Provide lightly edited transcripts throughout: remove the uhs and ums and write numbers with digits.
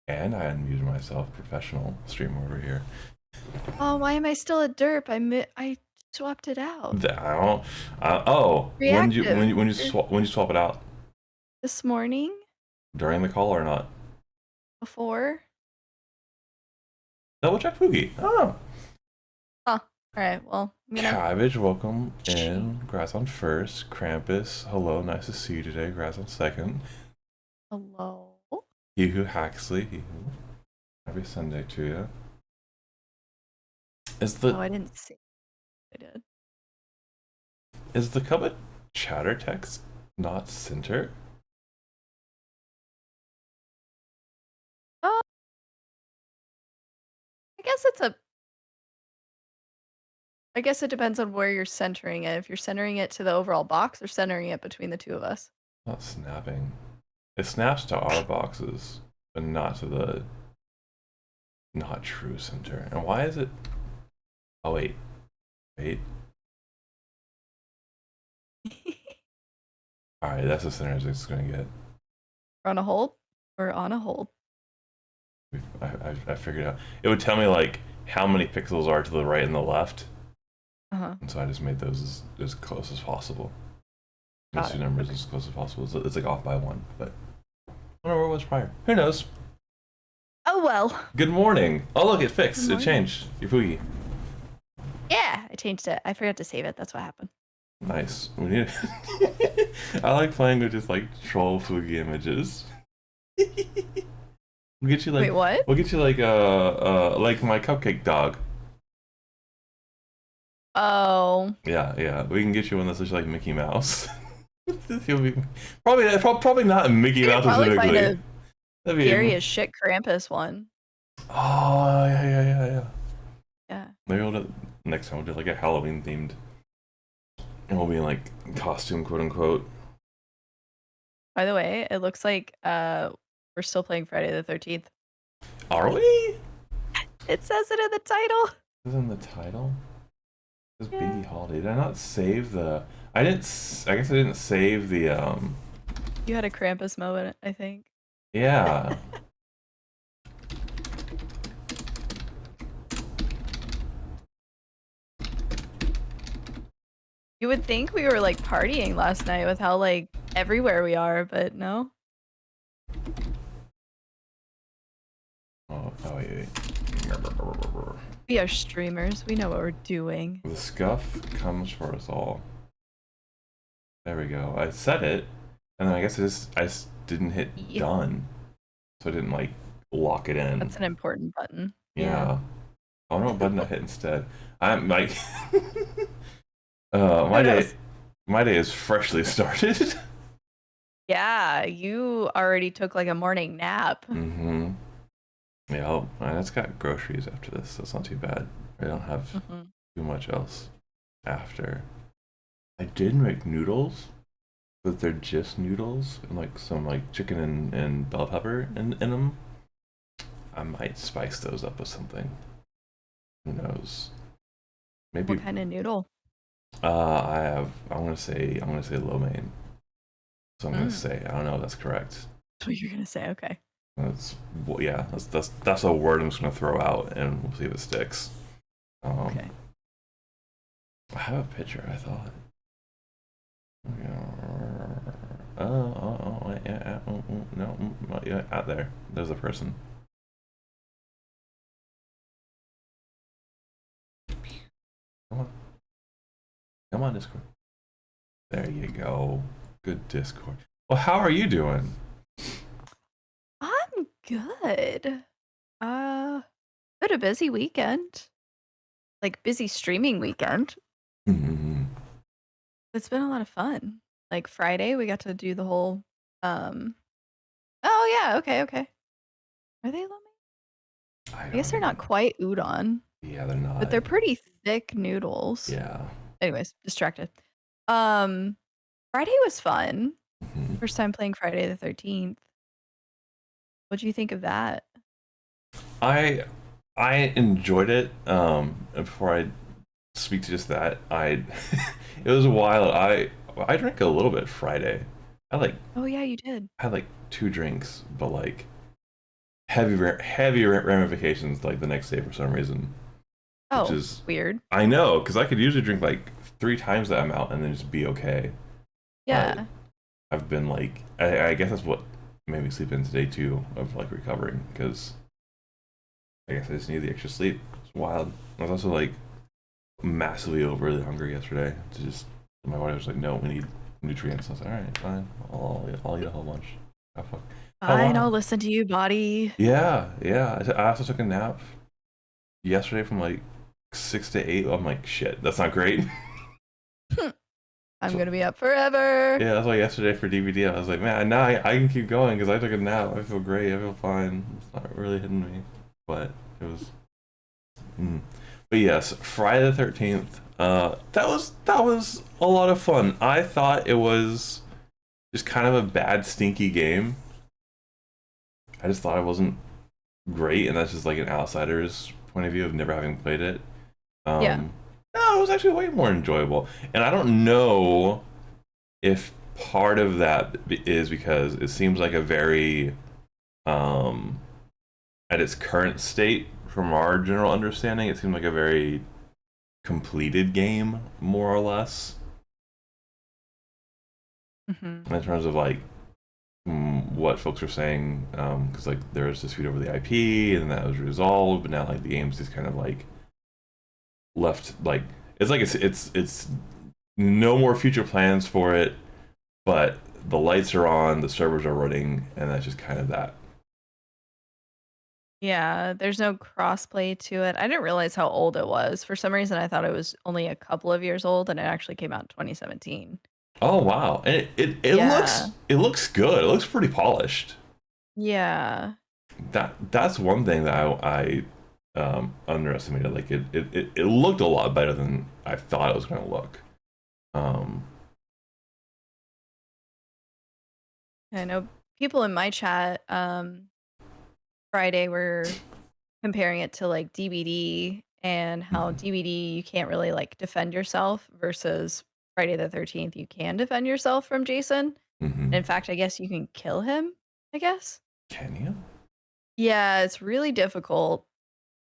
And I unmuted myself, professional streamer over here. Oh, why am I still a derp? I swapped it out. I don't. Oh, Reactive. when you swap it out? This morning? During the call or not? Before? Double check Poogie. Oh. Huh. Alright, well, I'm gonna... Cabbage, welcome in. Grass on first. Krampus, hello, nice to see you today. Grass on second. Hello? Yehu Haxley, happy Sunday to you. Oh, I didn't see. I did. Is the Cubit chatter text not center? I guess it's a... I guess it depends on where you're centering it. If you're centering it to the overall box or centering it between the two of us. Not snapping. It snaps to our boxes, but not to the not true center. And why is it? Oh wait, wait. All right, that's the center it's gonna get. We're on a hold? We're on a hold. I figured out. It would tell me like how many pixels are to the right and the left. And so I just made those as close as possible. Those two numbers as close as possible. So it's like off by one, but I don't know where it was prior. Who knows? Oh well. Good morning. Oh look, it fixed. It changed. Your Poogie. Yeah, I changed it. I forgot to save it. That's what happened. Nice. We need. I like playing with just like troll Poogie images. We'll get you like. Wait, what? We'll get you like like my cupcake dog. Oh. Yeah. We can get you one that's just like Mickey Mouse. He'll be probably not Mickey Mouse specifically. That'd be scary as shit Krampus one. Oh yeah. Yeah. Maybe we'll do, next time we'll do like a Halloween themed, and we'll be in like costume, quote unquote. By the way, it looks like we're still playing Friday the 13th. Are we? It says it in the title. Is it in the title? This BD holiday. Did I not save the? I guess I didn't save the. You had a Krampus moment, I think. Yeah. You would think we were like partying last night with how like everywhere we are, but no. Oh wait. We are streamers. We know what we're doing. The scuff comes for us all. There we go. I said it, and then I guess I just didn't hit done, so I didn't like lock it in. That's an important button. Yeah. I wonder what button I hit instead. I'm like, my day is freshly started. Yeah, you already took like a morning nap. Mm-hmm. Yeah, that's got groceries after this, so it's not too bad. I don't have too much else after. I did make noodles, but they're just noodles and like some like chicken and bell pepper in them. I might spice those up with something. Who knows? Maybe. What kind of noodle? I'm gonna say lo mein. So I'm gonna say I don't know if that's correct. That's what you're gonna say. Okay. That's a word I'm just gonna throw out, and we'll see if it sticks. Okay. I have a picture. I thought. No, out there. There's a person. Come on, Discord. There you go. Good Discord. Well, how are you doing? I'm good. Had a busy weekend. Like busy streaming weekend. It's been a lot of fun. Like Friday, we got to do the whole oh yeah, okay. Are they lo mein? I guess they're not quite udon. Yeah, they're not. But they're pretty thick noodles. Yeah. Anyways, distracted. Friday was fun. First time playing Friday the 13th. What'd you think of that? I enjoyed it. Before I speak to just that, it was a while. I drank a little bit Friday. Oh yeah, you did. I had like 2 drinks, but like heavy ramifications like the next day for some reason, which Oh, is weird. I know because I could usually drink like 3 times that amount and then just be okay, but Yeah. I've been like I guess that's what made me sleep in today too of like recovering because I guess I just need the extra sleep. It's wild. I was also like massively overly hungry yesterday. To just my body was like, no, we need nutrients. I was like, all right, fine, I'll eat a whole bunch. Oh, fuck. Oh Fine, I'll wow. listen to you, body. Yeah, yeah. I also took a nap yesterday from like 6 to 8. I'm like, shit, that's not great. I'm So, gonna be up forever. yeah, that's why yesterday for DVD, I was like, man, now I can keep going because I took a nap. I feel great. I feel fine. It's not really hitting me, but it was. Mm. But yes, Friday the 13th. That was a lot of fun. I thought it was just kind of a bad, stinky game. I just thought it wasn't great, and that's just like an outsider's point of view of never having played it. Yeah. Um, no, it was actually way more enjoyable, and I don't know if part of that is because it seems like a very um at its current state from our general understanding it seemed like a very completed game more or less Hmm. in terms of like what folks are saying because like there was dispute over the IP and that was resolved but now like the game's just kind of like left like it's no more future plans for it but the lights are on the servers are running and that's just kind of that. Yeah, there's no crossplay to it. I didn't realize how old it was. For some reason, I thought it was only a couple of years old, and it actually came out in 2017. Oh wow. And it Yeah. looks good. It looks pretty polished. Yeah. That's one thing that I underestimated. Like it looked a lot better than I thought it was gonna look. Um I know people in my chat Friday were comparing it to like DBD and how mhm, DBD you can't really like defend yourself versus Friday the 13th you can defend yourself from Jason. mhm. In fact, I guess you can kill him, I guess. Can you? Yeah, it's really difficult.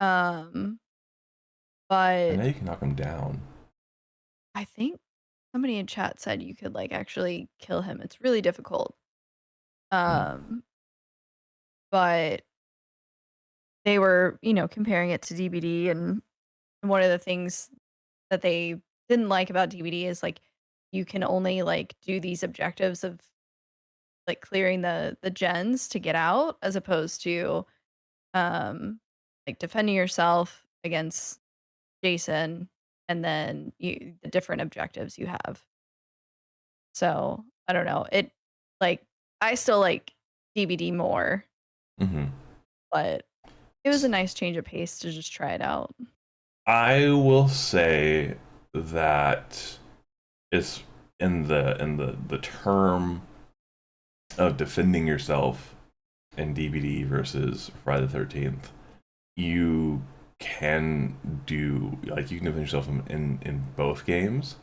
Um, I know but you can knock him down. I think somebody in chat said you could like actually kill him. It's really difficult. Hmm. Um, but they were, comparing it to DBD and one of the things that they didn't like about DBD is like you can only like do these objectives of like clearing the gens to get out as opposed to um like defending yourself against Jason and then the different objectives you have. So, I don't know. Like I still like DBD more, Hmm. but it was a nice change of pace to just try it out. I will say that it's in the term of defending yourself in DVD versus Friday the 13th. You can do like you can defend yourself in both games.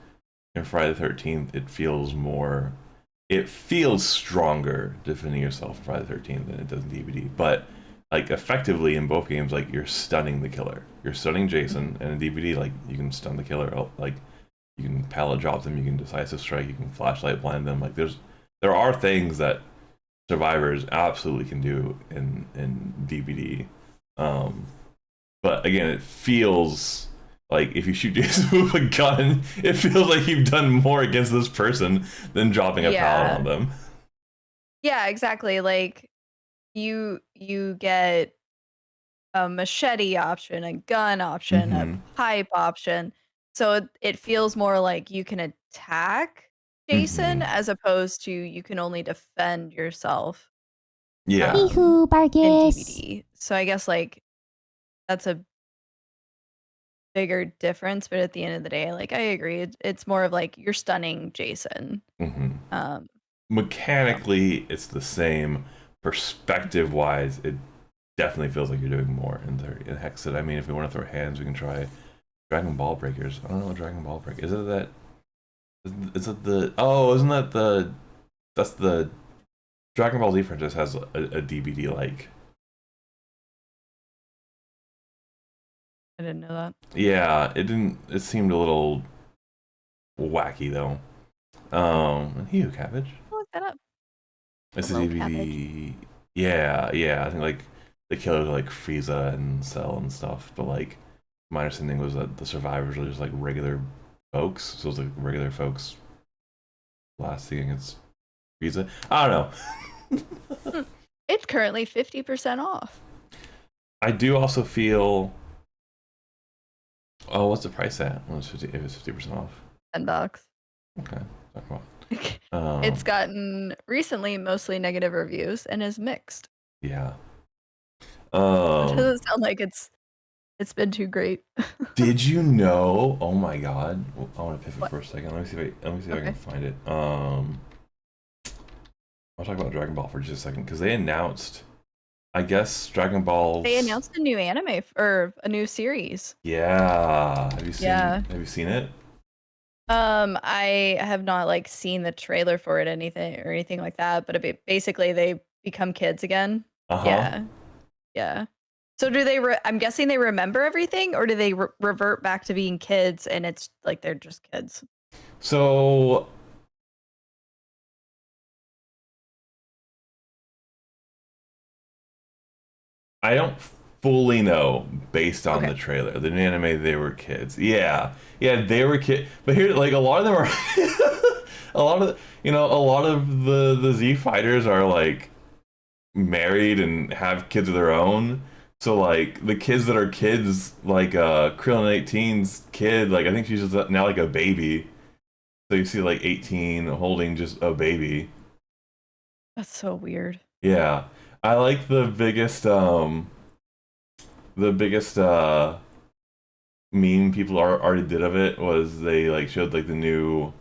In Friday the 13th, it feels stronger defending yourself in Friday the 13th than it does in DVD. But like effectively in both games, like you're stunning the killer. You're stunning Jason, and in DVD, like you can stun the killer. Like you can pallet drop them, you can decisive strike, you can flashlight blind them. Like there are things that survivors absolutely can do in DBD. Um, but again, it feels like if you shoot Jason with a gun, it feels like you've done more against this person than dropping a pallet Yeah. on them. Yeah, exactly. Like you get a machete option, a gun option, a Mm-hmm. pipe option. So it feels more like you can attack Mm-hmm. Jason as opposed to you can only defend yourself Yeah. um Ihu, in Bargus. DBD. So I guess like that's a bigger difference, but at the end of the day, like I agree, it's more of like you're stunning Jason. Mm-hmm. Um so Mechanically, it's the same. Perspective wise, it definitely feels like you're doing more in Hexed. I mean, if we want to throw hands, we can try Dragon Ball Breakers. I don't know what Dragon Ball Break is. It that? Is it the? Oh, isn't that the? That's the Dragon Ball Z franchise has a DVD like I didn't know that. Yeah, it didn't. It seemed a little wacky though. Hugh Cabbage. I'll look that up. It's a Hello, cabbage. DVD. Yeah, yeah. I think like the killers are like Frieza and Cell and stuff, but like my understanding was that the survivors were just like regular folks. So it was like regular folks lasting against Frieza. I don't know. It's currently 50% off. I do also feel. Oh, what's the price at? When it's 50, if it's 50% off. $10. Okay, talk about. It's gotten recently mostly negative reviews and is mixed. Yeah. It doesn't sound like it's been too great. Did you know? Oh my god! I want to pivot What? for a second. Let me see if I Okay. can find it. I'll talk about Dragon Ball for just a second because they announced, I guess, Dragon Balls. They announced a new anime or a new series. Yeah. Have you seen? Yeah. Have you seen it? I have not like seen the trailer for it, anything like that. But basically, they become kids again. Uh huh. Yeah, yeah. So do they? I'm guessing they remember everything, or do they revert back to being kids and it's like they're just kids? So I don't fully know based on Okay. the trailer. The anime, they were kids. Yeah, yeah, they were kids. But here, like a lot of them are, a lot of a lot of the Z fighters are like married and have kids of their own. So like the kids that are kids, like Krillin 18's kid, like I think she's just now like a baby. So you see like 18 holding just a baby. That's so weird. Yeah. I like the biggest meme people already did of it was they like showed like the new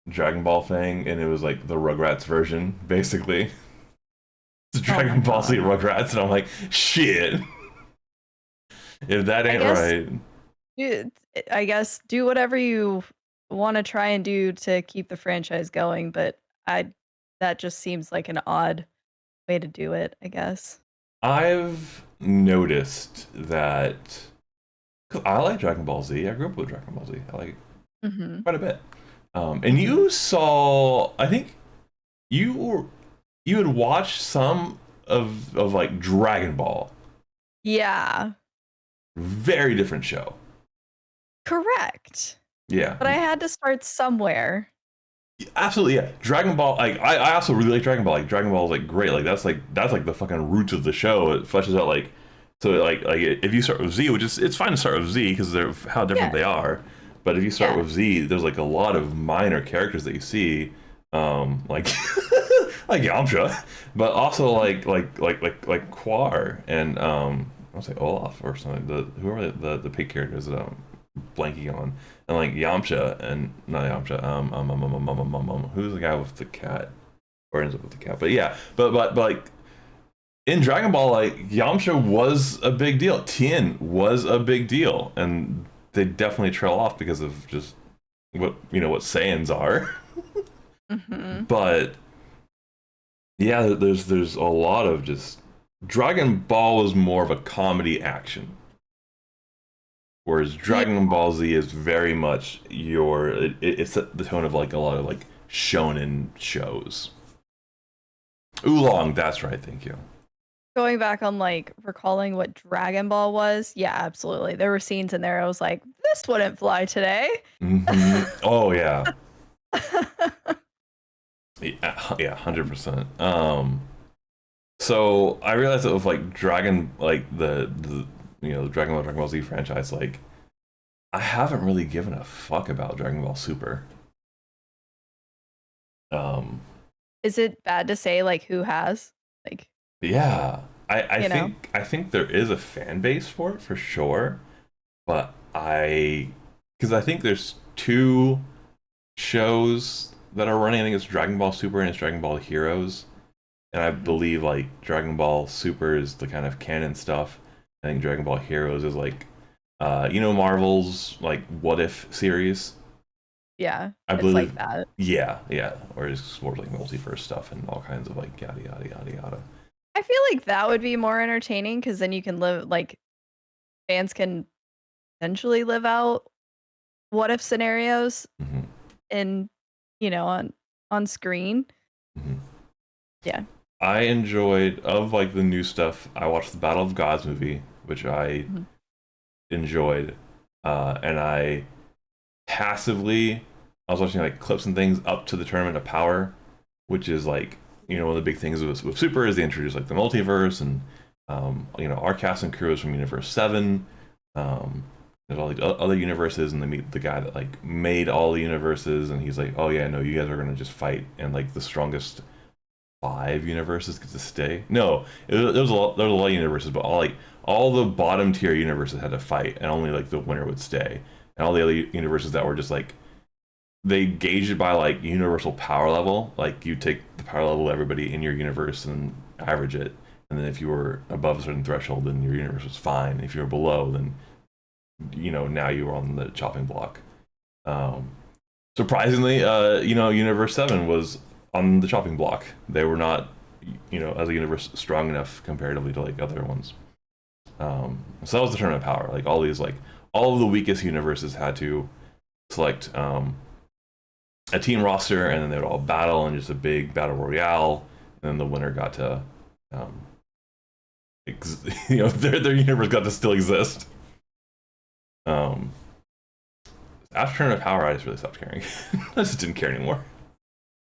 Dragon Ball thing and it was like the Rugrats version basically. It's Dragon Ball Z God. Rugrats and I'm like shit. If that I ain't guess right. I guess do whatever you want to try and do to keep the franchise going, but I that just seems like an odd way to do it, I guess. I've noticed that cause I like Dragon Ball Z. I grew up with Dragon Ball Z. I like it Mhm. quite a bit. And Mhm. you saw, I think you you had watched some of like Dragon Ball. Yeah. Very different show. Correct. Yeah, But I had to start somewhere. absolutely. Yeah, Dragon Ball. Like I also really like Dragon Ball. Like Dragon Ball is like great. That's like the fucking roots of the show. It fleshes out like so like if you start with Z, which is it's fine to start with Z because they're how different Yeah. they are. But if you start Yeah. with Z, there's like a lot of minor characters that you see, like like Yamcha, but also like Quar and I'll say Olaf or something. The whoever the pig characters that I'm blanking on, and like Yamcha and not Yamcha. Who's the guy with the cat or ends up with the cat? But yeah, but like in Dragon Ball, like Yamcha was a big deal. Tien was a big deal, and they definitely trail off because of just what what Saiyans are. Mhm. But yeah, there's a lot of just Dragon Ball is more of a comedy action, whereas Yeah. Dragon Ball Z is very much it's the tone of like a lot of like shonen shows. Oolong, that's right, thank you. Going back on like recalling what Dragon Ball was, yeah, absolutely. There were scenes in there I was like, this wouldn't fly today. Oh yeah, yeah, 100%. So I realized that with like like the Dragon Ball Z franchise, like I haven't really given a fuck about Dragon Ball Super. Um, Is it bad to say like who has? Like, yeah, you know? I think there is a fan base for it for sure, but because I think there's two shows that are running. I think it's Dragon Ball Super and it's Dragon Ball Heroes, and I Mhm. believe like Dragon Ball Super is the kind of canon stuff. I think Dragon Ball Heroes is like, Marvel's like What If series. Yeah, I it's like believe, that. yeah, yeah, or it's more like multiverse stuff and all kinds of like yada yada yada yada. I feel like that would be more entertaining because then you can live like fans can potentially live out what if scenarios Hmm. in, on screen. Hmm. Yeah. I enjoyed of like the new stuff. I watched the Battle of Gods movie, which I Mhm. enjoyed, and I passively I was watching like clips and things up to the Tournament of Power, which is like one of the big things with Super is they introduce like the multiverse and our cast and crew is from Universe 7. Um, there's all these other universes, and they meet the guy that like made all the universes, and he's like, oh yeah, no, you guys are gonna just fight, and like the strongest 5 universes get to stay. No, there was a lot of universes, but all the bottom tier universes had to fight, and only like the winner would stay. And all the other universes that were just like they gauge it by like universal power level. Like you take the power level of everybody in your universe and average it, and then if you were above a certain threshold, then your universe was fine. If you were below, then now you were on the chopping block. Um, Surprisingly, Universe 7 was on the chopping block. They were not, as a universe strong enough comparatively to like other ones. So that was the tournament of power. Like all of the weakest universes had to select a team roster, and then they would all battle in just a big battle royale, and then the winner got to, um, their universe got to still exist. Um, After tournament of power, I just really stopped caring. I just didn't care anymore.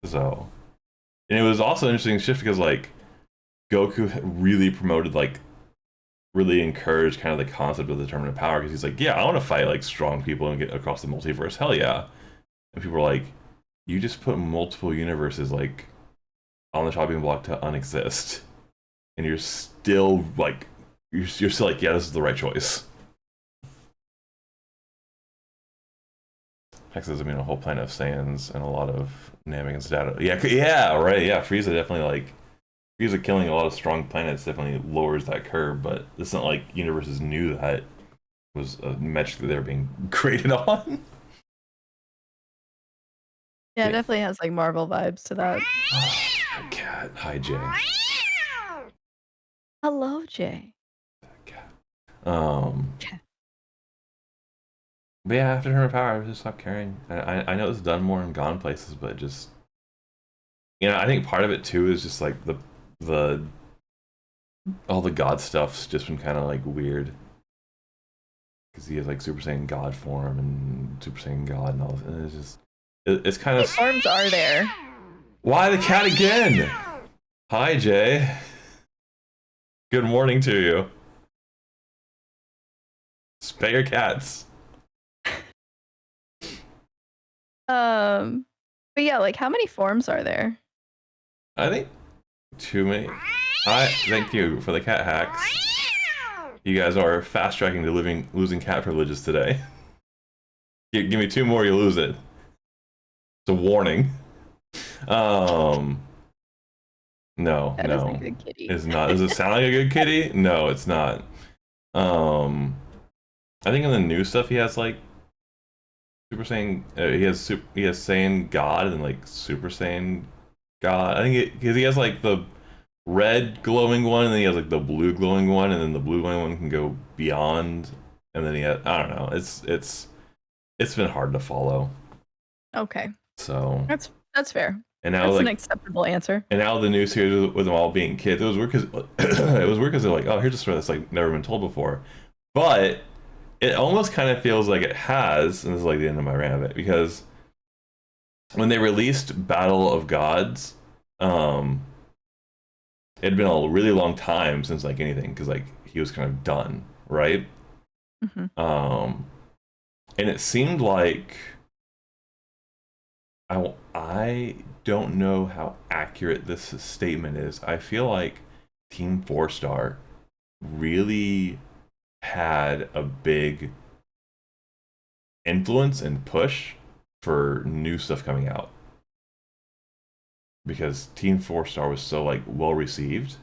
So, and it was also an interesting shift because like Goku really promoted really encouraged kind of the concept of the tournament of power because he's like, yeah, I want to fight like strong people and get across the multiverse. Hell yeah! And people were like, you just put multiple universes like on the chopping block to unexist, and you're still like, you're still like, yeah, this is the right choice. Hex is, a whole planet of Saiyans and a lot of Namekian's data. Yeah, right. Yeah, Frieza definitely Frieza killing a lot of strong planets definitely lowers that curve, but it's not like universes knew that was a metric that they were being graded on. Yeah, it Yeah. definitely has like Marvel vibes to that. Cat. Hi, Jay. Hello, Jay. Cat. But yeah, after Tournament of Power, I just stopped caring. I know it's done more in Gone Places, but just I think part of it too is just like the all the God stuff's just been kind of like weird because he has like Super Saiyan God form and Super Saiyan God and all this, and it's just it's kind How of. many forms are there? Why the cat again? Hi, Jay. Good morning to you. Spay your cats. But yeah, like how many forms are there? I think too many. Thank you for the cat hacks. You guys are fast tracking to losing cat privileges today. Give me 2 more, you lose it. It's a warning. No, That is a no, good kitty. it's not. Does it sound like a good kitty? No, it's not. Um, I think in the new stuff he has like Super Saiyan. He has Saiyan God and like Super Saiyan God. I think because he has like the red glowing one, and then he has like the blue glowing one, and then the blue glowing one can go beyond. And then he has, I don't know. It's been hard to follow. Okay. So That's fair. and now That's an like acceptable answer. and now the new series with them all being kids, it was weird because they're like, oh, here's a story that's like never been told before, but it almost kind of feels like it has, and this is like the end of my rant of it because when they released Battle of Gods, um, it had been a really long time since like anything because like he was kind of done, right? Hmm. And it seemed like I don't know how accurate this statement is. I feel like Team 4 Star really had a big influence and push for new stuff coming out because Team 4 Star was so like well received,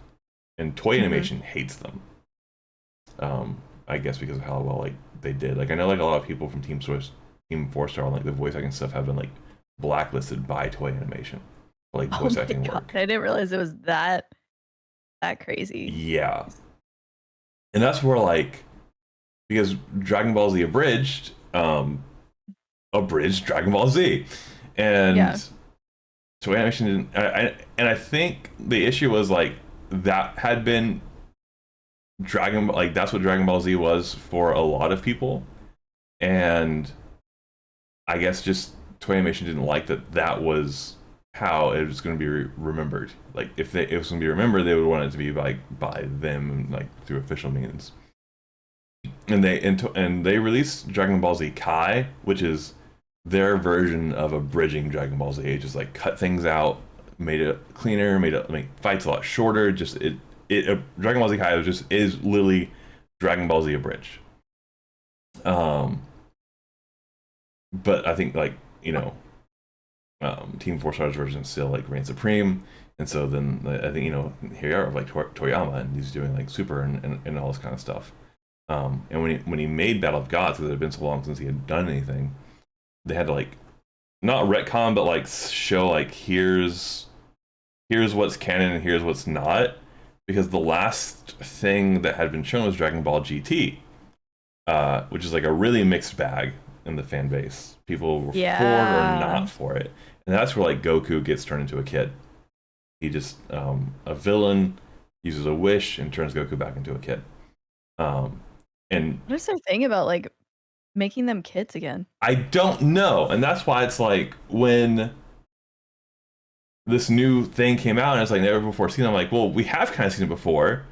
and Toy Animation hates them. I guess because of how well like they did. Like I know like a lot of people from Team 4 Star and like the voice acting stuff have been like blacklisted by Toy Animation for like Oh voice my acting god, work. I didn't realize it was that crazy. Yeah, and that's where like because Dragon Ball Z abridged Dragon Ball Z, and Yeah. Toei Animation didn't. And I think the issue was like that had been like that's what Dragon Ball Z was for a lot of people, and I guess just Toei Animation didn't like that was how it was going to be remembered. Like if it was going to be remembered, they would want it to be like by them, like through official means. And they released Dragon Ball Z Kai, which is their version of abridging Dragon Ball Z. It just like cut things out, made it cleaner, made it make fights a lot shorter. Just Dragon Ball Z Kai is literally Dragon Ball Z abridged. But I think like Team Four Stars version still like reigns supreme, and so then I think here you are like Toyama, and he's doing like Super and all this kind of stuff. And when he made Battle of Gods, because it had been so long since he had done anything, they had to like not retcon, but like show like here's what's canon and here's what's not, because the last thing that had been shown was Dragon Ball GT, which is like a really mixed bag in the fan base. People were for it or Yeah. not for it, and that's where like Goku gets turned into a kid. He just a villain uses a wish and turns Goku back into a kid. And What is their thing about like making them kids again? I don't know, and that's why it's like when this new thing came out and it's like never before seen. I'm like, well, we have kind of seen it before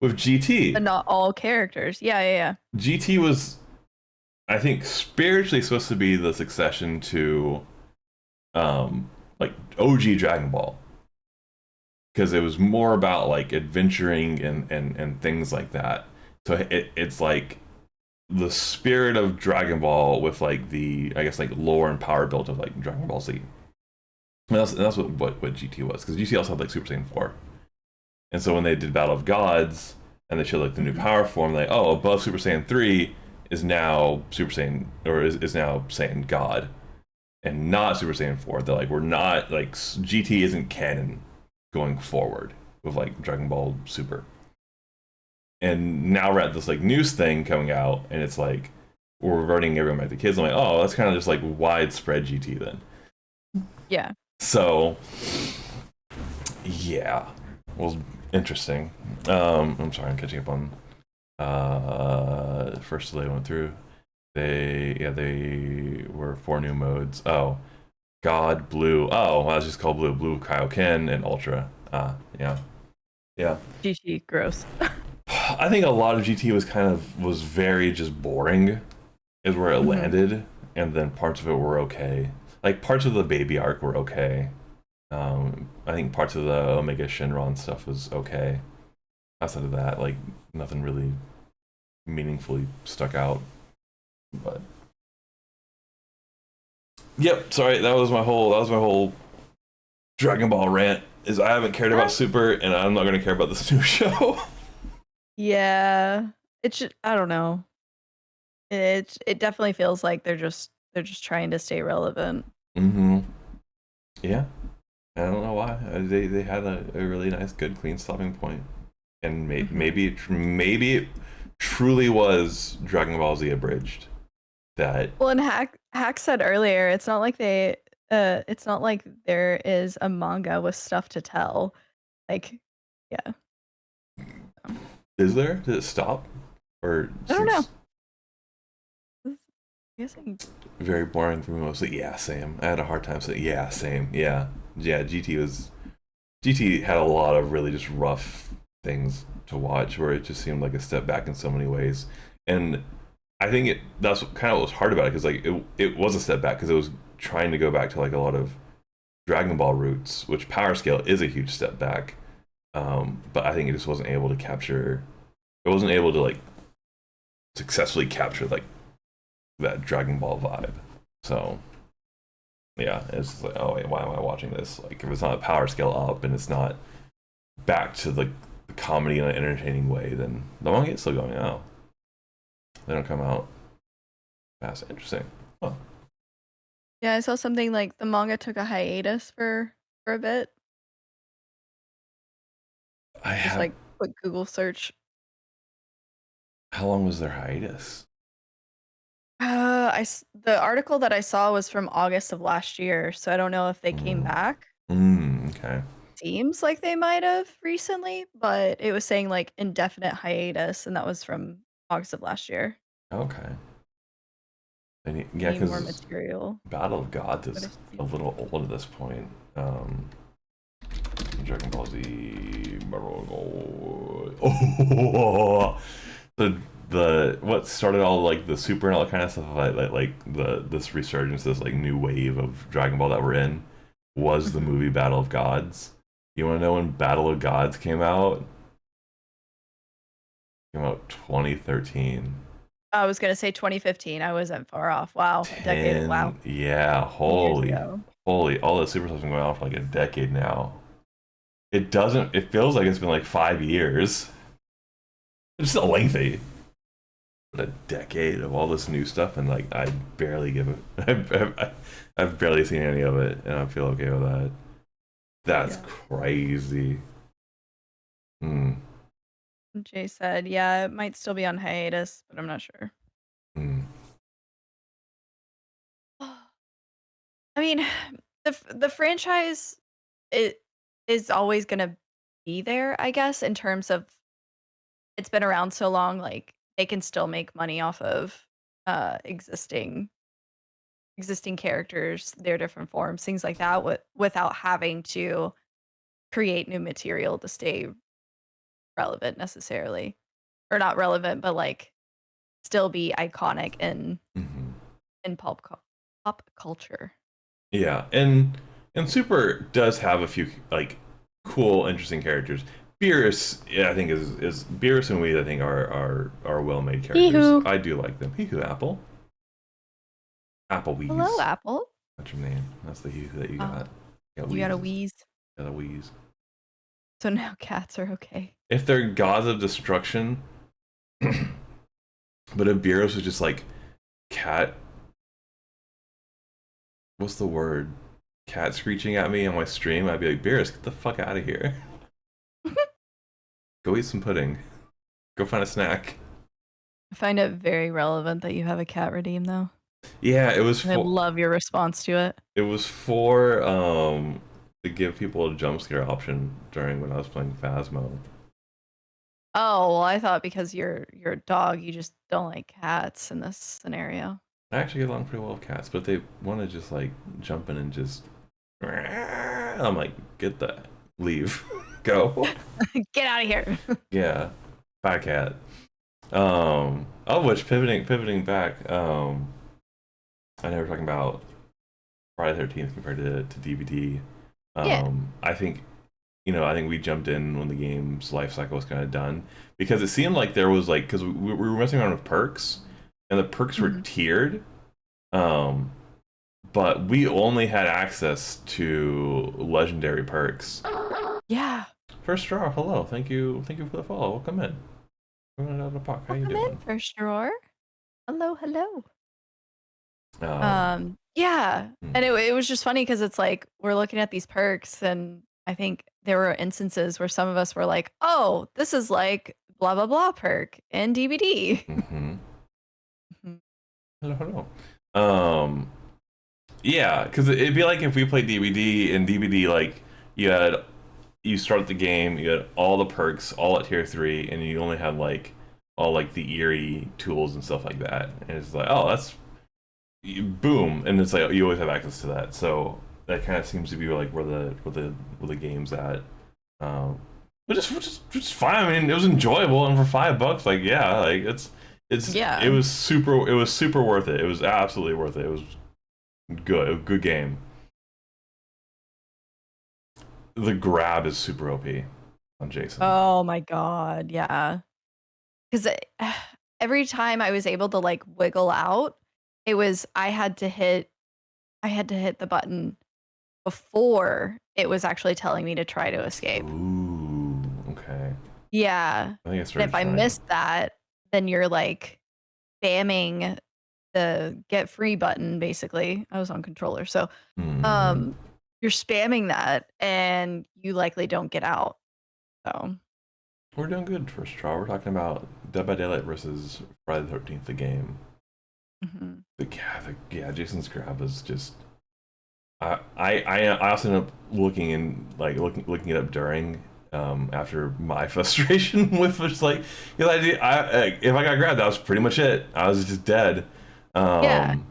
with But GT. not all characters. Yeah, yeah, yeah. GT was, I think, spiritually supposed to be the succession to, like OG Dragon Ball, because it was more about like adventuring and things like that. So it's like the spirit of Dragon Ball with like the I guess like lore and power built of like Dragon Ball Z. And that's what GT was, because GT also had like Super Saiyan 4. And so when they did Battle of Gods and they showed like the new Mhm. power form, like, oh, above Super Saiyan 3 is now Super Saiyan, or is now Saiyan God, and not Super Saiyan 4. They're like, we're not, like, GT isn't canon going forward with like Dragon Ball Super. And now we're at this like news thing coming out, and it's like, we're reverting everyone back to kids. I'm like, oh, that's kind of just like widespread GT then. Yeah. So, yeah, well, interesting. I'm sorry, I'm catching up on first delay went through. They were 4 new modes. Oh, God, Blue. Oh, well, I was just called Blue Kaioken, and Ultra. Yeah, yeah. GT gross. I think a lot of GT was very just boring, is where it Mhm. landed, and then parts of it were okay. Like parts of the baby arc were okay. I think parts of the Omega Shenron stuff was okay. Outside of that, like nothing really meaningfully stuck out. But yep, sorry, that was my whole Dragon Ball rant. Is I haven't cared about Ah, Super, and I'm not gonna care about this new show. yeah. It's just, I don't know. It definitely feels like they're just trying to stay relevant. Mm-hmm. Yeah, I don't know why. They had a really nice, good, clean stopping point, and Mhm. maybe it truly was Dragon Ball Z abridged. That Well, and Hack said earlier, it's not like there is a manga with stuff to tell. Like, yeah. um, is there? Did it stop, or I don't know. since I'm guessing. very boring for me mostly? Yeah, same. I had a hard time saying yeah, same. Yeah, yeah. GT had a lot of really just rough things to watch, where it just seemed like a step back in so many ways. And I think that's kind of what was hard about it, because like it was a step back because it was trying to go back to like a lot of Dragon Ball roots, which power scale is a huge step back. But I think it just wasn't able to capture. It wasn't able to like successfully capture like that Dragon Ball vibe. So yeah, it's like, oh wait, why am I watching this? Like, if it's not a power scale up and it's not back to the comedy in an entertaining way, then the manga is still going out. They don't come out fast. Interesting. Oh, Yeah, I saw something like the manga took a hiatus for a bit. I Just have. like quick Google search. How long was their hiatus? The article that I saw was from August of last year, so I don't know if they came Mm. back. Okay. Seems like they might have recently, but it was saying like indefinite hiatus, and that was from August of last year. Okay. They Yeah, need more because material. Battle of Gods But is a it's little old at this point. Dragon Ball Z Battle of Gold. Oh, the what started all like the Super and all that kind of stuff, like the this resurgence, this like new wave of Dragon Ball that we're in, was the Mhm. movie Battle of Gods. You want to know when Battle of Gods came out? Came out 2013. I was gonna say 2015. I wasn't far off. Wow, a decade. Wow, 10, yeah, 10 years holy, ago. holy, all the Super stuff's been going on for like a decade now. It doesn't, it feels like it's been like 5 years. It's still lengthy, but a decade of all this new stuff, and like I barely give it, I've barely seen any of it, and I feel okay with that. That's Yeah. crazy. Mm, Jay said, yeah, it might still be on hiatus, but I'm not sure. mm, I mean, the franchise it is always gonna be there, I guess, in terms of it's been around so long, like they can still make money off of existing characters, their different forms, things like that, without having to create new material to stay relevant necessarily. Or not relevant, but like still be iconic mhm. in pop culture. Yeah, and Super does have a few like cool, interesting characters. Beerus, yeah, I think is Beerus and Weed. I think are well made characters. Hee-hoo. I do like them. Hee hoo Apple, Apple Hello, Wheeze. Apple. That's your name. That's the hee hoo that you Oh, got. You got you got a wheezes. wheeze. You got a wheeze. So now cats are okay. If they're gods of destruction, but if Beerus was just like cat, what's the word? Cat screeching at me on my stream, I'd be like, Beerus, get the fuck out of here. Go eat some pudding. Go find a snack. I find it very relevant that you have a cat redeem, though. Yeah, And I love your response to it. it was for to give people a jump scare option during when I was playing Phasmo. Oh, well, I thought because you're a dog, you just don't like cats in this scenario. I actually get along pretty well with cats, but they want to just like jump in and just. I'm like, get that, leave, go. Get out of here. Yeah, bye cat. Of which pivoting back, I know we're talking about Friday 13th compared to DVD. Yeah. I think I think we jumped in when the game's life cycle was kind of done because it seemed like there was like because we were messing around with perks and the perks were Mhm. tiered, um, but we only had access to legendary perks. Yeah. First draw, hello, thank you for the follow. Welcome in. Coming out of the park. How you Welcome in, doing? first drawer. Hello, hello. Um, Yeah, and hmm. it was just funny because it's like, we're looking at these perks, and I think there were instances where some of us were like, "Oh, this is like blah, blah, blah perk in DVD." Mm-hmm. Mhm. Hello, hello. Um, yeah, because it'd be like if we played DVD and DVD, like you start the game, you had all the perks, all at tier 3, and you only had like all like the eerie tools and stuff like that. And it's like, oh, that's boom, and it's like you always have access to that. So that kind of seems to be like where the game's at. But just fine. I mean, it was enjoyable, and for $5, like yeah, like it Yeah. was super worth it. It was absolutely worth it. It was a good game. The grab is super OP on Jason. Oh my god, yeah. 'Cause every time I was able to, like, wiggle out, it was I had to hit the button before it was actually telling me to try to escape. Ooh, okay. Yeah, I think I and started if I trying. missed that, then you're, like, spamming the get free button, basically. I was on controller, so, Hmm. um, you're spamming that, and you likely don't get out, so We're doing good for straw. We're talking about Dead by Daylight versus Friday the 13th, the game. Hmm. Yeah, Jason's grab is just. I also ended up looking in like looking it up during after my frustration with just like because if I got grabbed that was pretty much it. I was just dead. Yeah. Um,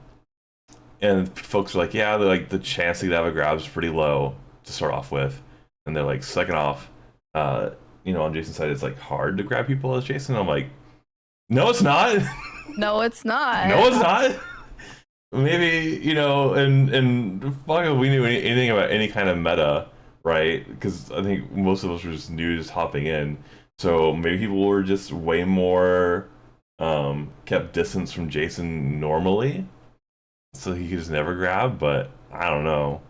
and folks are like, yeah, they're like the chance to have a grab is pretty low to start off with, and they're like, second off, uh, on Jason's side, it's like hard to grab people as Jason. I'm like, no, it's not. No, it's No, not. it's not. Maybe and fuck if we knew anything about any kind of meta, right? Because I think most of us were just new, just hopping in. So maybe people were just way more kept distance from Jason normally, so he could just never grab. But I don't know.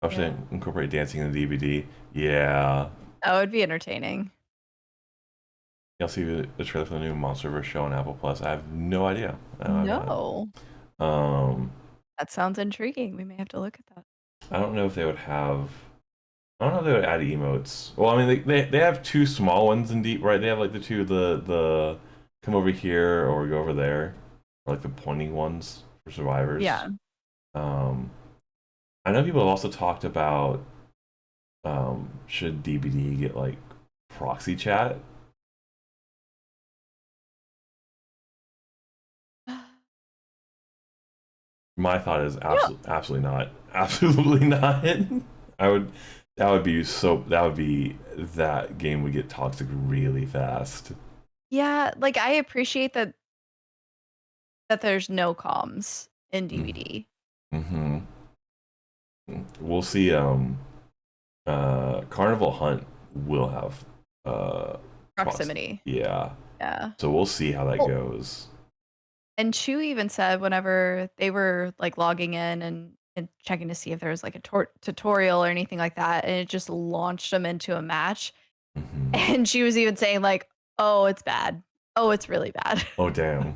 I Yeah. should incorporate dancing in the DVD. Yeah. That would be entertaining. You'll see the trailer for the new MonsterVerse show on Apple Plus. I have no idea. No. Um, That sounds intriguing. We may have to look at that. I don't know if they would have. I don't know if they would add emotes. Well, I mean, they have two small ones in deep, right? They have like the two the come over here or go over there, or like the pointing ones for survivors. Yeah. Um, I know people have also talked about should DBD get like proxy chat. My thought is Yeah. absolutely not, absolutely not. I would that game would get toxic really fast. Yeah, like I appreciate that there's no comms in Mm. DVD. Mm-hmm. We'll see. Carnival Hunt will have Proximity. yeah. Yeah. So we'll see how that Well, goes. and Chu even said whenever they were like logging in and checking to see if there was like a tutorial or anything like that, and it just launched them into a match. Hmm. And she was even saying like, "Oh, it's bad. Oh, it's really bad." Oh damn.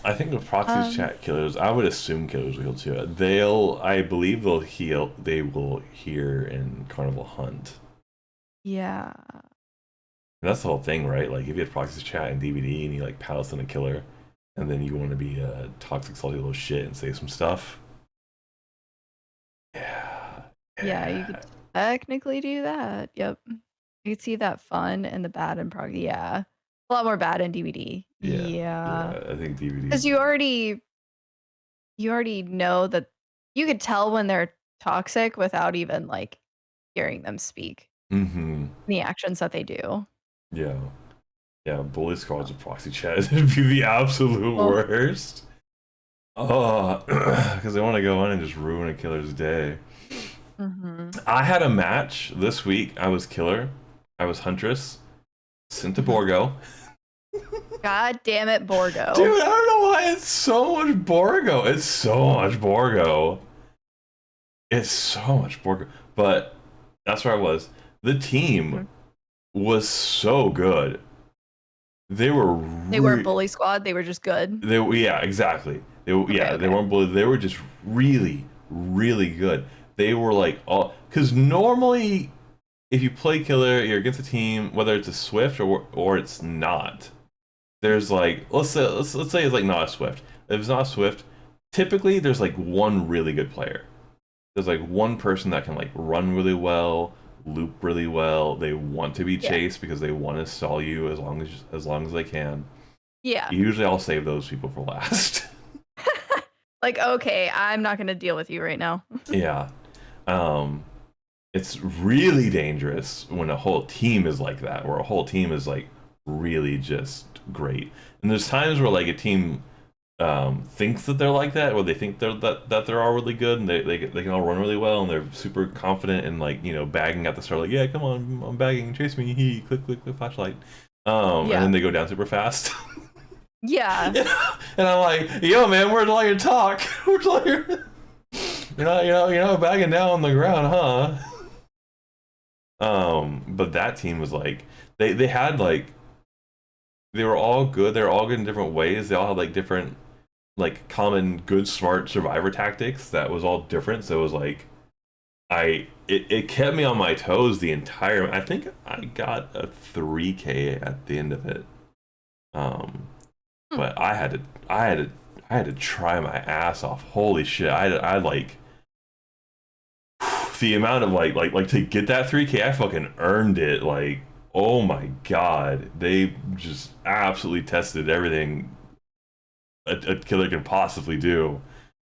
I think with proxies um, chat killers, I would assume killers will heal too. I believe they'll heal. They will hear in Carnival Hunt. yeah. And that's the whole thing, right? Like if you had proxies chat and DVD and you like palace in a killer, and then you want to be a toxic salty little shit and say some stuff. Yeah. Yeah, you could Yeah. technically do that. Yep. You could see that fun and the bad in prog. Yeah. A lot more bad in DVD. Yeah. Yeah. Yeah. I think DVD. Because you already know that you could tell when they're toxic without even like hearing them speak. Mm-hmm. The actions that they do. Yeah. Yeah. Bully squads with proxy chat would be the absolute Oh. worst. Oh, because they want to go in and just ruin a killer's day. Hmm. I had a match this week. I was killer. I was huntress. Sent to Borgo. God damn it, Borgo. Dude, I don't know why it's so much Borgo. It's so much Borgo. It's so much Borgo. But that's where I was. The team was so good. They were. They weren't bully squad. They were just good. Yeah, exactly. They Okay. they weren't bullied. They were just really, really good. They were like all because normally, if you play killer, you're against a team, whether it's a Swift or it's not. There's like let's say it's like not a Swift. If it's not a Swift, typically there's like one really good player. There's like one person that can like run really well, loop really well. They want to be Yeah. chased because they want to stall you as long as they can. Yeah. Usually I'll save those people for last. Like, okay, I'm not gonna deal with you right now. Yeah. Um it's really dangerous when a whole team is like that, where a whole team is like really just great. And there's times where like a team thinks that they're like that, or they think that they're all really good, and they can all run really well, and they're super confident and like bagging at the start, like yeah, come on, I'm bagging, chase me, he click click click flashlight, and Yeah. then they go down super fast. Yeah. And I'm like, yo man, where's all your talk? Where's all your you're not bagging down on the ground, huh? But that team was like they had like they were all good. They were all good in different ways. They all had like different like common good smart survivor tactics that was all different. So it was like it kept me on my toes the entire. I think I got a 3K at the end of it. Um, Hmm. but I had to try my ass off. Holy shit! I like the amount of like to get that 3K. I fucking earned it. Like, oh my god, they just absolutely tested everything a killer can possibly do.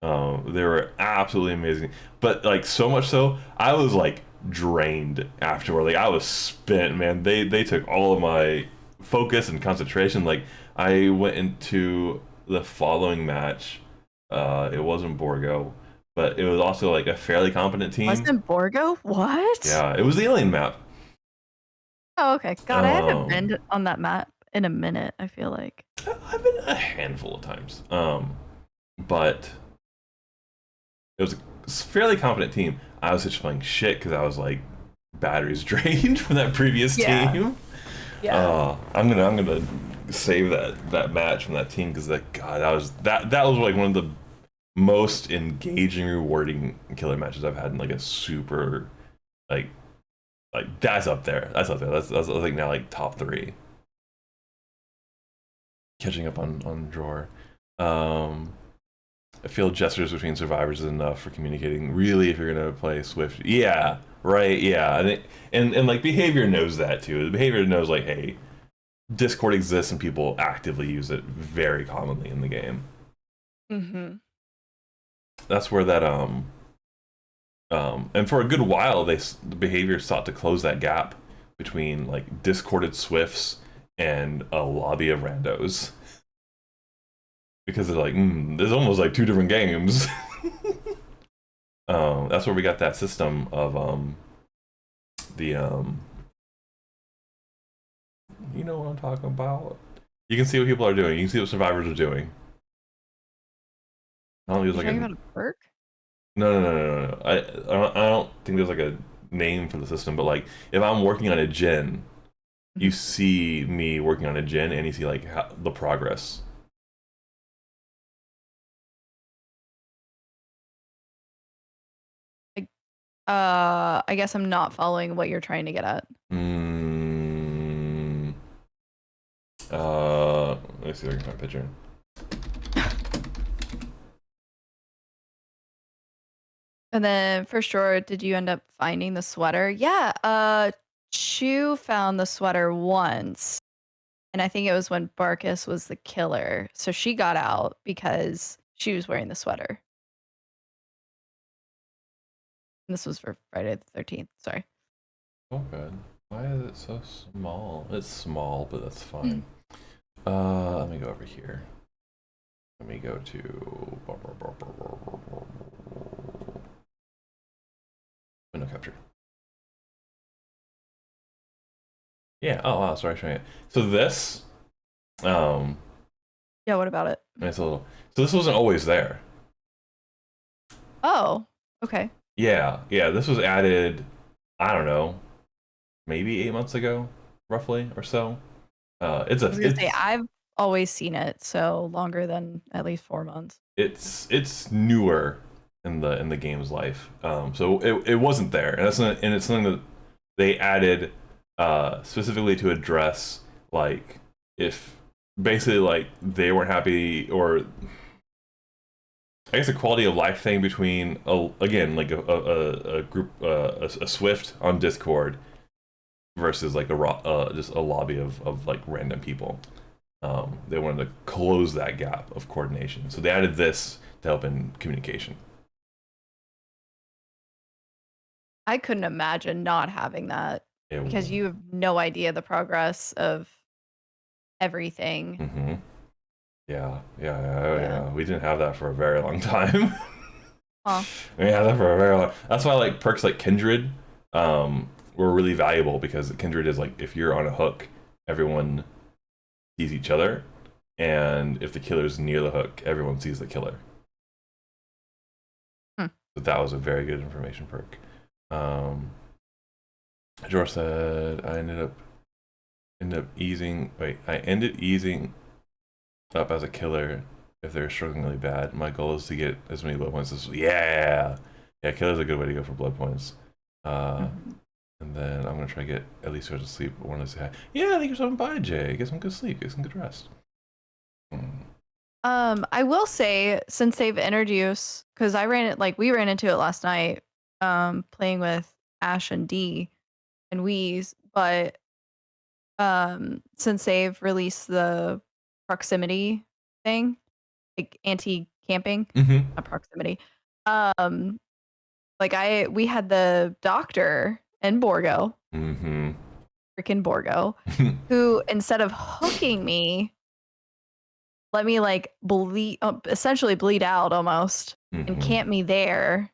They were absolutely amazing, but like so much so, I was like drained afterward. Like I was spent, man. They took all of my focus and concentration. Like I went into the following match. It wasn't Borgo, but it was also like a fairly competent team. Wasn't Borgo? What? Yeah, it was the alien map. Oh, okay. God, I haven't Um, been on that map in a minute, I feel like. I've been a handful of times. But it was a fairly competent team. I was just playing shit because I was like batteries drained from that previous Yeah. team. Yeah. I'm gonna save that match from that team because that was like one of the most engaging, rewarding killer matches I've had in like a super like that's up there. That's up there. That's I think now like top three. Catching up on drawer. I feel gestures between survivors is enough for communicating. Really, if you're gonna play Swift, yeah, right, yeah, and like behavior knows that too. The behavior knows like, hey, Discord exists and people actively use it very commonly in the game. Mm-hmm. That's where that and for a good while the behavior sought to close that gap between like discorded Swifts and a lobby of randos because they're like, there's almost like two different games. That's where we got that system of the you know what I'm talking about. You can see what people are doing. You can see what survivors are doing. I don't think You there's like talking a about a perk? no. I don't think there's like a name for the system, but like if I'm working on a gen, you see me working on a gen, and you see like the progress. Like, I guess I'm not following what you're trying to get at. Mm, let me see if I can find a picture. And then for sure, did you end up finding the sweater? Yeah, Chu found the sweater once. And I think it was when Barkus was the killer. So she got out because she was wearing the sweater. And this was for Friday the 13th. Sorry. Oh, good. Why is it so small? It's small, but that's Mm. fine. Let me go over here. Let me go to window capture. Yeah. Oh wow. Sorry, showing it. So this, um, Yeah, what about it? it's a little. So this wasn't always there. Oh, okay. Yeah. Yeah. This was added. I don't know, maybe 8 months ago, roughly or so. I was gonna say I've always seen it, so longer than at least 4 months. It's newer in the game's life. So it wasn't there, and it's something that they added specifically to address like if basically like they weren't happy or I guess a quality of life thing between again like a group a Swift on Discord versus like just a lobby of like random people. They wanted to close that gap of coordination, so they added this to help in communication. I couldn't imagine not having that It, because you have no idea the progress of everything. mm-hmm. Yeah. Yeah. We didn't have that for a very long time. Huh. We had that for a very long. That's why like perks like Kindred, were really valuable because Kindred is like if you're on a hook, everyone sees each other, and if the killer's near the hook, everyone sees the killer. Hmm. So that was a very good information perk. George said I ended up easing. Wait, I ended easing up as a killer if they're struggling really bad. My goal is to get as many blood points as yeah. Yeah, killer's a good way to go for blood points. Mhm. And then I'm gonna try to get at least her to sleep. I want to say hi. Yeah, thank you so much. Bye, Jay. Get some good sleep. Get some good rest. Mm. I will say since they've introduced, because I ran it like we ran into it last night, playing with Ash and D and Wheeze, but since they've released the proximity thing, like anti-camping, Mm-hmm. not proximity. Um, like we had the doctor in Borgo, Mm-hmm. freaking Borgo, who instead of hooking me, let me like bleed, essentially bleed out almost, and Mm-hmm. camp me there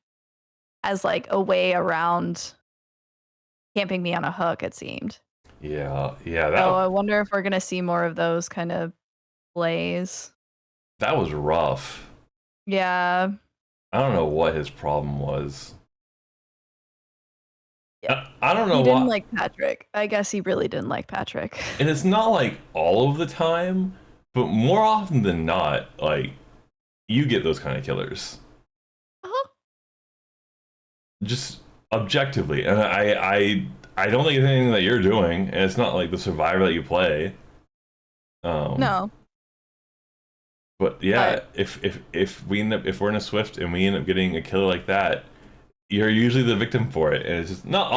as like a way around camping me on a hook. It seemed. Yeah, yeah, So that I wonder if we're gonna see more of those kind of plays. that was rough. Yeah, I don't know what his problem was. yeah. I don't know He didn't what, like Patrick. I guess he really didn't like Patrick. and it's not like all of the time, but more often than not, like you get those kind of killers. Uh-huh. Just objectively, and I don't think it's anything that you're doing, and it's not like the survivor that you play. Um, No, but yeah, but if we end up if we're in a Swift and we end up getting a killer like that, you're usually the victim for it, and it's just not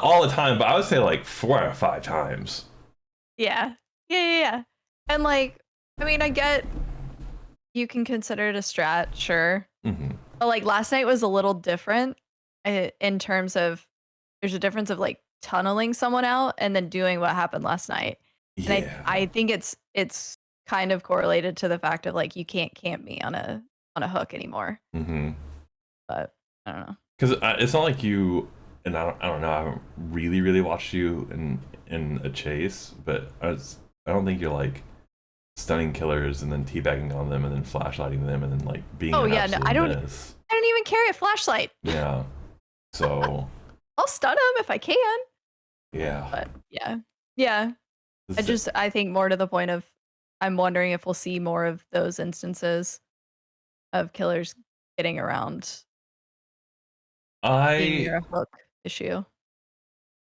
all the time, but I would say like 4 out of 5 times. yeah. Yeah. And like, I mean, I get you can consider it a strat, sure. Hmm. But like last night was a little different in terms of there's a difference of like tunneling someone out and then doing what happened last night. And I Yeah. think it's kind of correlated to the fact of like you can't camp me on a hook anymore. Hmm. But I don't know. Because it's not like you, and I don't know. I haven't really watched you in a chase, but I don't think you're like stunning killers and then teabagging on them and then flashlighting them and then like being Oh an yeah, no, absolute miss. I don't even carry a flashlight. Yeah. So I'll stun him if I can. yeah. But yeah. Yeah. I think more to the point of I'm wondering if we'll see more of those instances of killers getting around being I near a hook issue.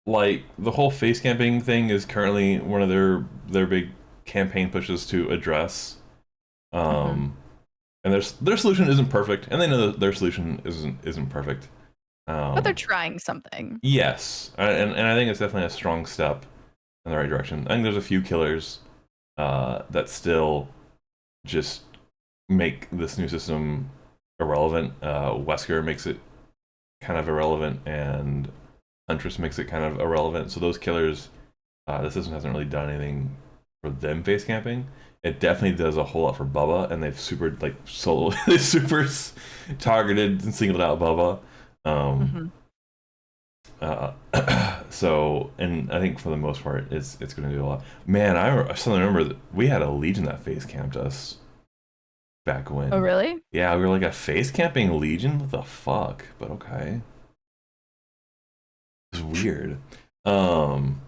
like the whole face camping thing is currently one of their big campaign pushes to address. Mhm. Um, and their solution isn't perfect, and they know that their solution isn't perfect. But they're Um, trying something. yes, and I think it's definitely a strong step in the right direction. I think there's a few killers that still just make this new system irrelevant. Wesker makes it kind of irrelevant, and Huntress makes it kind of irrelevant. So those killers, the system hasn't really done anything for them face camping. It definitely does a whole lot for Bubba, and they've super like solo, they super targeted and singled out Bubba. Um, Mhm. uh, so, and I think for the most part, it's going to do a lot. Man, I suddenly remember that we had a Legion that face camped us back Oh, when. really? Yeah, we were like a face camping Legion. What the fuck? But okay, it's weird. Um,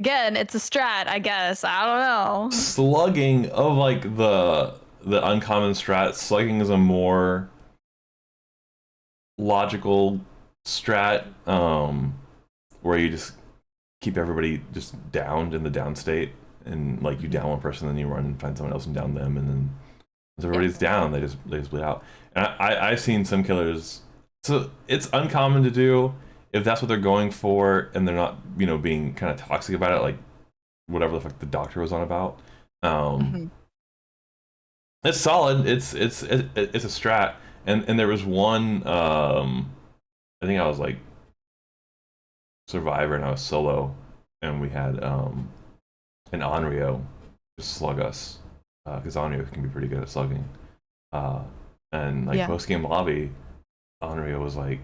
Again, it's a strat, I guess. I don't know. slugging of like the uncommon strat. Slugging is a more logical strat, where you just keep everybody just downed in the down state, and like you Mhm. down one person, then you run and find someone else and down them, and then once Yeah. everybody's down, they just bleed out. And I've seen some killers, so it's uncommon to do if that's what they're going for, and they're not being kind of toxic about it, like whatever the fuck the doctor was on about. Um, Mhm. it's solid. It's a strat, and there was one. I think I was like Survivor and I was solo, and we had an Onryo just slug us because Onryo can be pretty good at slugging. Uh, and like Yeah. post game lobby, Onryo was like,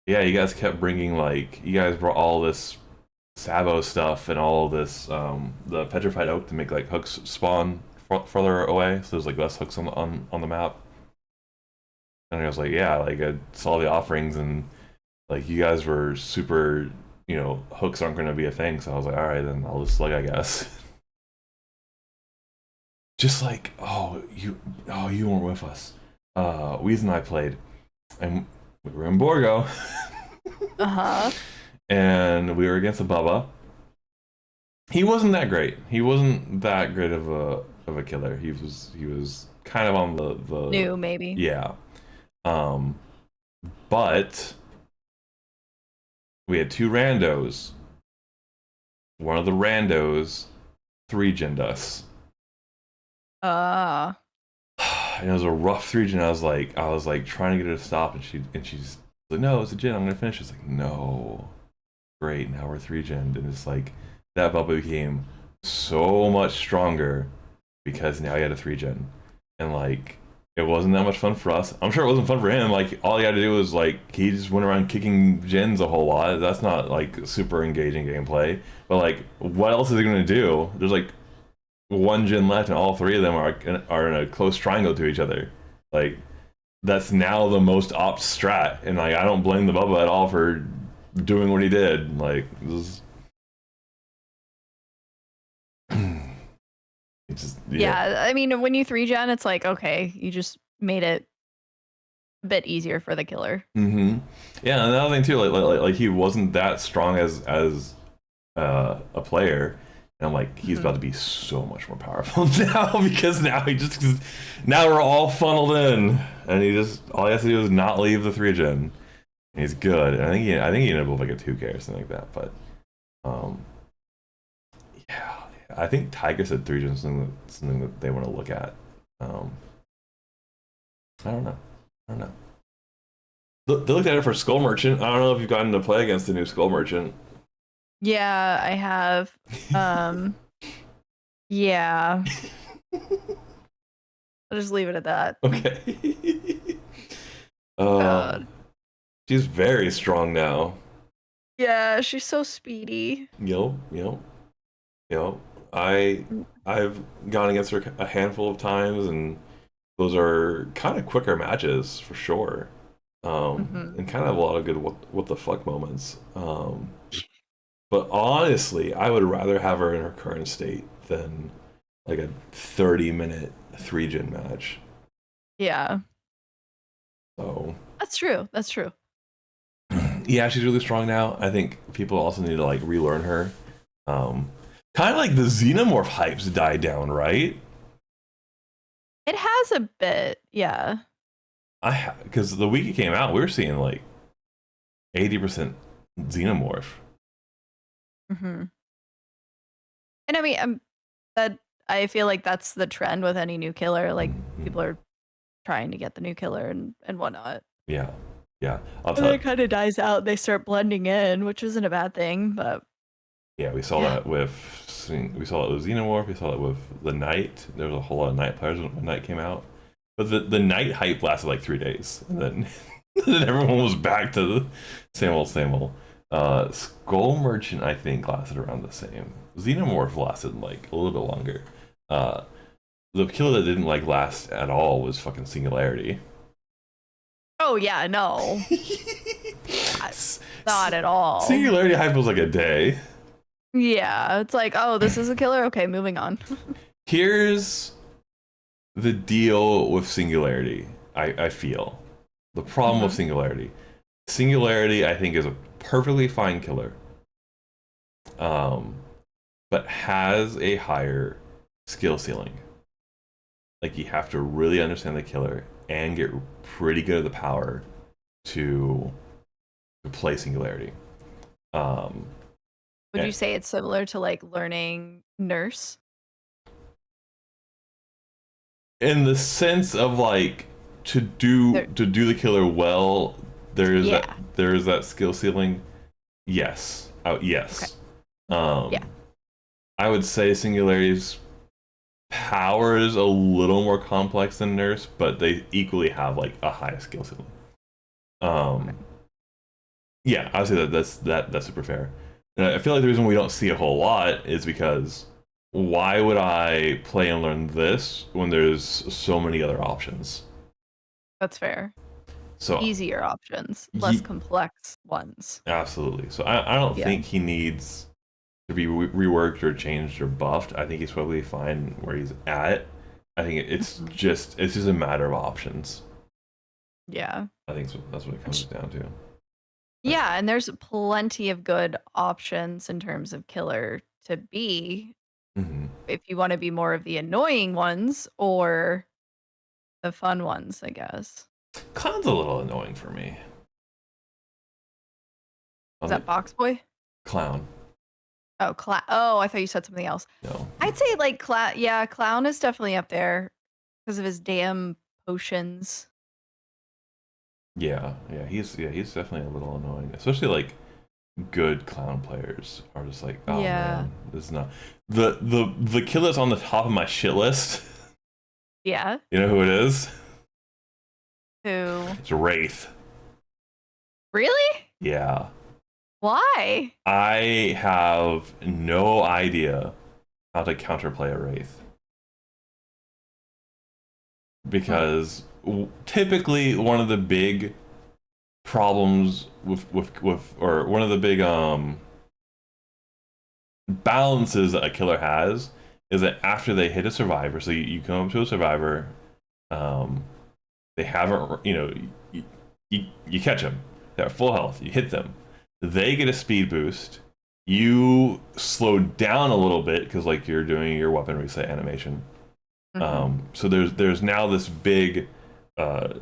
"Yeah, you guys kept bringing like you guys brought all this Sabo stuff and all this the petrified oak to make like hooks spawn further away, so there's like less hooks on the map." And I was like, "Yeah, like I saw the offerings and like you guys were super, hooks aren't going to be a thing." So I was like, all right, then I'll just slug, I guess. Just like, oh, you weren't with us. Weez and I played, and we were in Borgo. Uh-huh. And we were against a Bubba. He wasn't that great. He wasn't that great of a killer. He was kind of on the New, maybe. yeah. Um, but we had two randos. One of the randos 3-gened us. Uh, And it was a rough 3-gen. I was like trying to get her to stop, and she's like, no, it's a gen. I'm gonna finish. It's like, no, great. Now we're 3-gen, and it's like that Bubba became so much stronger because now he had a 3-gen, and like it wasn't that much fun for us. I'm sure it wasn't fun for him. Like all he had to do was like he just went around kicking gens a whole lot. That's not like super engaging gameplay. But like, what else is he gonna do? There's like one gen left, and all three of them are in a close triangle to each other. Like that's now the most opt strat, and like I don't blame the Bubba at all for doing what he did. Like this is, it just yeah, I mean, when you 3-gen, it's like, okay, you just made it a bit easier for the killer. Mm-hmm. Yeah, and another thing too, like he wasn't that strong as a player. And I'm like, he's about to be so much more powerful now because now we're all funneled in, and all he has to do is not leave the 3-gen. And he's good. And I think he ended up with like a 2K or something like that. But um, yeah, I think Tiger said 3-gen is something that they want to look at. I don't know. They looked at it for Skull Merchant. I don't know if you've gotten to play against the new Skull Merchant. Yeah, I have. Yeah. I'll just leave it at that. Okay. God. She's very strong now. Yeah, she's so speedy. Yep. I've gone against her a handful of times, and those are kind of quicker matches for sure. And kind of a lot of good what the fuck moments. But honestly, I would rather have her in her current state than like a 30-minute 3-gen match. Yeah. So That's true. yeah, she's really strong now. I think people also need to like relearn her. Kind of like the Xenomorph hypes died down, right? It has a bit, yeah. Because the week it came out, we were seeing like 80% Xenomorph. And I mean, that I feel like that's the trend with any new killer. Like people are trying to get the new killer and whatnot. Yeah. And then it kind of dies out. They start blending in, which isn't a bad thing, but yeah, we saw that with Xenomorph. We saw that with the Knight. There was a whole lot of Knight players when Knight came out, but the Knight hype lasted like 3 days, and then then everyone was back to the same old. Skull Merchant, I think, lasted around the same. Xenomorph lasted like a little bit longer. The killer that didn't like last at all was fucking Singularity. Oh yeah, no. Not at all. Singularity hype was like a day. Yeah, it's like, oh, this is a killer? Okay, moving on. Here's the deal with Singularity, I feel. The problem with Singularity. Singularity, I think, is a perfectly fine killer. But has a higher skill ceiling. Like you have to really understand the killer and get pretty good at the power to play Singularity. Would you say it's similar to like learning Nurse? In the sense of like to do the killer well, there is that skill ceiling. Yes. Yes. Okay. I would say Singularity's power is a little more complex than Nurse, but they equally have like a high skill ceiling. Yeah, I would say that's super fair. And I feel like the reason we don't see a whole lot is because why would I play and learn this when there's so many other options? That's fair. So easier options, less complex ones. Absolutely. So I don't think he needs to be reworked or changed or buffed. I think he's probably fine where he's at. I think it's just a matter of options. Yeah. I think that's what it comes down to. Yeah, and there's plenty of good options in terms of killer to be Hmm. if you want to be more of the annoying ones or the fun ones, I guess. Clown's a little annoying for me. I Is was that like, Box Boy? clown. Oh, oh, I thought you said something else. No. I'd say like yeah, Clown is definitely up there because of his damn potions. He's definitely a little annoying, especially like good clown players are just like, oh Yeah. man, this is not the killer that's on the top of my shit list. Yeah. You know who it is? Who? It's Wraith. Really? Yeah. Why? I have no idea how to counterplay a Wraith Hmm. because typically one of the big problems with or one of the big balances that a killer has is that after they hit a survivor, so you come up to a survivor, um, they haven't, you catch them, they're at full health, you hit them, they get a speed boost, you slow down a little bit because like you're doing your weapon reset animation. Hmm. So there's now this big uh,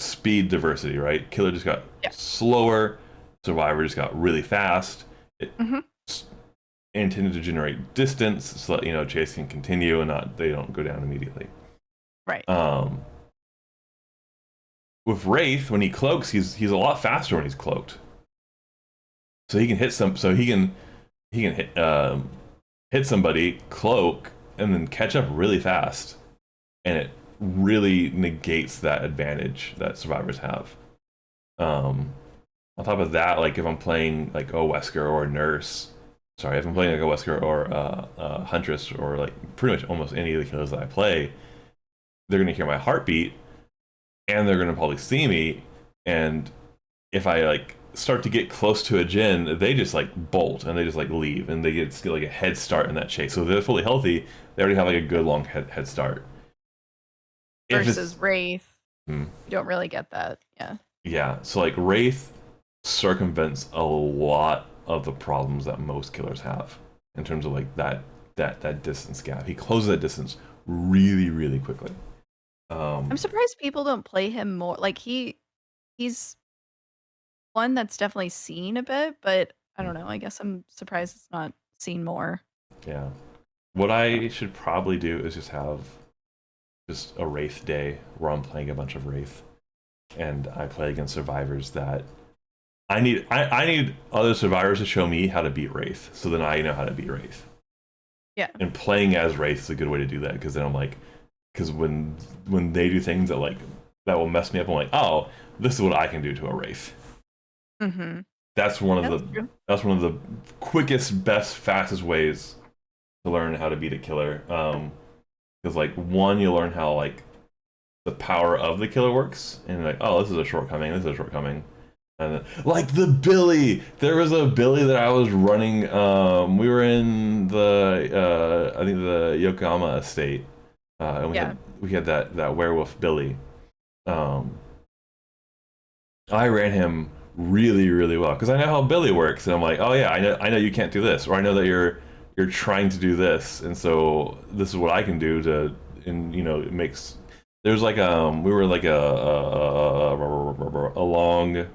speed diversity, right? Killer just got Yeah. slower, survivor just got really fast. It Hmm. intended to generate distance so that chase can continue and not they don't go down immediately. Right. Um, with Wraith, when he cloaks, he's a lot faster when he's cloaked. So he can hit some. So he can hit somebody, cloak, and then catch up really fast, and it really negates that advantage that survivors have. Um, on top of that, like if I'm playing like a Wesker or a Nurse, sorry, if I'm playing like a Wesker or a Huntress or like pretty much almost any of the killers that I play, they're gonna hear my heartbeat and they're gonna probably see me. And if I like start to get close to a Jin, they just like bolt and they just like leave and they get like a head start in that chase. So if they're fully healthy, they already have like a good long head start. If Versus it's Wraith, hmm, you don't really get that. Yeah. yeah, so like Wraith circumvents a lot of the problems that most killers have in terms of like that distance gap. He closes that distance really really quickly. I'm Um, surprised people don't play him more. Like he's one that's definitely seen a bit, but I don't know. I guess I'm surprised it's not seen more. yeah, what I should probably do is just have just a Wraith day where I'm playing a bunch of Wraith and I play against survivors that I need other survivors to show me how to beat Wraith, so then I know how to beat Wraith. Yeah. And playing as Wraith is a good way to do that because then I'm like, because when they do things that like that will mess me up, I'm like, oh, this is what I can do to a Wraith. Mm-hmm. That's one of That's the true. that's one of the quickest, best, fastest ways to learn how to beat a killer. Because like one, you learn how like the power of the killer works, and like, oh, this is a shortcoming. This is a shortcoming. And then, like the Billy, there was a Billy that I was running. We were in the I think the Yokohama estate, and Yeah. we had that werewolf Billy. Um, I ran him really really well because I know how Billy works, and I'm like, oh yeah, I know you can't do this, or I know that you're trying to do this, and so this is what I can do to, and it makes. There's like we were like a long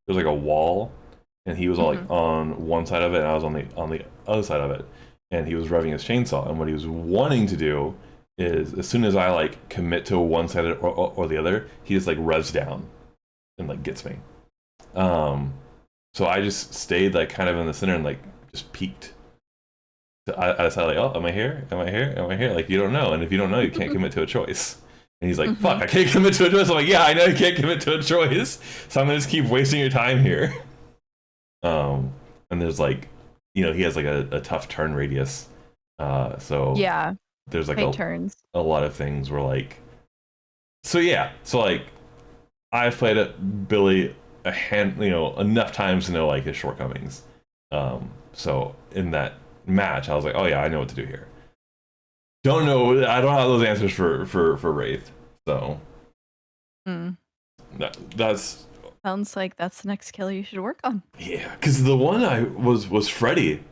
was like a wall, and he was all Mm-hmm. like on one side of it, and I was on the other side of it, and he was revving his chainsaw. And what he was wanting to do is, as soon as I like commit to one side or the other, he just like revs down and like gets me. Um, so I just stayed like kind of in the center and like just peeked. So I decided like, oh, am I here? Am I here? Am I here? Like you don't know, and if you don't know, you can't commit to a choice. And he's like, Mm-hmm. fuck, I can't commit to a choice. I'm like, yeah, I know you can't commit to a choice. So I'm gonna just keep wasting your time here. Um, and there's like, he has like a tough turn radius. So Yeah. there's like Take turns. a lot of things where like, so yeah, so like I've played it Billy enough times to know like his shortcomings. So in that match, I was like, oh yeah, I know what to do here. Don't know, I don't have those answers for Wraith. So Mm. that's Sounds like that's the next killer you should work on. Yeah, because the one I was Freddy.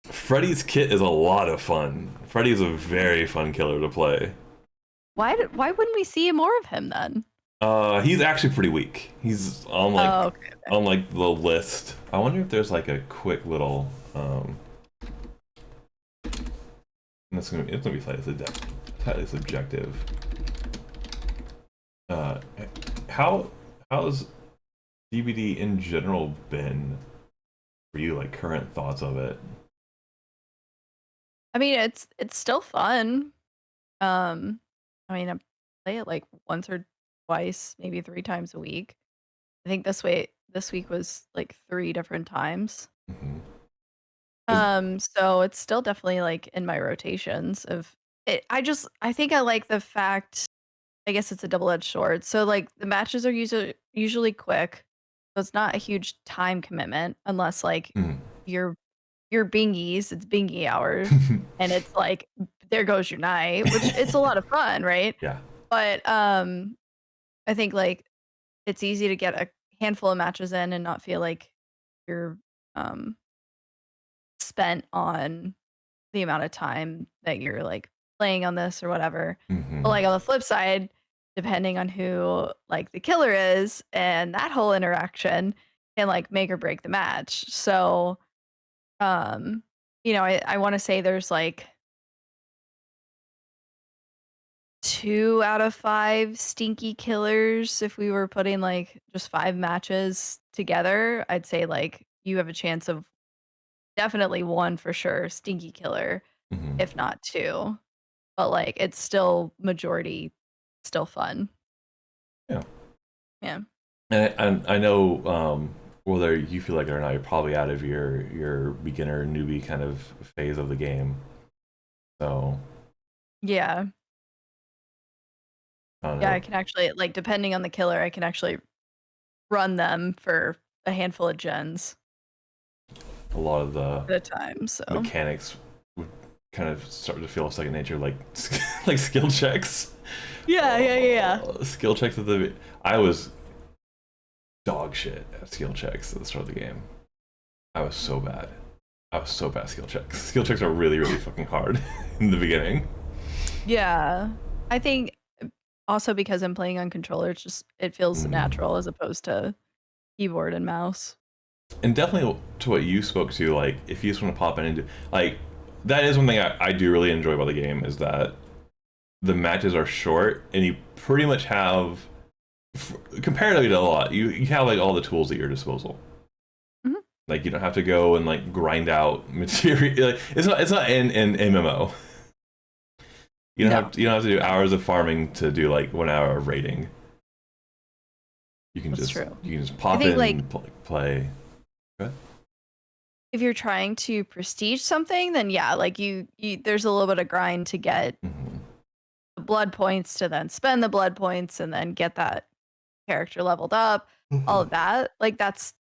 Freddy's kit is a lot of fun. Freddy's a very fun killer to play. Why wouldn't we see more of him then? He's actually pretty weak. He's on Oh, okay. on like the list. I wonder if there's like a quick little it's gonna be slightly subjective. How's DBD in general been for you? Like current thoughts of it? I mean, it's still fun. I mean, I play it like once or twice, maybe 3 times a week. I think this week was like 3 different times. Mm-hmm. So it's still definitely like in my rotations of it. I think I like the fact, I guess it's a double-edged sword. So like the matches are usually quick. So it's not a huge time commitment unless like Mm. you're bingies, it's bingy hour and it's like there goes your night, which it's a lot of fun, right? Yeah. But I think like it's easy to get a handful of matches in and not feel like you're um spent on the amount of time that you're like playing on this or whatever. But Mm-hmm. like on the flip side, depending on who like the killer is and that whole interaction can like make or break the match. So um I want to say there's like 2 out of 5 stinky killers. If we were putting like just 5 matches together, I'd say like you have a chance of definitely 1 for sure stinky killer, Mm-hmm. if not 2. But like it's still majority still fun. Yeah. Yeah. And I know whether you feel like it or not, you're probably out of your beginner newbie kind of phase of the game. So Yeah. I don't Yeah, I know. can actually like depending on the killer, I can actually run them for a handful of gens A lot of the at a time. So mechanics would kind of start to feel second nature, like like skill checks. yeah. Skill checks at the I was dog shit at skill checks at the start of the game. I was so bad. I was so bad at skill checks. Skill checks are really, really fucking hard in the beginning. Yeah. I think also because I'm playing on controller, it feels Mm. natural as opposed to keyboard and mouse. And definitely to what you spoke to, like if you just want to pop in and do like that is one thing I do really enjoy about the game is that the matches are short and you pretty much have comparatively to a lot you have like all the tools at your disposal. Mhm. Like you don't have to go and like grind out material. Like, it's not in MMO. No, You don't have to do hours of farming to do like 1 hour of raiding. that's true. You can just I pop think in like and play. Good. if you're trying to prestige something, then yeah, like you there's a little bit of grind to get Mm-hmm. the blood points to then spend the blood points and then get that character leveled up, all of that. Like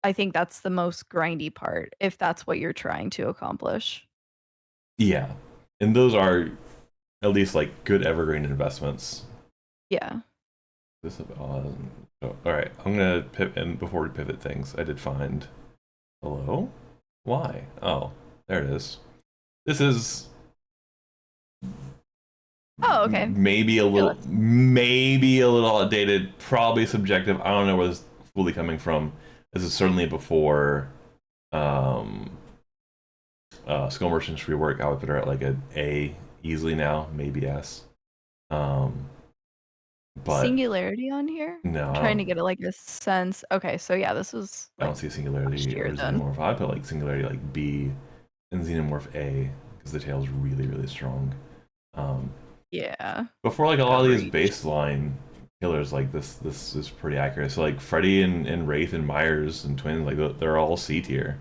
I think that's the most grindy part if that's what you're trying to accomplish. Yeah, and those are at least like good evergreen investments. Yeah. This is all right. I'm gonna pivot, and before we pivot things, I did find hello. Why? Oh, there it is. This is Oh, okay. Fabulous. maybe a little outdated, probably subjective. I don't know where this is fully coming from. This is certainly before um Skull Merchant's rework. I would put her at like an A easily now, maybe S. Um, but Singularity on here? no, I'm trying to get a, like, a sense. Okay, so yeah, this was, I like, don't see last Singularity year or then. Xenomorph. I put like Singularity like B and Xenomorph A because the tail's really, really strong. Um, Yeah. before like a lot Got of these Reach. baseline killers, like this is pretty accurate. So like Freddy and Wraith and Myers and Twins, like they're all C tier.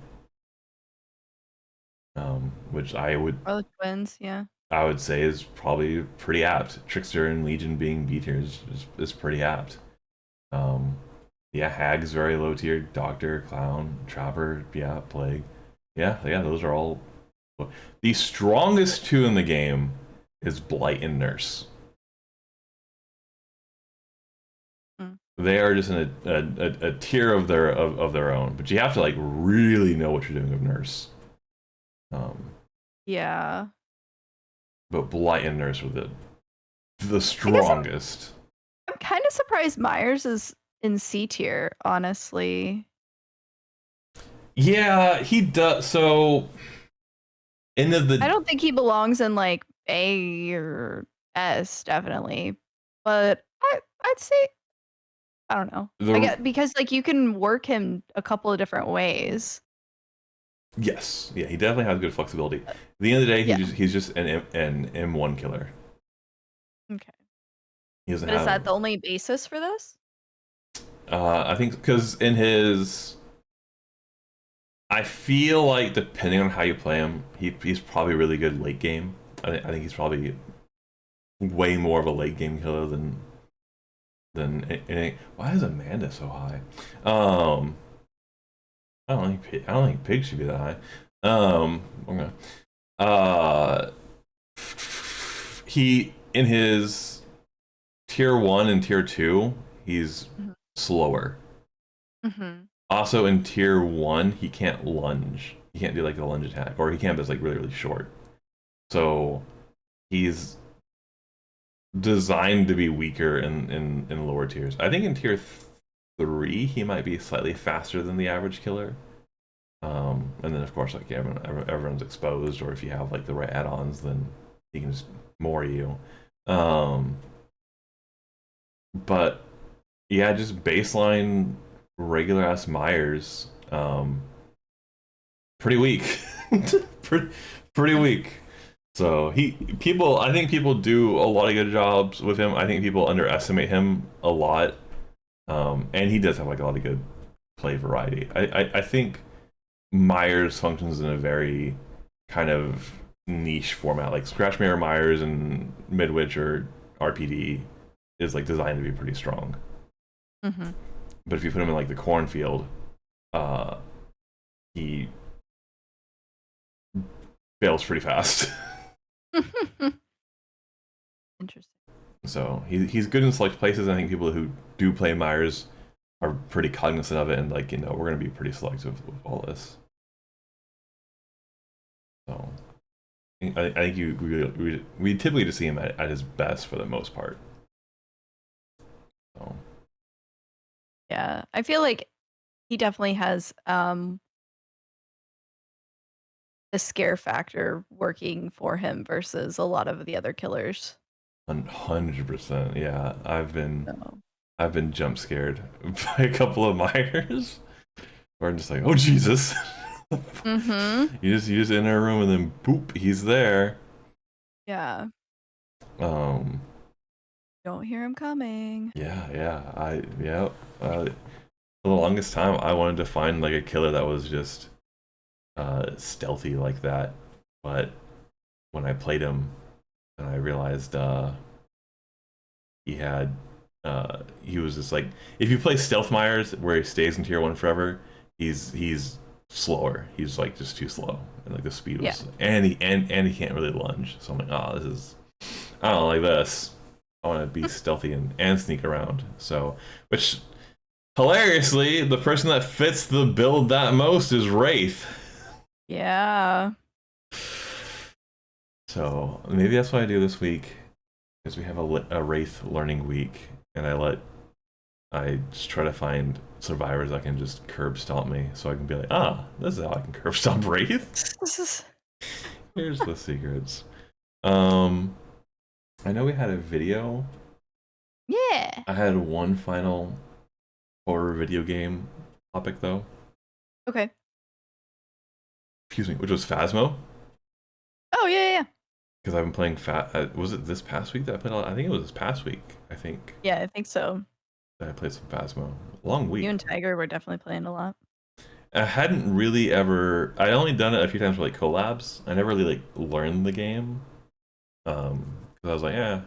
Which Or the twins, yeah. I would say is probably pretty apt. Trickster and Legion being B tier is pretty apt. Um, yeah, Hag's very low tier. Doctor, Clown, Trapper, yeah, Plague. Yeah, those are all. The strongest two in the game is Blight and Nurse. Mm. they are just in a tier of their own. But you have to like really know what you're doing with Nurse. Yeah. But Blight and Nurse are the I'm strongest. kind of surprised Myers is in C tier, honestly. Yeah, he does. So I don't think he belongs in like A or S, definitely. But I'd say I don't know. I the get because like you can work him a couple of different ways. yes, yeah, he definitely has good flexibility. At the end of the day, Yeah. he's just an M1 killer. Okay. He doesn't But is that have. the only basis for this? I think because in his, I feel like depending on how you play him, he's probably really good late game. I think he's probably way more of a late game killer than anything. Why is Amanda so high? I don't think Pig should be that high. Okay. Uh, he in his tier 1 and tier 2, he's Mm-hmm. slower. Mm-hmm. Also in tier 1, he can't lunge. He can't do like a lunge attack, or he can't, but it's like really short. So he's designed to be weaker in lower tiers. I think in tier 3 he might be slightly faster than the average killer. And then of course like everyone's exposed, or if you have like the right add-ons, then he can just more you. But yeah, just baseline regular ass Myers, pretty weak. pretty weak. So I think people do a lot of good jobs with him. I think people underestimate him a lot, and he does have like a lot of good play variety. I think Myers functions in a very kind of niche format. Like Scratch Mirror Myers and Midwich or RPD is like designed to be pretty strong. Mm-hmm. But if you put him in like the cornfield, uh, he fails pretty fast. Interesting. So he's good in select places. I think people who do play Myers are pretty cognizant of it, and like we're gonna be pretty selective with all this. So I think we typically just see him at his best for the most part. So Yeah. I feel like he definitely has the scare factor working for him versus a lot of the other killers. 100%, yeah. So. I've been jump scared by a couple of Myers, where I'm just like, oh Jesus. Mm-hmm. You just enter a room and then boop, he's there. Yeah. Um. Don't hear him coming. Yeah. For the longest time, I wanted to find like a killer that was just stealthy like that. But when I played him, and I realized he had he was just like, if you play Stealth Myers where he stays in tier 1 forever, he's slower. He's like just too slow, and like the speed was, and he can't really lunge. So I'm like, oh, this is, I don't like this. I want to be stealthy and sneak around. So, which hilariously, the person that fits the build that most is Wraith. Yeah. So maybe that's what I do this week, because we have a Wraith learning week, and I just try to find survivors that can just curb stomp me, so I can be like, this is how I can curb stomp Wraith. Here's the secrets. I know we had a video. Yeah. I had one final horror video game topic though. Okay. Excuse me, which was Phasmo. Oh yeah. Because I've been playing was it this past week that I played? I think it was this past week. I think Yeah, I think so. that I played some Phasmo. Long week. You and Tiger were definitely playing a lot. I hadn't really ever. I only done it a few times for like collabs. I never really like learned the game. Because I was like, yeah.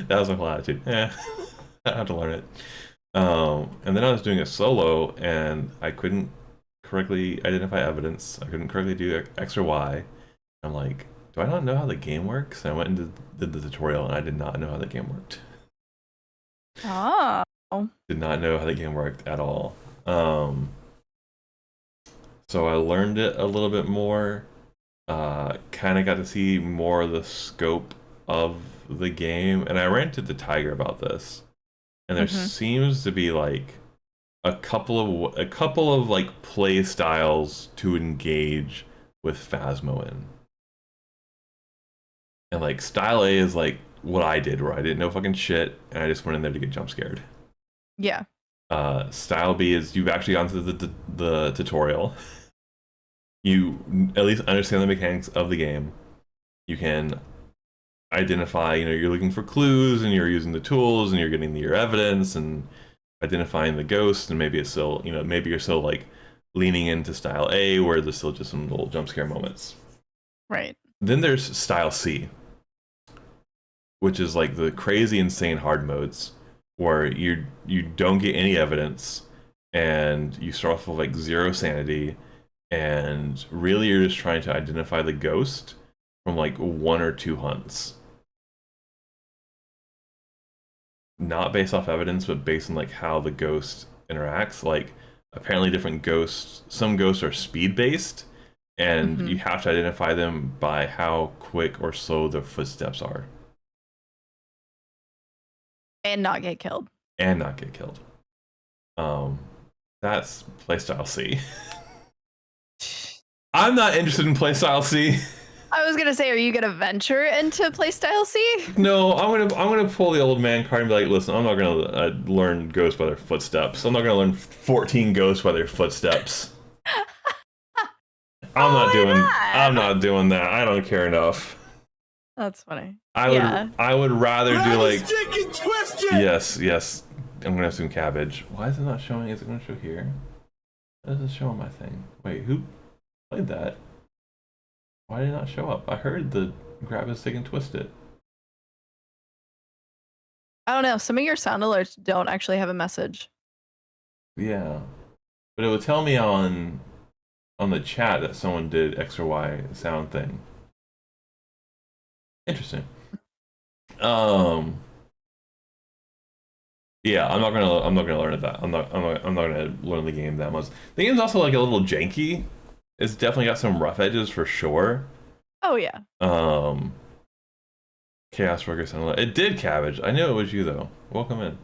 That was my whole attitude. Yeah, I have to learn it. And then I was doing it solo, and I couldn't correctly identify evidence. I couldn't correctly do X or Y. I'm like, do I not know how the game works? And I went and did the tutorial, and I did not know how the game worked. Oh. Did not know how the game worked at all. Um, so I learned it a little bit more. Kind of got to see more of the scope of the game, and I ranted to Tiger about this. And there Mm-hmm. seems to be like a couple of like play styles to engage with Phasmo in. And like style A is like what I did, where I didn't know fucking shit, and I just went in there to get jump scared. Yeah. Style B is you've actually gone through the tutorial. You at least understand the mechanics of the game. You can identify, you're looking for clues and you're using the tools and you're getting your evidence and identifying the ghost, and maybe it's still, maybe you're still like leaning into style A where there's still just some little jump scare moments. Right. Then there's style C, which is like the crazy insane hard modes where you don't get any evidence and you start off with like zero sanity, and really you're just trying to identify the ghost from like one or two hunts, not based off evidence but based on like how the ghost interacts. Like apparently different ghosts, some ghosts are speed based, and Mm-hmm. you have to identify them by how quick or slow their footsteps are And not get killed. and not get killed. um that's playstyle C. I'm not interested in playstyle C. I was gonna say, are you gonna venture into playstyle C? No, I'm gonna pull the old man card and be like, listen, I'm not gonna learn ghosts by their footsteps. I'm not gonna learn 14 ghosts by their footsteps. Oh, I'm why not? not doing that. I don't care enough. That's funny. I would Yeah. I would rather do like Chicken twisted! yes. I'm gonna assume cabbage. Why is it not showing? Is it gonna show here? It doesn't show on my thing. Wait, who played that? Why did it not show up? I heard the grab a stick and twist it. I don't know. Some of your sound alerts don't actually have a message. Yeah, but it would tell me on the chat that someone did X or Y sound thing. Interesting. Um, yeah, I'm not gonna learn it that. I'm not gonna learn the game that much. The game's also like a little janky. It's definitely got some rough edges for sure. Oh yeah. Um, Chaos Burger sounded it did cabbage. I knew it was you though. Welcome in.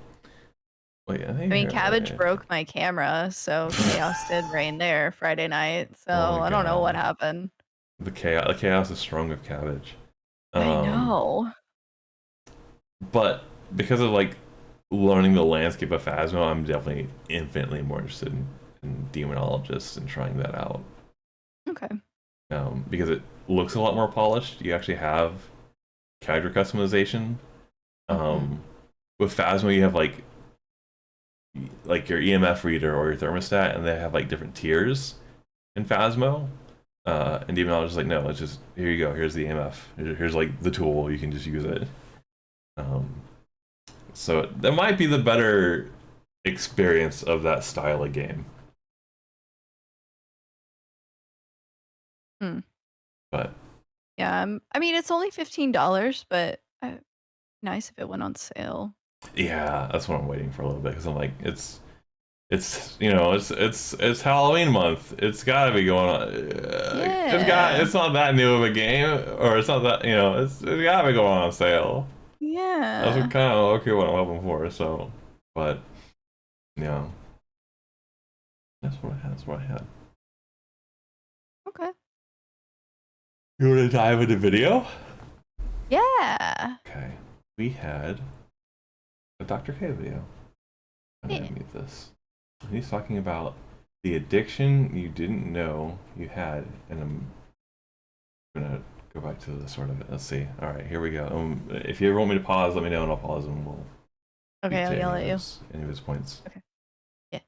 Wait, I I think mean, you're Cabbage right. broke my camera, so chaos did reign there Friday night. So Oh my I don't know what god, happened. the chaos is strong of cabbage. I Um, know. but because of like learning the landscape of Phasmo, I'm definitely infinitely more interested in Demonologist and trying that out. Okay. Because it looks a lot more polished. You actually have character customization. Mm-hmm. Um, with Phasmo, you have like your EMF reader or your thermostat, and they have like different tiers in Phasmo. And Demonologist is like, no, it's just here you go. Here's the EMF. Here's like the tool. You can just use it. Um, so that might be the better experience of that style of game. Hmm. But Yeah. I mean, it's only $15, but nice if it went on sale. yeah, that's what I'm waiting for a little bit because I'm like, it's Halloween month. It's got to be going on. Yeah. It's not that new of a game, or it's not that it's got to be going on sale. That's Yeah. kind of okay what I'm hoping for. So, but yeah, that's what I had. Okay. You want to dive into video? Yeah. Okay, we had a Dr. K video. I'm Yeah. gonna mute this. He's talking about the addiction you didn't know you had, and I'm gonna go back to the start of it. Let's see. All right, here we go. If you ever want me to pause, let me know, and I'll pause, and we'll Okay, speak I'll to yell at you. any of his points. Okay. Yeah.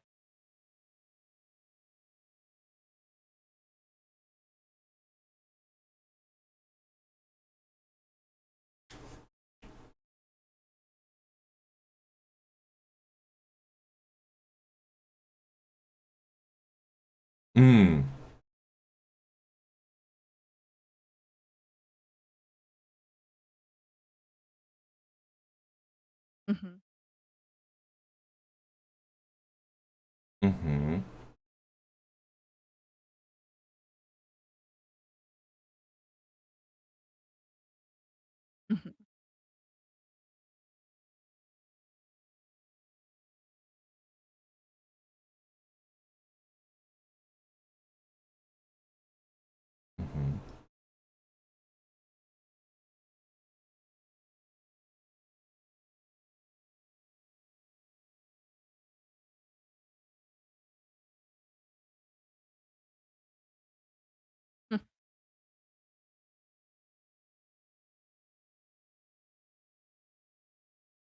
Mm. Mm-hmm. Mm-hmm. Mhm. Mm-hmm.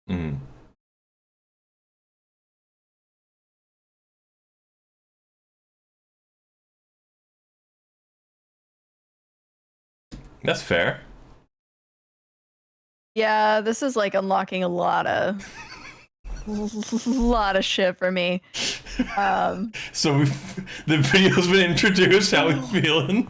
Mm. That's fair. Yeah, this is like unlocking a lot of lot of shit for me. Um, So the video's been introduced. How we feeling?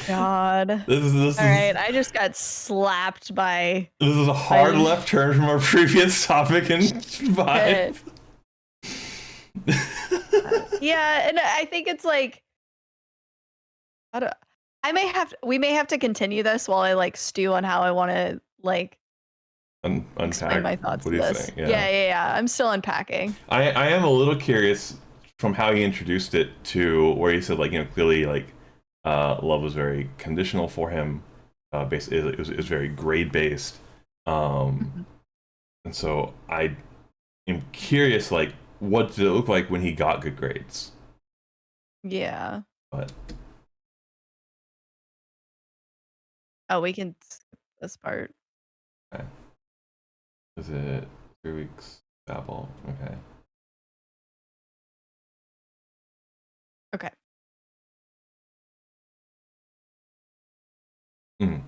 God. This is this All is right, I just got slapped by this is a hard by left turn from our previous topic and vibe. shit. Yeah, and I think it's like I don't. We may have to continue this while I like stew on how I want to like explain Unpack. my thoughts What do on you this. think? Yeah, Yeah. yeah, yeah. I'm still unpacking. I am a little curious from how he introduced it to where he said like clearly like love was very conditional for him. Basically, it was very grade based. Um, Mhm. and so I am curious like what did it look like when he got good grades? Yeah. But Oh, we can skip this part. okay. Was it 3 weeks babble? Okay. Okay. Mm.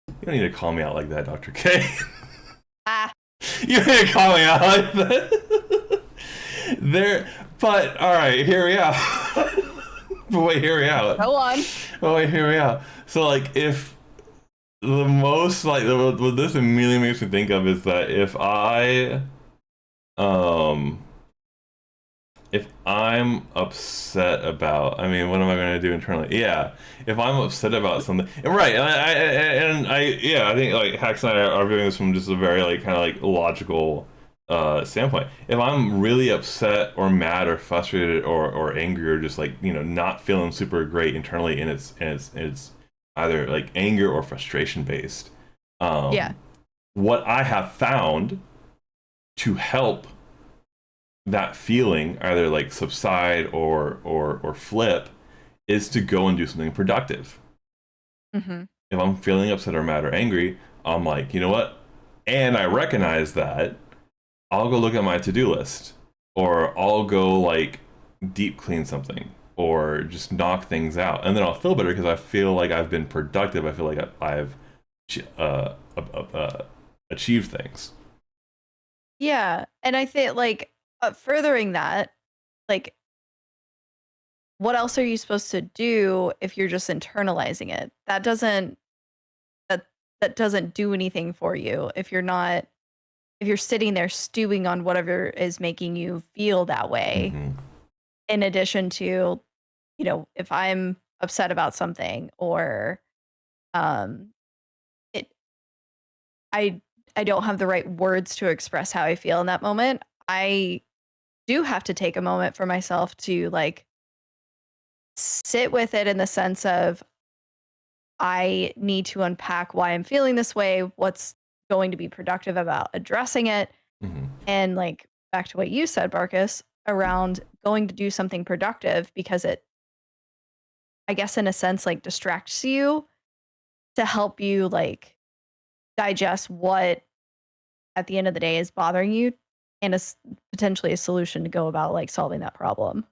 You don't need to call me out like that, Dr. K. Ah, You don't need to call me out like that. There, but all right, hear me out. But wait, hear me out. go on. But wait, hear me out. So, like, if the most like what this immediately makes me think of is that um if I'm upset about, I mean, what am I going to do internally? Yeah, if I'm upset about something, right? Yeah, I think like Hax and I are viewing this from just a very like kind of like logical standpoint. If I'm really upset or mad or frustrated or angry or just like not feeling super great internally, and it's either like anger or frustration based. Yeah. What I have found to help that feeling either like subside or flip is to go and do something productive. Mm-hmm. If I'm feeling upset or mad or angry, I'm like, you know what? And I recognize that, I'll go look at my to-do list, or I'll go like deep clean something, or just knock things out, and then I'll feel better because I feel like I've been productive. I feel like I've achieved things. Yeah, and I think like furthering that, like, what else are you supposed to do if you're just internalizing it? That that doesn't do anything for you if you're not if you're sitting there stewing on whatever is making you feel that way. Mm-hmm. In addition to, if I'm upset about something or um it I I don't have the right words to express how I feel in that moment, I do have to take a moment for myself to like sit with it in the sense of I need to unpack why I'm feeling this way, what's going to be productive about addressing it, Mm-hmm. and like back to what you said, Barkus, around going to do something productive because it, I guess, in a sense, like distracts you to help you like digest what at the end of the day is bothering you and potentially a solution to go about like solving that problem.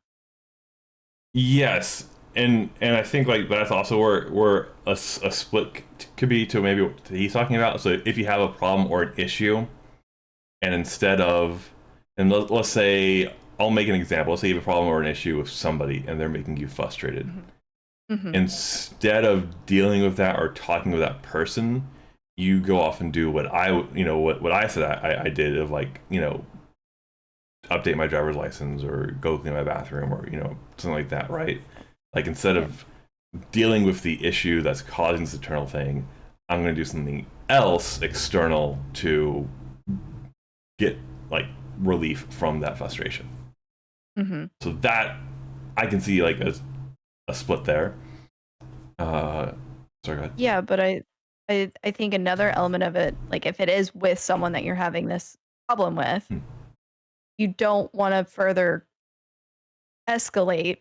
Yes, and I think like that's also where a split could be to maybe what he's talking about. So if you have a problem or an issue, and instead of, and let's say I'll make an example. Let's say you have a problem or an issue with somebody and they're making you frustrated. Mm-hmm. Instead of dealing with that or talking with that person, you go off and do what I said I did, of like, update my driver's license or go clean my bathroom or, something like that, right? Like, instead of dealing with the issue that's causing this internal thing, I'm going to do something else external to get like relief from that frustration. Mm-hmm. So that I can see like a split there. Sorry, go ahead. Yeah, but I think another element of it, like if it is with someone that you're having this problem with, you don't want to further escalate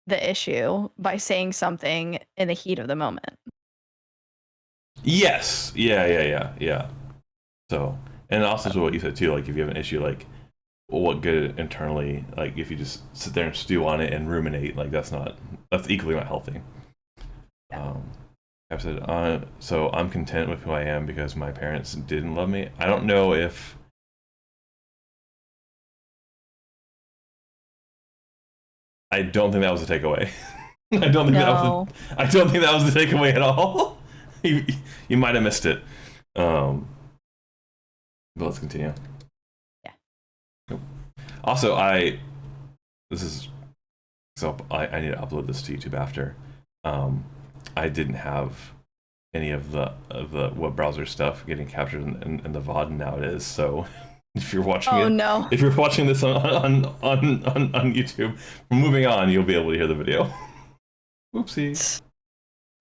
the issue by saying something in the heat of the moment. Yes. Yeah. So, and also to what you said too, like if you have an issue, like, well, what good internally, like if you just sit there and stew on it and ruminate, like that's equally not healthy. I've said, so I'm content with who I am because my parents didn't love me. I don't know if I don't think that was the takeaway. I don't think that was the takeaway at all. you might have missed it. But let's continue. Yeah. Nope. Also, I need to upload this to YouTube after. I didn't have any of the web browser stuff getting captured in the VOD, and now it is. So if you're watching if you're watching this on YouTube, moving on, you'll be able to hear the video. Oopsie.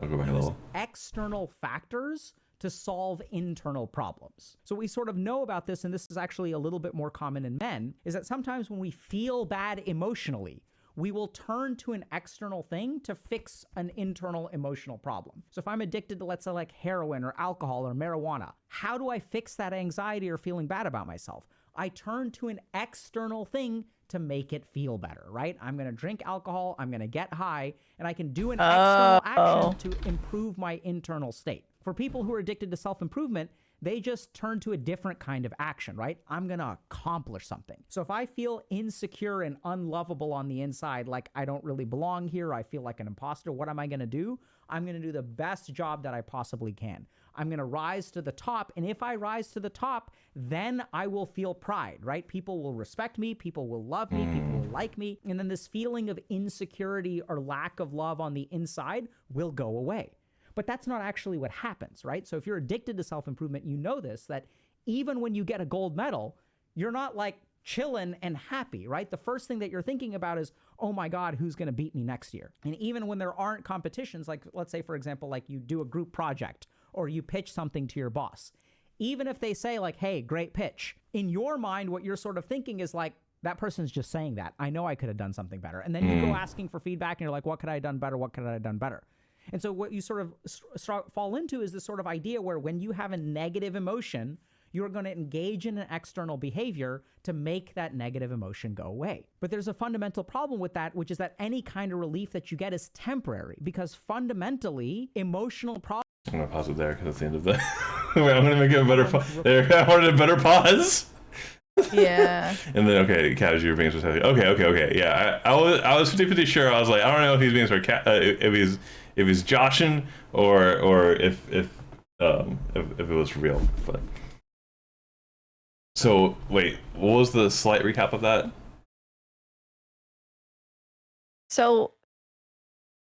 I'll go back a little. External factors to solve internal problems. So we sort of know about this, and this is actually a little bit more common in men, is that sometimes when we feel bad emotionally, we will turn to an external thing to fix an internal emotional problem. So if I'm addicted to, let's say, like heroin or alcohol or marijuana, how do I fix that anxiety or feeling bad about myself? I turn to an external thing to make it feel better, right? I'm going to drink alcohol, I'm going to get high, and I can do an external action to improve my internal state. For people who are addicted to self-improvement, they just turn to a different kind of action, right? I'm going to accomplish something. So if I feel insecure and unlovable on the inside, like I don't really belong here, I feel like an imposter, what am I going to do? I'm going to do the best job that I possibly can. I'm going to rise to the top. And if I rise to the top, then I will feel pride, right? People will respect me. People will love me. People will like me. And then this feeling of insecurity or lack of love on the inside will go away. But that's not actually what happens, right? So if you're addicted to self-improvement, you know this, that even when you get a gold medal, you're not like chilling and happy, right? The first thing that you're thinking about is, oh my God, who's going to beat me next year? And even when there aren't competitions, like let's say, for example, like you do a group project or you pitch something to your boss, even if they say like, hey, great pitch, in your mind, what you're sort of thinking is like, that person's just saying that. I know I could have done something better. And then you go asking for feedback and you're like, what could I have done better? What could I have done better? And so what you sort of fall into is this sort of idea where when you have a negative emotion, you're going to engage in an external behavior to make that negative emotion go away. But there's a fundamental problem with that, which is that any kind of relief that you get is temporary, because fundamentally, emotional problems... I'm going to pause it there because it's the end of the... Wait, I'm going to make it a better there. I wanted a better pause. Yeah. And then, okay, Cabbage, you were being sarcastic. Okay. Yeah, I was 50-50 sure. I was like, I don't know if he's being sarcastic, if he's joshing or if it was real. But so wait, what was the slight recap of that? So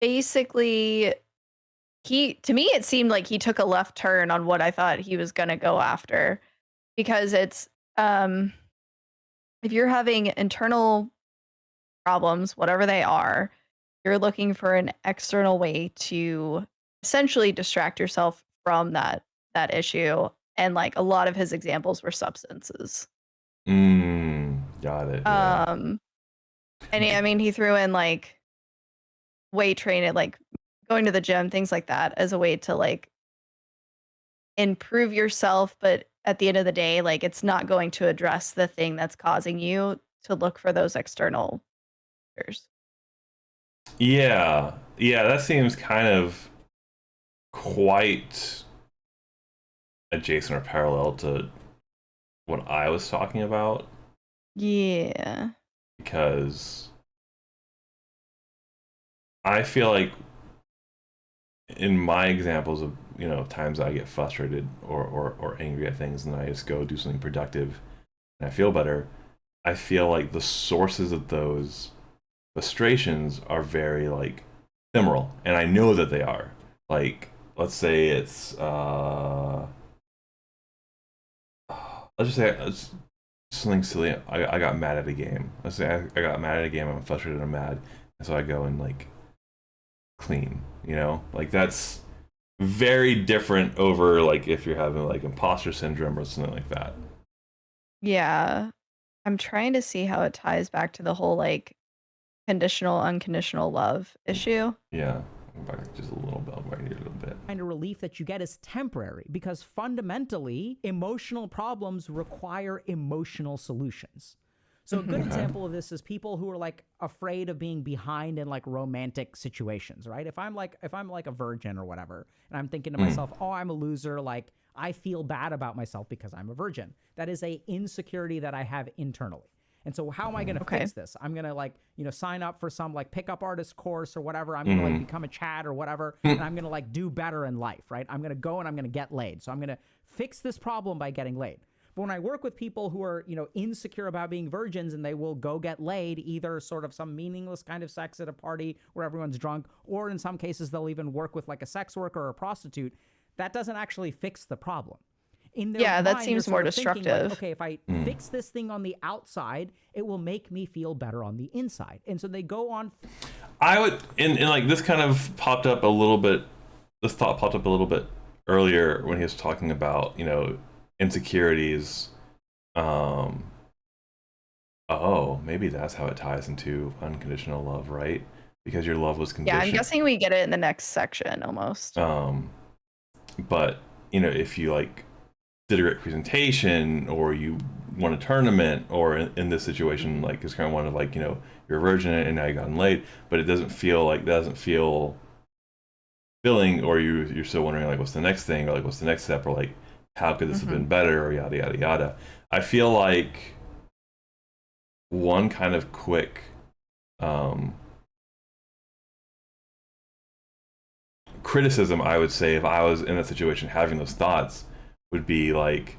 basically, to me it seemed like he took a left turn on what I thought he was gonna go after, because it's if you're having internal problems, whatever they are, you're looking for an external way to essentially distract yourself from that issue. And like a lot of his examples were substances. Got it. Yeah. And he threw in like weight training, like going to the gym, things like that, as a way to like improve yourself. But at the end of the day, like it's not going to address the thing that's causing you to look for those external factors. Yeah, that seems kind of quite adjacent or parallel to what I was talking about. Yeah. because I feel like in my examples of, you know, times I get frustrated or angry at things and I just go do something productive and I feel better, I feel like the sources of those frustrations are very like ephemeral, and I know that they are. Like, let's say it's let's just say it's something silly. I got mad at a game. Let's say I got mad at a game. I'm frustrated. I'm mad, and so I go and like clean. You know, like that's very different over like if you're having like imposter syndrome or something like that. Yeah. I'm trying to see how it ties back to the whole like conditional, unconditional love issue. Yeah, back just a little bit, right here a little bit. Kind of relief that you get is temporary because fundamentally, emotional problems require emotional solutions. So a good example of this is people who are like afraid of being behind in like romantic situations, right? If I'm like a virgin or whatever, and I'm thinking to myself, "Oh, I'm a loser," like I feel bad about myself because I'm a virgin. That is a insecurity that I have internally. And so how am I going to fix this? I'm going to like, you know, sign up for some like pickup artist course or whatever. I'm going to like become a Chad or whatever. And I'm going to like do better in life, right? I'm going to go and I'm going to get laid. So I'm going to fix this problem by getting laid. But when I work with people who are, you know, insecure about being virgins and they will go get laid, either sort of some meaningless kind of sex at a party where everyone's drunk, or in some cases, they'll even work with like a sex worker or a prostitute, that doesn't actually fix the problem. In their Yeah, that mind, seems they're more sort of thinking, like, destructive. okay, if I fix this thing on the outside, it will make me feel better on the inside. And so they go on. I would, and like this kind of popped up a little bit, this thought popped up a little bit earlier when he was talking about, you know, insecurities. Oh, maybe that's how it ties into unconditional love, right? Because your love was Yeah, conditioned. I'm guessing we get it in the next section almost. But you know, if you like did a great presentation or you won a tournament, or in this situation, like it's kind of one of like, you know, you're a virgin and now you gotten laid, but it doesn't feel like, doesn't feel filling, or you're still wondering like what's the next thing, or like what's the next step, or like how could this have been better, or yada yada yada. I feel like one kind of quick criticism I would say if I was in that situation having those thoughts would be like,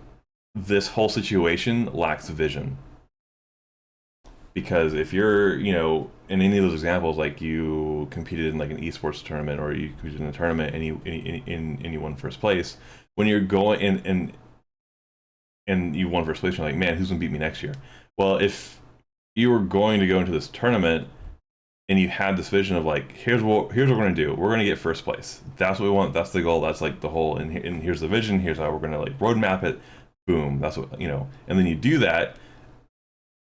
this whole situation lacks vision. Because if you're, you know, in any of those examples, like you competed in like an esports tournament, or you competed in a tournament and you won first place, when you're going in and you won first place, you're like, man, who's gonna beat me next year? Well, if you were going to go into this tournament and you had this vision of like, here's what we're gonna do, we're gonna get first place, that's what we want, that's the goal, that's like the whole, and here's the vision, here's how we're gonna like roadmap it, boom, that's what, you know, and then you do that,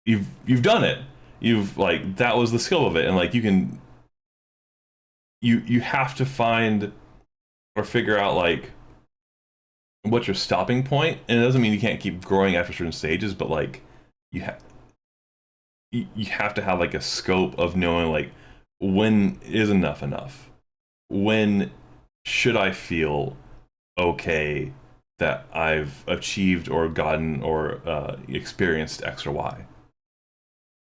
you've done it, you've like, that was the skill of it. And like you can, you have to find or figure out like what's your stopping point. And it doesn't mean you can't keep growing after certain stages, but like you have to have like a scope of knowing like, when is enough, when should I feel okay that I've achieved or gotten or experienced X or Y.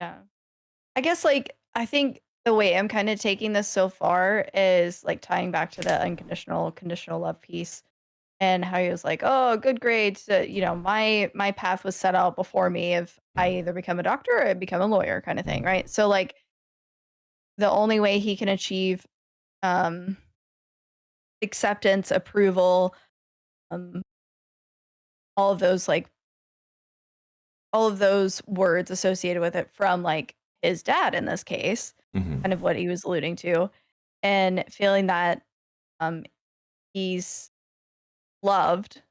Yeah. I guess like I think the way I'm kind of taking this so far is like tying back to the unconditional conditional love piece, and how he was like, "Oh, good grades. You know, my path was set out before me. If I either become a doctor or I become a lawyer, kind of thing, right?" So like the only way he can achieve um, acceptance, approval, um, all of those like all of those words associated with it from like his dad in this case, Mm-hmm. kind of what he was alluding to, and feeling that um, he's loved,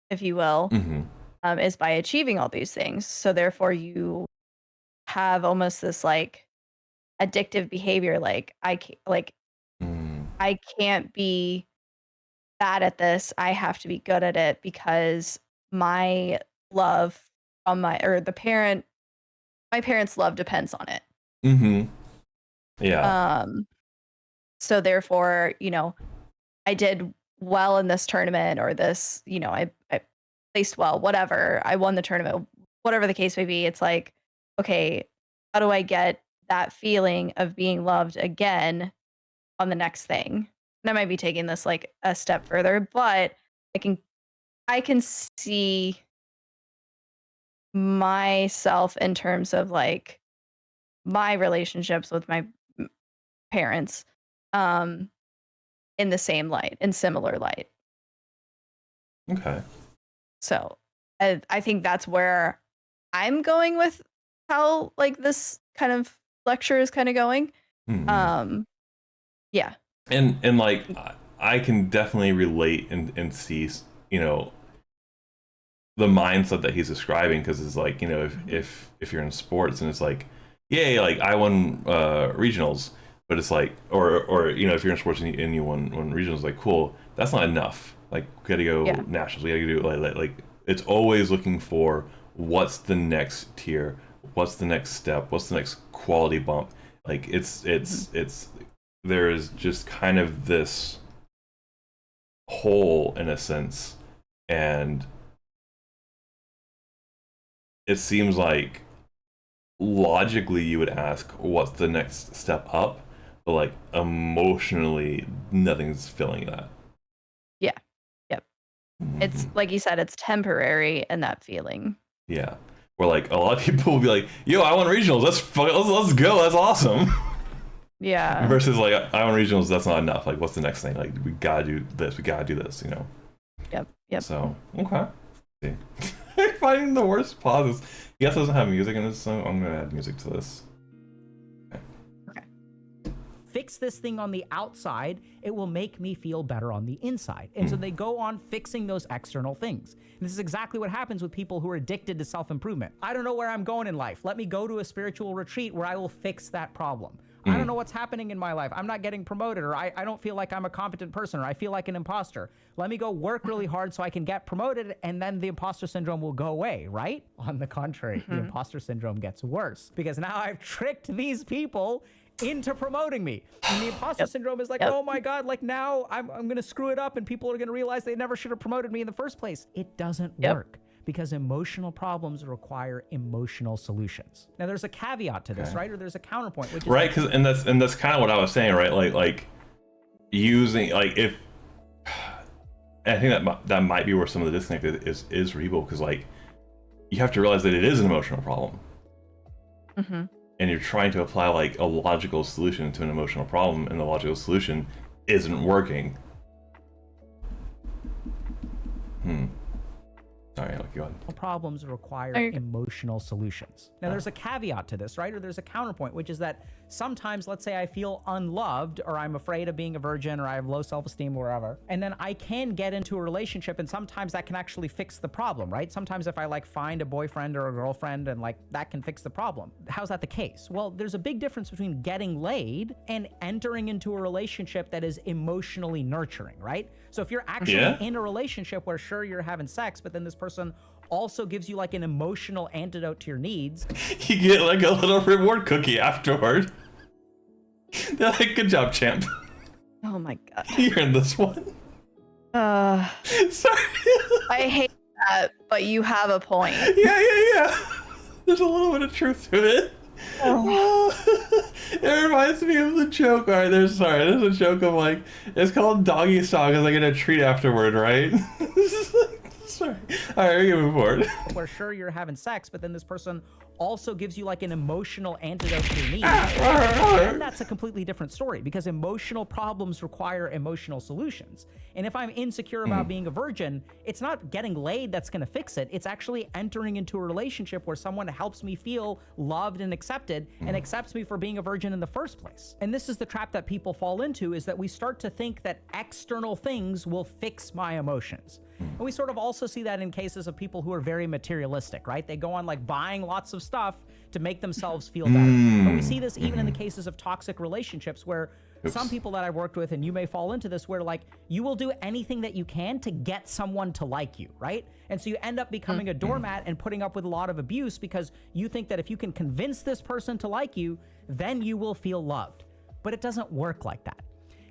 if you will, Mm-hmm. is by achieving all these things. So therefore, you have almost this like addictive behavior. Mm. I can't be bad at this. I have to be good at it because my love from my parents' love depends on it. Mm-hmm. Yeah. So therefore, you know, I did well in this tournament, or this, you know, I placed well, whatever. I won the tournament, whatever the case may be. It's like, okay, how do I get that feeling of being loved again on the next thing? And I might be taking this like a step further, but I can I can see myself in terms of like my relationships with my parents um in the same light, in similar light. Okay. So I think that's where I'm going with how like this kind of lecture is kind of going. Mhm. Yeah. And like I can definitely relate and see, you know, the mindset that he's describing, because it's like, you know, if you're in sports and it's like, yay, like I won regionals, but it's like, or you know, if you're in sports and you won regionals, like cool, that's not enough. Like we got to go Yeah. nationals, we got to do like it's always looking for what's the next tier, what's the next step, what's the next quality bump. Like it's there is just kind of this hole in a sense, and it seems like logically you would ask what's the next step up, but like emotionally nothing's filling that. Yeah. Yep. It's Mhm. like you said, it's temporary and that feeling. Yeah, where like a lot of people will be like, yo, I won regionals, let's go, that's awesome. Yeah. Versus like, I won regionals, that's not enough, like what's the next thing, like we gotta do this, you know. Yep. Yep. So okay. See. Finding the worst pauses. He also doesn't have music in his song. I'm gonna add music to this. Fix this thing on the outside, it will make me feel better on the inside. And so they go on fixing those external things. And this is exactly what happens with people who are addicted to self-improvement. I don't know where I'm going in life. Let me go to a spiritual retreat where I will fix that problem. I don't know what's happening in my life. I'm not getting promoted, or I don't feel like I'm a competent person, or I feel like an imposter. Let me go work really hard so I can get promoted, and then the imposter syndrome will go away, right? On the contrary, the imposter syndrome gets worse, because now I've tricked these people into promoting me. And the imposter syndrome is like, oh my God, like now I'm going to screw it up and people are going to realize they never should have promoted me in the first place. It doesn't work, because emotional problems require emotional solutions. Now there's a caveat to this, right? Or there's a counterpoint, which is Right, because and that's kind of what I was saying, right? Like using, like, if and I think that might be where some of the disconnect is for people, because like you have to realize that it is an emotional problem. And you're trying to apply like a logical solution to an emotional problem, and the logical solution isn't working. Sorry, go ahead. problems require emotional solutions. Now there's a caveat to this, right? Or there's a counterpoint, which is that sometimes, let's say I feel unloved, or I'm afraid of being a virgin, or I have low self-esteem, or whatever, and then I can get into a relationship, and sometimes that can actually fix the problem, right? Sometimes if I like find a boyfriend or a girlfriend, and like that can fix the problem. How's that the case? Well, there's a big difference between getting laid and entering into a relationship that is emotionally nurturing, right? So if you're actually in a relationship where sure you're having sex, but then this person also gives you like an emotional antidote to your needs. You get like a little reward cookie afterward. They're like, good job, champ. Oh my God. You're in this one. Sorry. I hate that, but you have a point. Yeah. There's a little bit of truth to it. It reminds me of the joke. All right, there's a joke of like, it's called doggy style because I get a treat afterward, right? Sorry. All right, we can move forward. Where sure you're having sex, but then this person also gives you like an emotional antidote to your needs. And that's a completely different story, because emotional problems require emotional solutions. And if I'm insecure about being a virgin, it's not getting laid that's going to fix it. It's actually entering into a relationship where someone helps me feel loved and accepted, and accepts me for being a virgin in the first place. And this is the trap that people fall into, is that we start to think that external things will fix my emotions. And we sort of also see that in cases of people who are very materialistic, right? They go on like buying lots of stuff to make themselves feel better. But we see this even in the cases of toxic relationships, where some people that I've worked with, and you may fall into this, where like you will do anything that you can to get someone to like you, right? And so you end up becoming a doormat and putting up with a lot of abuse, because you think that if you can convince this person to like you, then you will feel loved. But it doesn't work like that.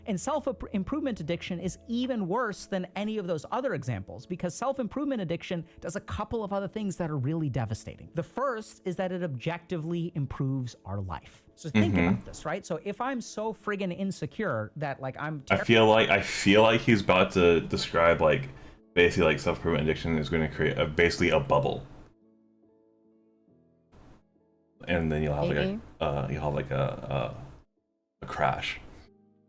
And self-improvement addiction is even worse than any of those other examples, because self-improvement addiction does a couple of other things that are really devastating. The first is that it objectively improves our life. So think about this, right? So if I'm so friggin' insecure that like I feel like he's about to describe like basically like self-improvement addiction is going to create basically a bubble. And then you'll have like a crash.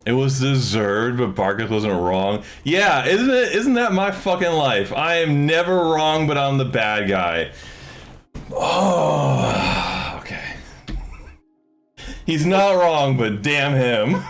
It was deserved, but Barkus wasn't wrong. Yeah, isn't that my fucking life? I am never wrong, but I'm the bad guy. Oh, okay. He's not wrong, but damn him.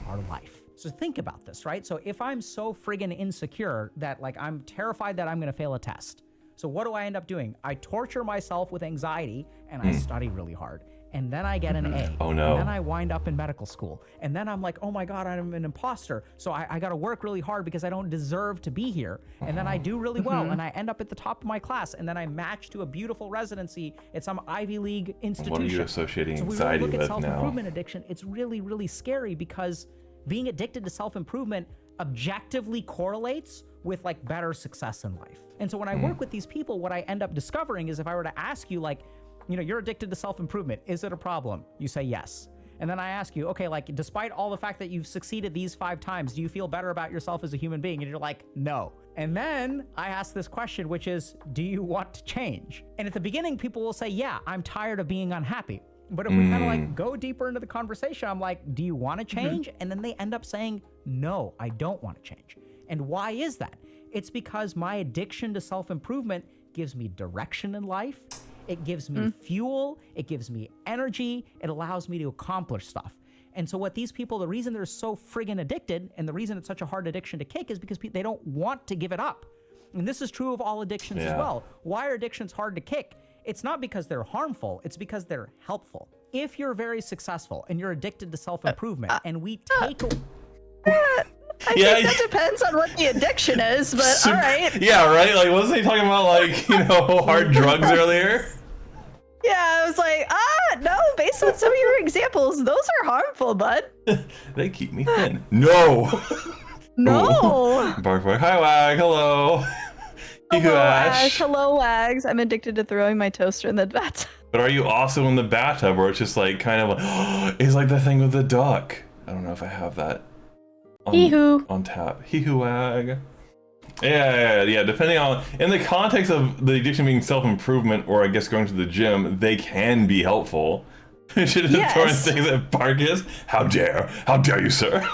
Our life. So think about this, right? So if I'm so friggin' insecure that like I'm terrified that I'm gonna fail a test, so what do I end up doing? I torture myself with anxiety and I study really hard. And then I get an A. Oh no. And then I wind up in medical school. And then I'm like, oh my God, I'm an imposter. So I gotta work really hard because I don't deserve to be here. And then I do really well and I end up at the top of my class. And then I match to a beautiful residency at some Ivy League institution. What are you associating so anxiety when we look with at now? self-improvement addiction, it's really, really scary because being addicted to self-improvement objectively correlates with like better success in life. And so when I work with these people, what I end up discovering is if I were to ask you like, you know, you're addicted to self-improvement, is it a problem? You say yes. And then I ask you, okay, like despite all the fact that you've succeeded these 5 times, do you feel better about yourself as a human being? And you're like, no. And then I ask this question, which is, do you want to change? And at the beginning, people will say, yeah, I'm tired of being unhappy. But if we kind of like go deeper into the conversation, I'm like, do you want to change? And then they end up saying, no, I don't want to change. And why is that? It's because my addiction to self-improvement gives me direction in life. It gives me fuel, it gives me energy, it allows me to accomplish stuff. And so what these people, the reason they're so friggin' addicted and the reason it's such a hard addiction to kick is because they don't want to give it up. And this is true of all addictions as well. Why are addictions hard to kick? It's not because they're harmful, it's because they're helpful. If you're very successful and you're addicted to self-improvement and we take I think that depends on what the addiction is, but all right. Yeah, right? Like, wasn't he talking about, like, you know, hard drugs earlier? Yeah, I was like, no, based on some of your examples, those are harmful, bud. They keep me thin. No! No! Bark, bark. Hi, Wag. Hello. Hello, Ash. Hello, Wags. I'm addicted to throwing my toaster in the bathtub. But are you also in the bathtub where it's just, like, kind of like, it's like the thing with the duck. I don't know if I have that. On tap. Hee-hoo wag. Yeah, depending on, in the context of the addiction being self-improvement or I guess going to the gym, they can be helpful. Should have thrown things at Barkus. How dare you, sir?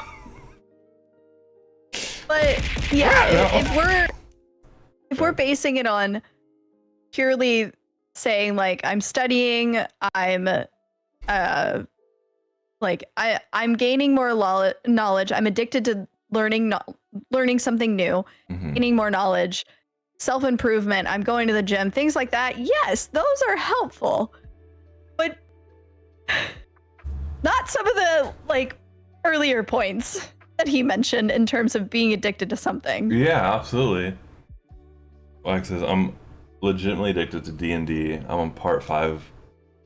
But yeah, if we're basing it on purely saying like I'm studying, I'm I'm gaining more knowledge. I'm addicted to learning something new, gaining more knowledge, self-improvement. I'm going to the gym, things like that. Yes, those are helpful, but not some of the like earlier points that he mentioned in terms of being addicted to something. Yeah, absolutely. Like I says, I'm legitimately addicted to D&D. I'm on part 5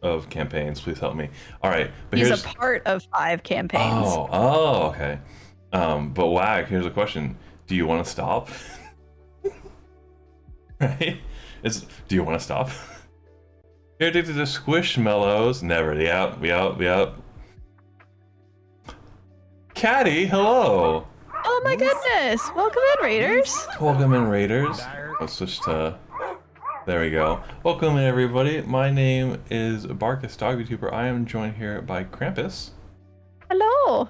of campaigns. Please help me. All right, but he's a part of 5 campaigns. Oh, okay. But Wag, here's a question: do you want to stop? Right? Do you want to stop? You're addicted to Squishmallows. Never. Yep. Caddy, hello. Oh my goodness! Welcome in, Raiders. Welcome in, Raiders. Let's switch to. There we go. Welcome in, everybody. My name is Barkus, Dog YouTuber. I am joined here by Krampus. Hello.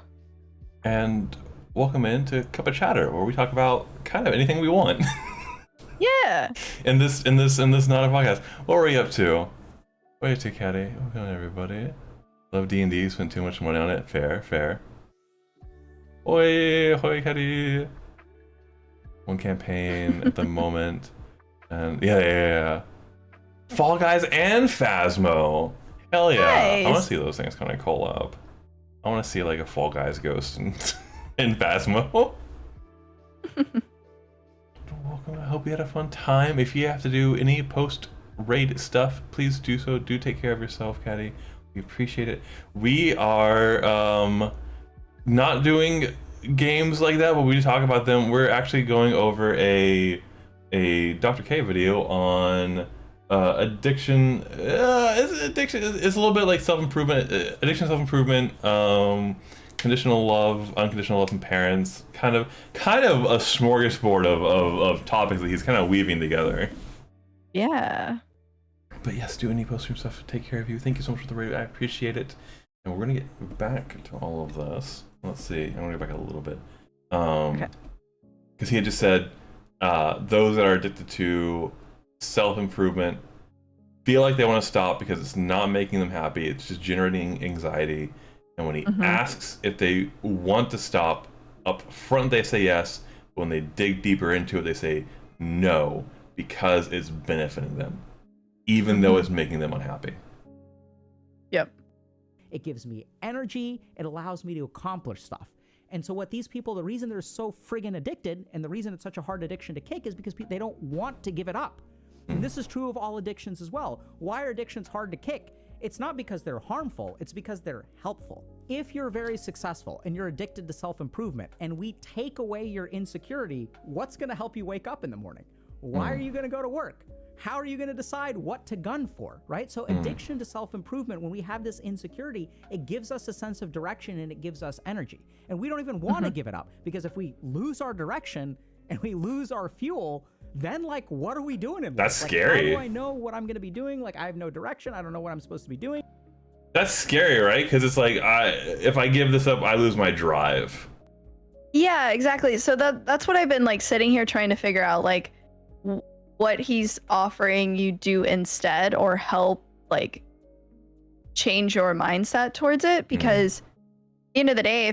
And welcome in to Cup of Chatter, where we talk about kind of anything we want. Yeah. in this not a podcast. What were you up to? What are you up to, Caddy? Welcome in, everybody. Love D&D. Spent too much money on it. Fair. Oi, Caddy. One campaign at the moment. And yeah. Fall Guys and Phasmo. Hell yeah. Nice. I want to see those things kind of collab. I want to see like a Fall Guys ghost and Phasmo. Welcome. I hope you had a fun time. If you have to do any post-raid stuff, please do so. Do take care of yourself, Caddy. We appreciate it. We are not doing games like that, but we talk about them. We're actually going over a Dr. K video on addiction. Addiction is a little bit like self-improvement, addiction, self-improvement, conditional love, unconditional love from parents. Kind of a smorgasbord of topics that he's kind of weaving together. Yeah. But yes, do any post-stream stuff to take care of you. Thank you so much for the raid. I appreciate it. And we're gonna get back to all of this. Let's see. I'm gonna go back a little bit. Okay. Because he had just said those that are addicted to self-improvement feel like they want to stop because it's not making them happy. It's just generating anxiety. And when he asks if they want to stop, up front they say yes. But when they dig deeper into it, they say no because it's benefiting them, even though it's making them unhappy. Yep. It gives me energy. It allows me to accomplish stuff. And so what these people, the reason they're so friggin' addicted and the reason it's such a hard addiction to kick is because they don't want to give it up. And this is true of all addictions as well. Why are addictions hard to kick? It's not because they're harmful, it's because they're helpful. If you're very successful and you're addicted to self-improvement and we take away your insecurity, what's gonna help you wake up in the morning? Why are you gonna go to work? How are you going to decide what to gun for, right? So addiction to self-improvement, when we have this insecurity, it gives us a sense of direction and it gives us energy. And we don't even want to give it up, because if we lose our direction and we lose our fuel, then like, what are we doing in life? That's like, scary. How do I know what I'm going to be doing? Like, I have no direction. I don't know what I'm supposed to be doing. That's scary, right? Because it's like, if I give this up, I lose my drive. Yeah, exactly. So that's what I've been like sitting here trying to figure out, like what he's offering you do instead, or help like change your mindset towards it. Because at the end of the day,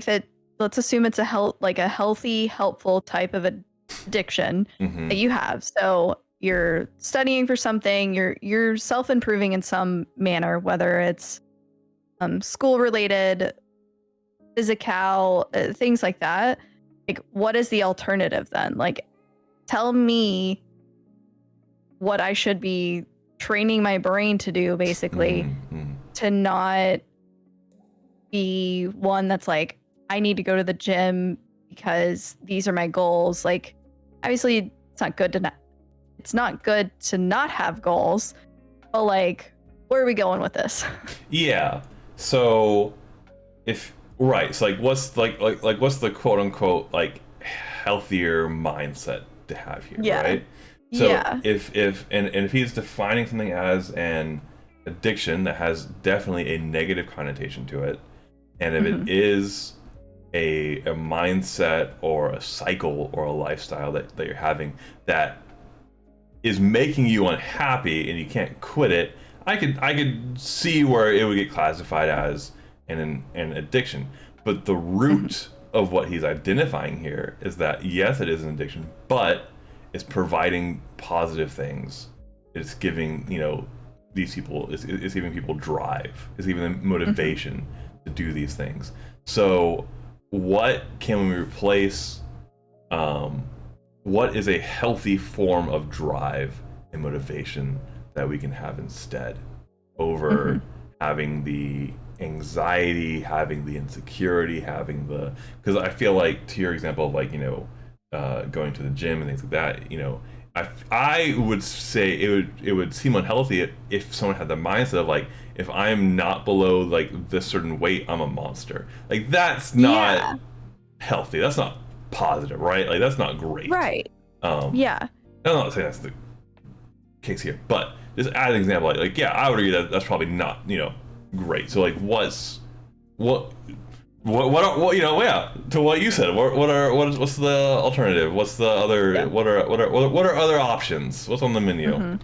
let's assume it's a healthy, helpful type of addiction that you have. So you're studying for something, you're self-improving in some manner, whether it's school related, physical, things like that. Like, what is the alternative then? Like, tell me what I should be training my brain to do, basically, to not be one that's like, I need to go to the gym because these are my goals. Like, obviously it's not good to not have goals, but like, where are we going with this? Yeah. So so like what's what's the quote unquote like healthier mindset to have here, right? So if he's defining something as an addiction that has definitely a negative connotation to it, and if it is a mindset or a cycle or a lifestyle that you're having that is making you unhappy and you can't quit it, I could see where it would get classified as an addiction. But the root of what he's identifying here is that yes, it is an addiction, but it's providing positive things. It's giving, these people, it's giving people drive. It's giving them motivation to do these things. So what can we replace? What is a healthy form of drive and motivation that we can have instead over having the anxiety, having the insecurity, because I feel like, to your example of like, going to the gym and things like that, I would say it would seem unhealthy if someone had the mindset of like, if I'm not below like this certain weight, I'm a monster. Like, that's not healthy. That's not positive, right? Like, that's not great. Right. I'm not saying that's the case here, but just as an example, like yeah, I would argue that that's probably not great. So like, what's to what you said, what's the alternative? What's the other what are other options? What's on the menu?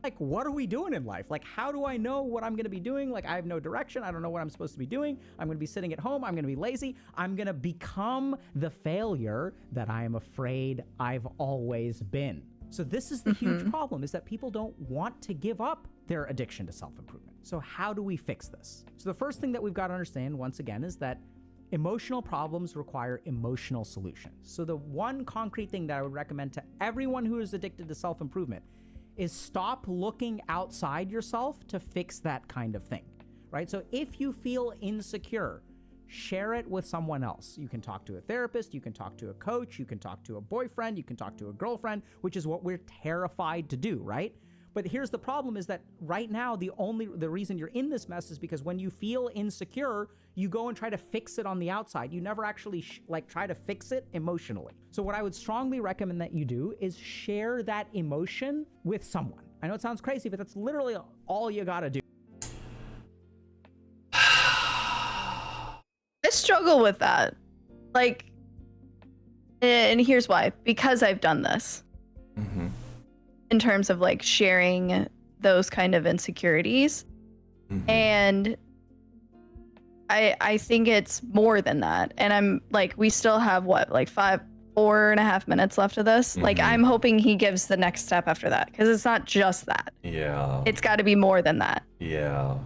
Like, what are we doing in life? Like, how do I know what I'm going to be doing? Like, I have no direction. I don't know what I'm supposed to be doing. I'm going to be sitting at home. I'm going to be lazy. I'm going to become the failure that I am afraid I've always been. So this is the huge problem, is that people don't want to give up their addiction to self-improvement. So how do we fix this? So the first thing that we've got to understand, once again, is that emotional problems require emotional solutions. So the one concrete thing that I would recommend to everyone who is addicted to self-improvement is stop looking outside yourself to fix that kind of thing. right? So if you feel insecure, share it with someone else. You can talk to a therapist, you can talk to a coach, you can talk to a boyfriend, you can talk to a girlfriend, which is what we're terrified to do, right? But here's the problem, is that right now, the reason you're in this mess is because when you feel insecure, you go and try to fix it on the outside. You never actually try to fix it emotionally. So what I would strongly recommend that you do is share that emotion with someone. I know it sounds crazy, but that's literally all you gotta do. I struggle with that. Like, and here's why. Because I've done this. Mm-hmm. In terms of like sharing those kind of insecurities. Mm-hmm. And I think it's more than that. And I'm like, we still have what, like 4.5 minutes left of this. Mm-hmm. Like, I'm hoping he gives the next step after that, because it's not just that. Yeah. It's got to be more than that. Yeah.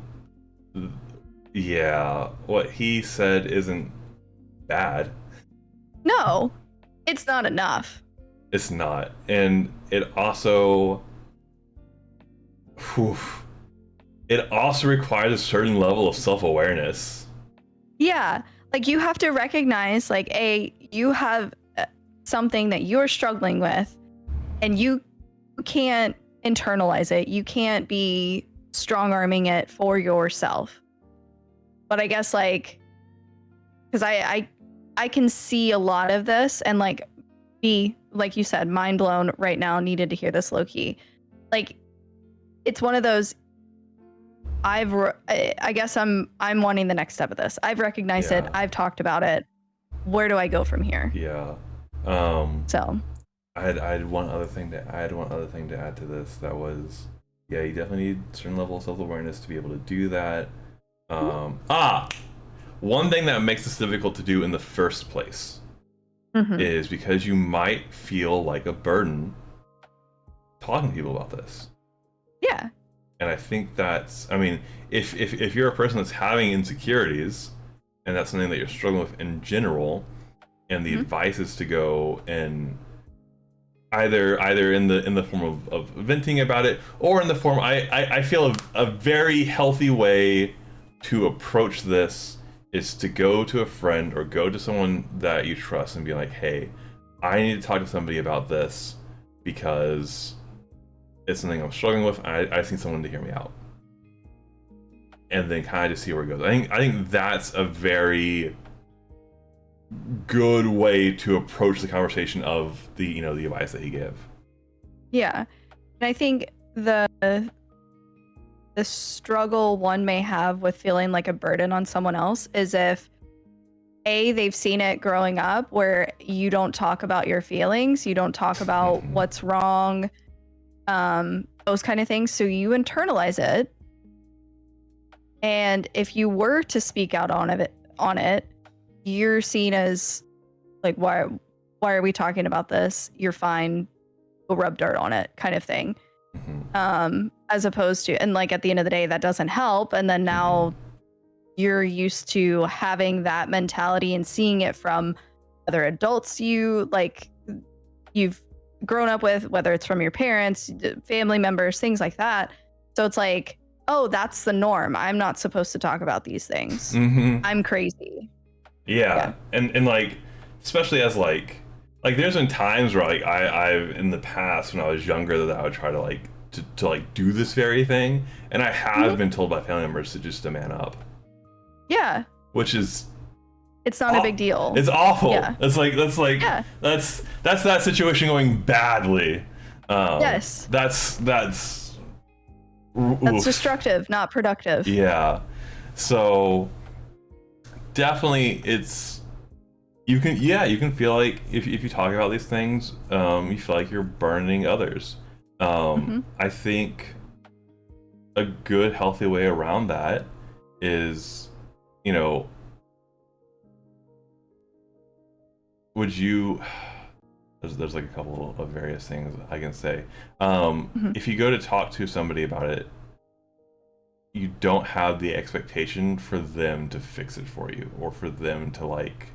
Yeah. What he said isn't bad. No, it's not enough. It's not. And it also requires a certain level of self-awareness. Yeah. Like, you have to recognize, like, you have something that you're struggling with, and you can't internalize it. You can't be strong-arming it for yourself. But I guess, like, because I can see a lot of this and, like, be, like you said, mind blown right now, needed to hear this low-key. Like, it's one of those, I guess I'm wanting the next step of this. I've recognized it. I've talked about it. Where do I go from here? Yeah. So I had one other thing to add to this. That was, yeah, you definitely need a certain level of self-awareness to be able to do that. One thing that makes this difficult to do in the first place is because you might feel like a burden talking to people about this. Yeah. And I think that's, I mean, if you're a person that's having insecurities, and that's something that you're struggling with in general, and the advice is to go and either in the form of venting about it, or in the form, I feel a very healthy way to approach this is to go to a friend or go to someone that you trust and be like, hey, I need to talk to somebody about this because it's something I'm struggling with. I just need someone to hear me out, and then kind of just see where it goes. I think that's a very good way to approach the conversation of the advice that he gave. Yeah, and I think the struggle one may have with feeling like a burden on someone else is if they've seen it growing up where you don't talk about your feelings, you don't talk about what's wrong, those kind of things, so you internalize it, and if you were to speak out on it, you're seen as like, why are we talking about this? You're fine, we'll rub dirt on it, kind of thing. As opposed to, and like at the end of the day, that doesn't help, and then now you're used to having that mentality and seeing it from other adults you've grown up with, whether it's from your parents, family members, things like that. So it's like, oh, that's the norm. I'm not supposed to talk about these things. I'm crazy. Yeah. And like, especially as like there's been times where like I've in the past when I was younger that I would try to like to like do this very thing, and I have been told by family members to man up. Yeah. Which is, it's not a big deal. It's awful. Yeah. That's that situation going badly. Yes. That's destructive, not productive. Yeah. So definitely you can feel like if you talk about these things, you feel like you're burdening others. I think a good healthy way around that is, would you, there's like a couple of various things I can say. If you go to talk to somebody about it, you don't have the expectation for them to fix it for you, or for them to like,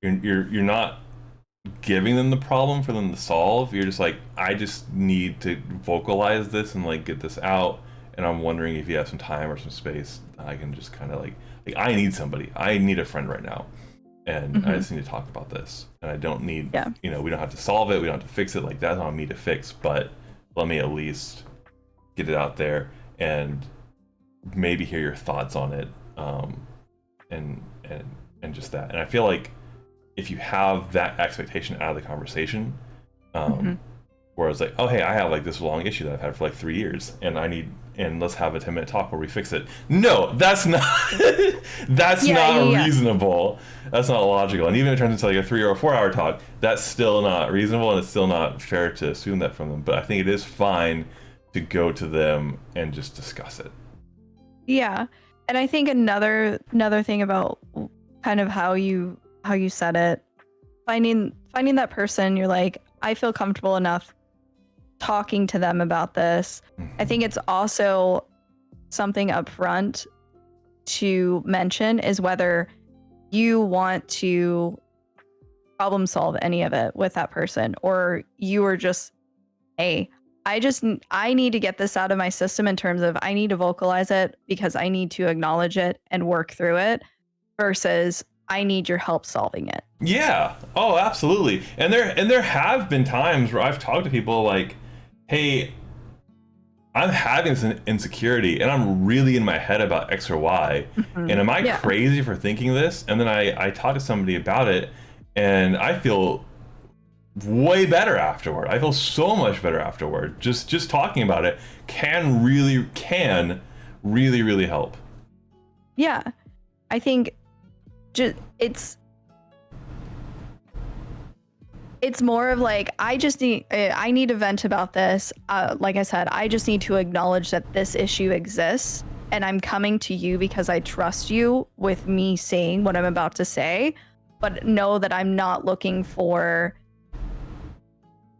you're not giving them the problem for them to solve. You're just like, I just need to vocalize this and like get this out, and I'm wondering if you have some time or some space. I can just kind of like I need somebody. I need a friend right now, and I just need to talk about this. And I don't need, we don't have to solve it. We don't have to fix it. Like, that's on me to fix. But let me at least get it out there and maybe hear your thoughts on it, and just that. And I feel like if you have that expectation out of the conversation, where it's like, oh hey, I have like this long issue that I've had for like 3 years, and let's have a 10-minute talk where we fix it. No, that's not that's not reasonable. That's not logical. And even if it turns into like a 3 or a 4 hour talk, that's still not reasonable, and it's still not fair to assume that from them. But I think it is fine to go to them and just discuss it. Yeah. And I think another thing about kind of how you said it, finding that person you're like, I feel comfortable enough talking to them about this. I think it's also something up front to mention is whether you want to problem solve any of it with that person, or you are just, hey, I need to get this out of my system in terms of I need to vocalize it because I need to acknowledge it and work through it, versus I need your help solving it. Yeah. Oh, absolutely. And there have been times where I've talked to people like, hey, I'm having this insecurity and I'm really in my head about X or Y. And am I crazy for thinking this? And then I talk to somebody about it and I feel way better afterward. I feel so much better afterward. Just talking about it can really help. Yeah. I think it's more of like, I need to vent about this. Like I said, I just need to acknowledge that this issue exists, and I'm coming to you because I trust you with me saying what I'm about to say, but know that I'm not looking for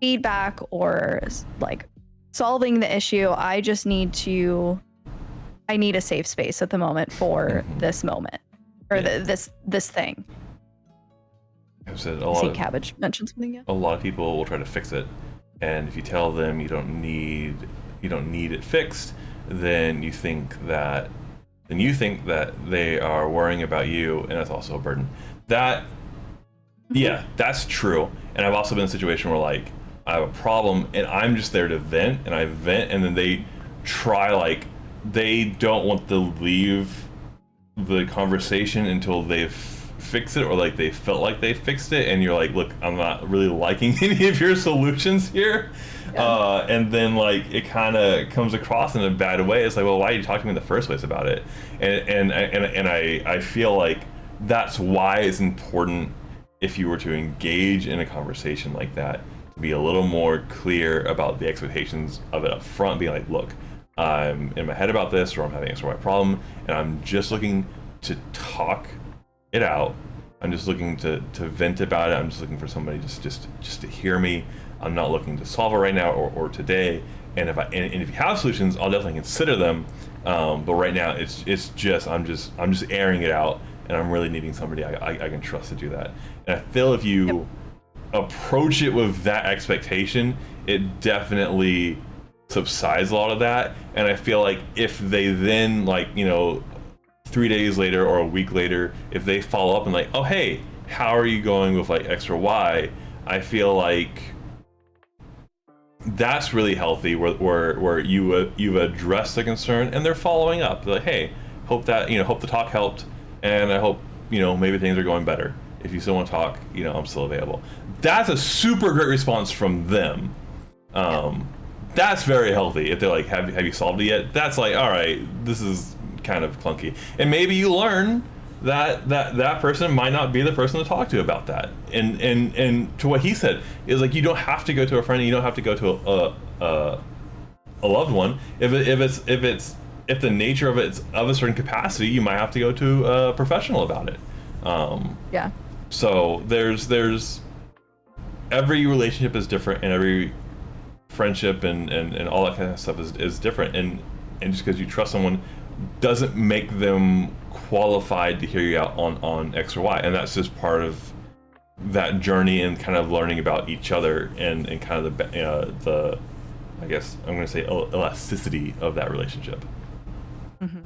feedback or like solving the issue. I just need a safe space at the moment for this moment, or this thing. I've said Cabbage mentioned something. Yeah. A lot of people will try to fix it, and if you tell them you don't need it fixed, then you think that they are worrying about you, and that's also a burden. That's true. And I've also been in a situation where like I have a problem and I'm just there to vent, and I vent, and then they try, like, they don't want to leave the conversation until they've fixed it, or like they felt like they fixed it, and you're like, look, I'm not really liking any of your solutions here. And then like it kind of comes across in a bad way. It's like, well, why did you talk to me in the first place about it? And I feel like that's why it's important, if you were to engage in a conversation like that, to be a little more clear about the expectations of it up front, being like, look, I'm in my head about this, or I'm having X or Y problem, and I'm just looking to talk it out. I'm just looking to vent about it. I'm just looking for somebody just to hear me. I'm not looking to solve it right now or today. And if you have solutions, I'll definitely consider them. But right now, it's just I'm just airing it out, and I'm really needing somebody I can trust to do that. And I feel if you approach it with that expectation, it definitely subsides a lot of that. And I feel like if they then, like, 3 days later or a week later, if they follow up and like, oh hey, how are you going with like X or Y, I feel like that's really healthy, where you've addressed the concern and they're following up. They're like, hey, hope the talk helped, and I hope maybe things are going better. If you still want to talk, I'm still available. That's a super great response from them. That's very healthy. If they're like, have you solved it yet? That's like, all right, this is kind of clunky. And maybe you learn that person might not be the person to talk to about that. And to what he said is like, you don't have to go to a friend, you don't have to go to a loved one. If the nature of it's of a certain capacity, you might have to go to a professional about it. So there's every relationship is different, and every friendship and all that kind of stuff is different, and just because you trust someone doesn't make them qualified to hear you out on X or Y. And that's just part of that journey and kind of learning about each other and kind of the I guess I'm going to say elasticity of that relationship. Mm-hmm.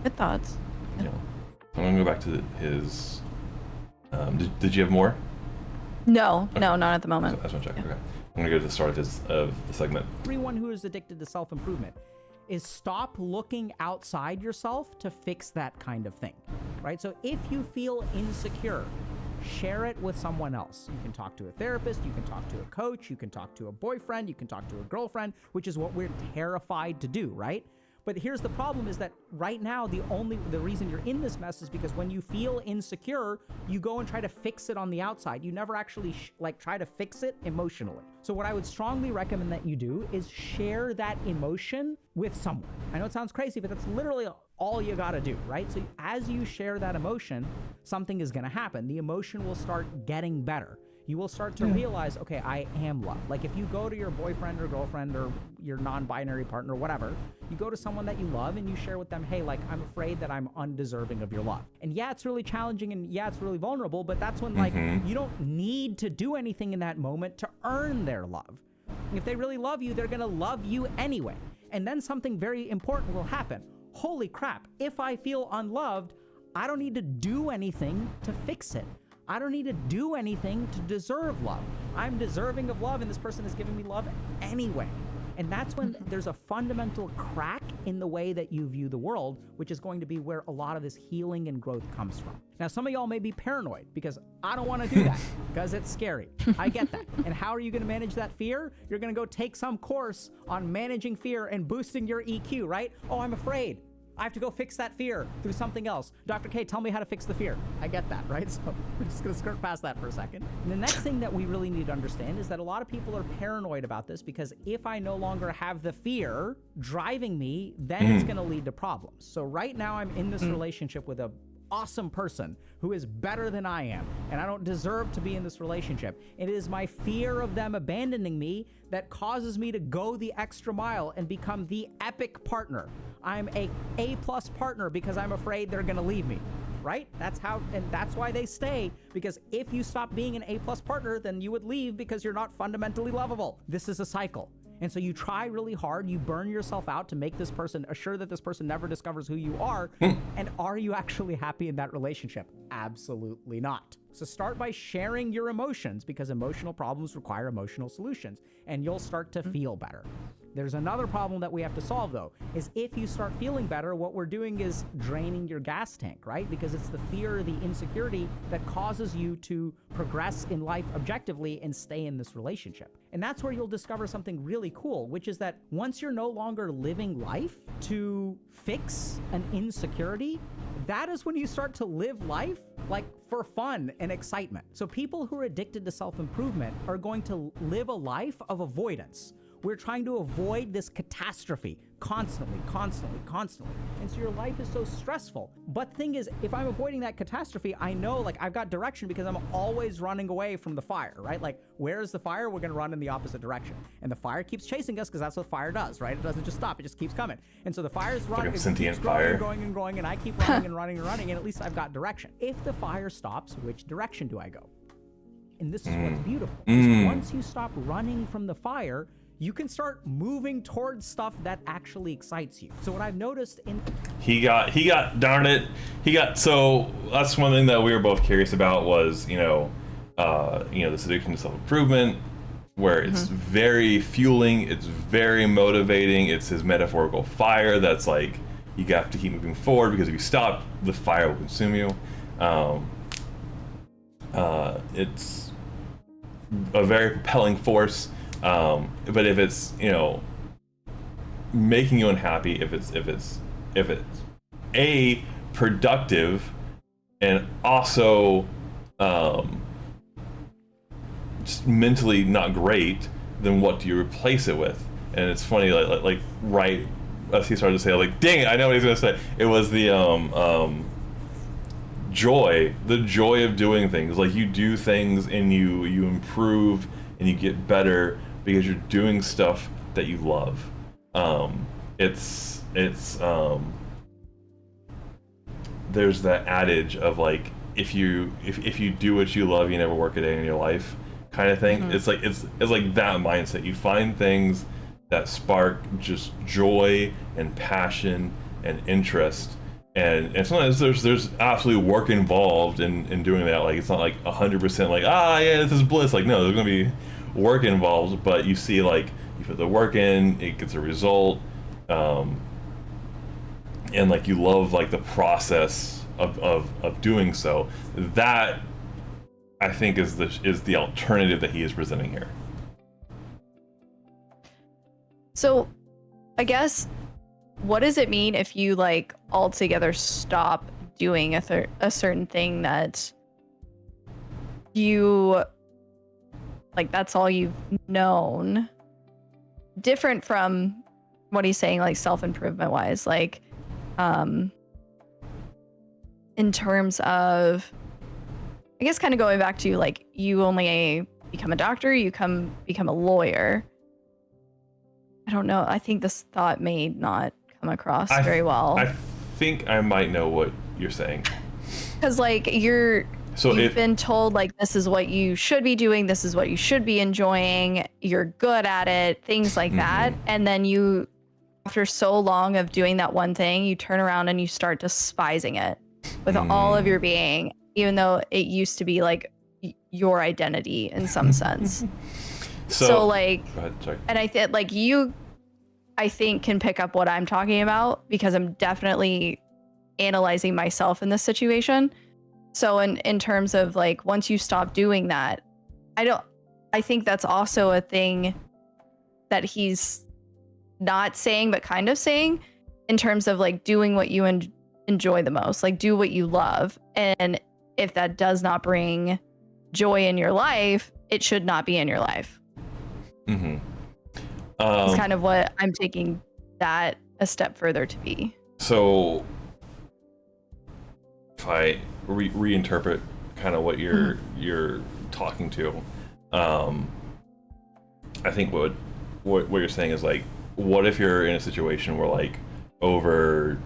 Good thoughts. Yeah. I'm going to go back to his. Did you have more? No, Okay. no, not at the moment. I just want to check. Okay. I'm going to go to the start of the segment. Everyone who is addicted to self-improvement is stop looking outside yourself to fix that kind of thing, right? So if you feel insecure, share it with someone else. You can talk to a therapist, you can talk to a coach, you can talk to a boyfriend, you can talk to a girlfriend, which is what we're terrified to do, right? But here's the problem is that right now, the reason you're in this mess is because when you feel insecure, you go and try to fix it on the outside. You never actually try to fix it emotionally. So what I would strongly recommend that you do is share that emotion with someone. I know it sounds crazy, but that's literally all you gotta do, right? So as you share that emotion, something is gonna happen. The emotion will start getting better. You will start to realize, okay, I am loved. Like if you go to your boyfriend or girlfriend or your non-binary partner, whatever, you go to someone that you love and you share with them, hey, like I'm afraid that I'm undeserving of your love. And yeah, it's really challenging and yeah, it's really vulnerable, but that's when like you don't need to do anything in that moment to earn their love. If they really love you, they're gonna love you anyway. And then something very important will happen. Holy crap, if I feel unloved, I don't need to do anything to fix it. I don't need to do anything to deserve love. I'm deserving of love and this person is giving me love anyway. And that's when there's a fundamental crack in the way that you view the world, which is going to be where a lot of this healing and growth comes from. Now, some of y'all may be paranoid because I don't want to do that because it's scary. I get that. And how are you going to manage that fear? You're going to go take some course on managing fear and boosting your EQ, right? Oh, I'm afraid. I have to go fix that fear through something else. Dr. K, tell me how to fix the fear. I get that, right? So we're just gonna skirt past that for a second. And the next thing that we really need to understand is that a lot of people are paranoid about this because if I no longer have the fear driving me, then it's gonna lead to problems. So right now I'm in this relationship with a awesome person who is better than I am, and I don't deserve to be in this relationship. It is my fear of them abandoning me that causes me to go the extra mile and become the epic partner. I'm a A+ partner because I'm afraid they're gonna leave me, right? That's how, and that's why they stay, because if you stop being an A+ partner, then you would leave because you're not fundamentally lovable. This is a cycle. And so you try really hard, you burn yourself out to make this person, assure that this person never discovers who you are. And are you actually happy in that relationship? Absolutely not. So start by sharing your emotions because emotional problems require emotional solutions and you'll start to feel better. There's another problem that we have to solve though, is if you start feeling better, what we're doing is draining your gas tank, right? Because it's the fear, the insecurity that causes you to progress in life objectively and stay in this relationship. And that's where you'll discover something really cool, which is that once you're no longer living life to fix an insecurity, that is when you start to live life like for fun and excitement. So people who are addicted to self-improvement are going to live a life of avoidance. We're trying to avoid this catastrophe constantly. And so your life is so stressful. But the thing is, if I'm avoiding that catastrophe, I know like I've got direction because I'm always running away from the fire, right? Like, where's the fire? We're gonna run in the opposite direction. And the fire keeps chasing us because that's what fire does, right? It doesn't just stop, it just keeps coming. And so the fire's running, like a sentient it keeps fire. growing and growing, and I keep running and running and running, and at least I've got direction. If the fire stops, which direction do I go? And this is what's beautiful. Once you stop running from the fire, you can start moving towards stuff that actually excites you. So what I've noticed in... He got, so that's one thing that we were both curious about was, this addiction to self-improvement, where it's very fueling, it's very motivating, it's his metaphorical fire that's like, you have to keep moving forward because if you stop, the fire will consume you. It's a very propelling force. But if it's making you unhappy, if it's A, productive and also just mentally not great, then what do you replace it with? And it's funny, like right as he started to say, like, dang it, I know what he's gonna say. It was the joy of doing things. Like, you do things and you improve and you get better because you're doing stuff that you love. There's that adage of like, if you do what you love, you never work a day in your life. kind of thing. It's like it's like that mindset. You find things that spark just joy and passion and interest, and sometimes there's absolute work involved in doing that. Like it's not like 100% like yeah, this is bliss. Like no, there's gonna be work involved, but you see like you put the work in, it gets a result, and like you love like the process of doing so. That I think is the alternative that he is presenting here. So, I guess, what does it mean if you like altogether stop doing a certain thing that you like? That's all you've known. Different from what he's saying, like self-improvement wise, like, in terms of, I guess, kind of going back to like you only become a doctor, you become a lawyer. I don't know. I think this thought may not come across very well. I think I might know what you're saying. Because like you've been told like this is what you should be doing, this is what you should be enjoying, you're good at it, things like that. And then you, after so long of doing that one thing, you turn around and you start despising it with all of your being, even though it used to be like your identity in some sense. So like, go ahead, sorry. And I think like you, I think can pick up what I'm talking about because I'm definitely analyzing myself in this situation. So in terms of like, once you stop doing that, I think that's also a thing that he's not saying, but kind of saying in terms of like doing what you enjoy the most, like do what you love. And if that does not bring joy in your life, it should not be in your life. It's kind of what I'm taking that a step further to be. So if I reinterpret kind of what you're talking to, I think what you're saying is like, what if you're in a situation where like over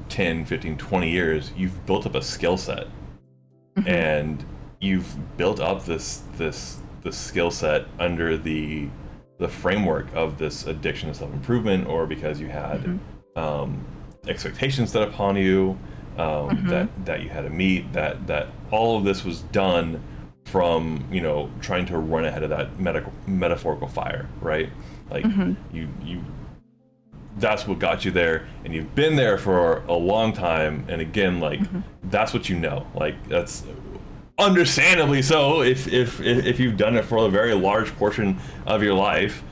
10, 15, 20 years, you've built up a skill set and you've built up this skill set under the framework of this addiction and self-improvement, or because you had expectations set upon you that you had to meet, that all of this was done from, you know, trying to run ahead of that metaphorical fire, right? Like you that's what got you there, and you've been there for a long time, and again, like that's what you know, like that's understandably so if you've done it for a very large portion of your life.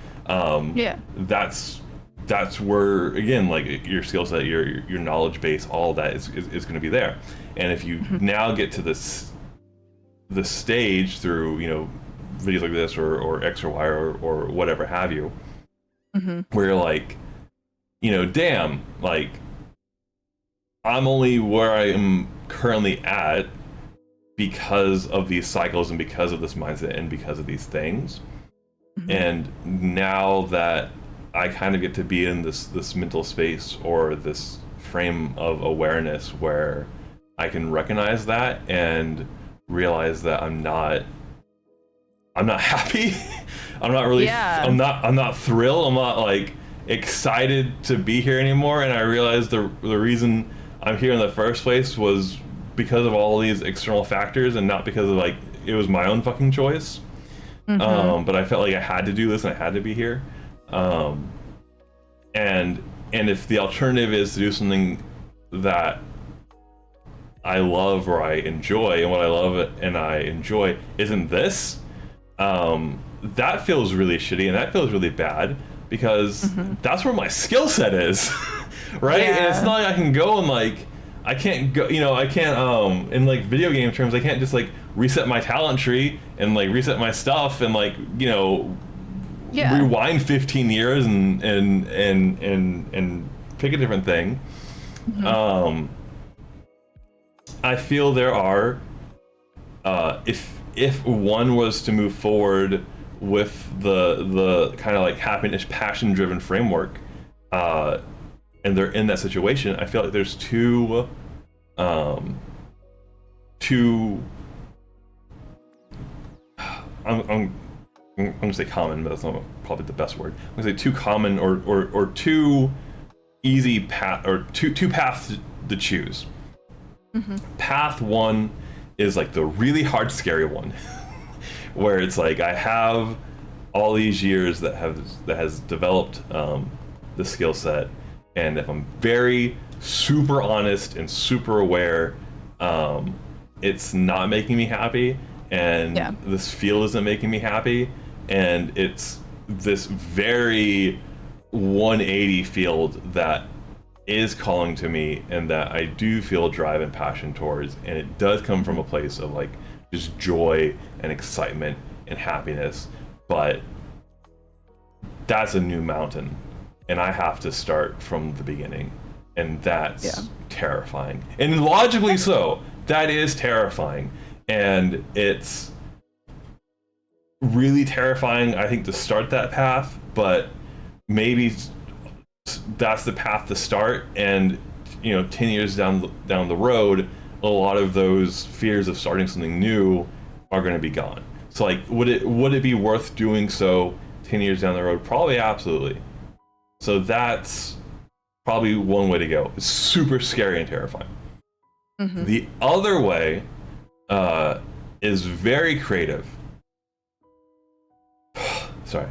That's where, again, like your skill set, your knowledge base, all of that is going to be there. And if you now get to the stage through, you know, videos like this or X or Y or whatever have you, where you're like, you know, damn, like I'm only where I am currently at because of these cycles and because of this mindset and because of these things. And now that I kind of get to be in this mental space or this frame of awareness where I can recognize that and realize that I'm not happy. I'm not really, I'm not thrilled. I'm not like excited to be here anymore. And I realized the reason I'm here in the first place was because of all these external factors and not because of like, it was my own fucking choice. But I felt like I had to do this and I had to be here. And if the alternative is to do something that I love or I enjoy, and what I love and I enjoy isn't this, that feels really shitty and that feels really bad, because that's where my skill set is. Right? And it's not like I can go and like, I can't go, you know, I can't, in like video game terms, I can't just like reset my talent tree and like reset my stuff and like, you know, rewind 15 years and pick a different thing. I feel there are, if one was to move forward with the kind of like happiness, passion driven framework, and they're in that situation, I feel like there's two I'm I'm gonna say common, but that's not probably the best word. I'm gonna say two common or two easy path, or two paths to choose. Path one is like the really hard, scary one, where it's like I have all these years that has developed the skill set, and if I'm very super honest and super aware, it's not making me happy, and this field isn't making me happy, and it's this very 180 field that is calling to me and that I do feel drive and passion towards, and it does come from a place of like just joy and excitement and happiness, but that's a new mountain and I have to start from the beginning, and that's terrifying, and logically so. That is terrifying, and it's really terrifying, I think, to start that path, but maybe that's the path to start, and 10 years down the road, a lot of those fears of starting something new are going to be gone. So like, would it be worth doing so 10 years down the road? Probably, absolutely. So that's probably one way to go. It's super scary and terrifying. The other way is very creative. Sorry,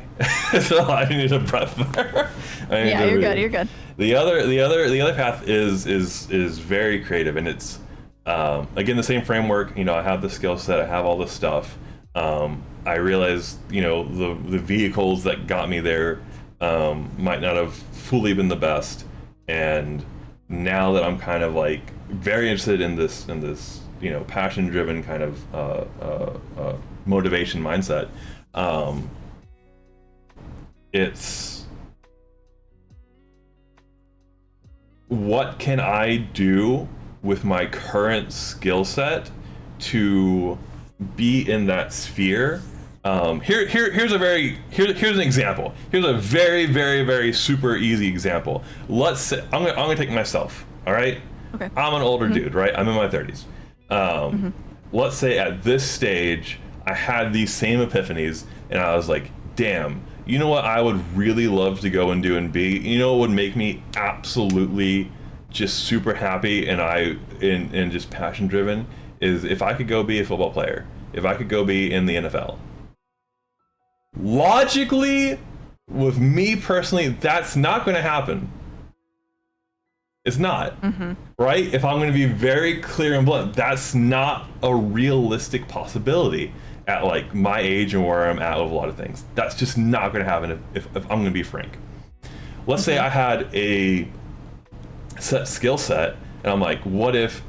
so I need a breath there. You're good. You're good. The other path is very creative, and it's again the same framework. I have the skill set, I have all this stuff. I realize the vehicles that got me there might not have fully been the best, and now that I'm kind of like very interested in this passion driven kind of motivation mindset, it's what can I do with my current skill set to be in that sphere. Here's an example. Here's a very, very, very super easy example. Let's say I'm gonna take myself. All right. Okay. I'm an older dude, right? I'm in my 30s. Let's say at this stage I had these same epiphanies, and I was like, damn, you know what I would really love to go and do and be? What would make me absolutely just super happy and just passion driven is if I could go be a football player. If I could go be in the NFL. Logically, with me personally, that's not going to happen. It's not, right? If I'm going to be very clear and blunt, that's not a realistic possibility at like my age and where I'm at with a lot of things. That's just not going to happen if I'm going to be frank. Let's say I had a set skill set, and I'm like, what if?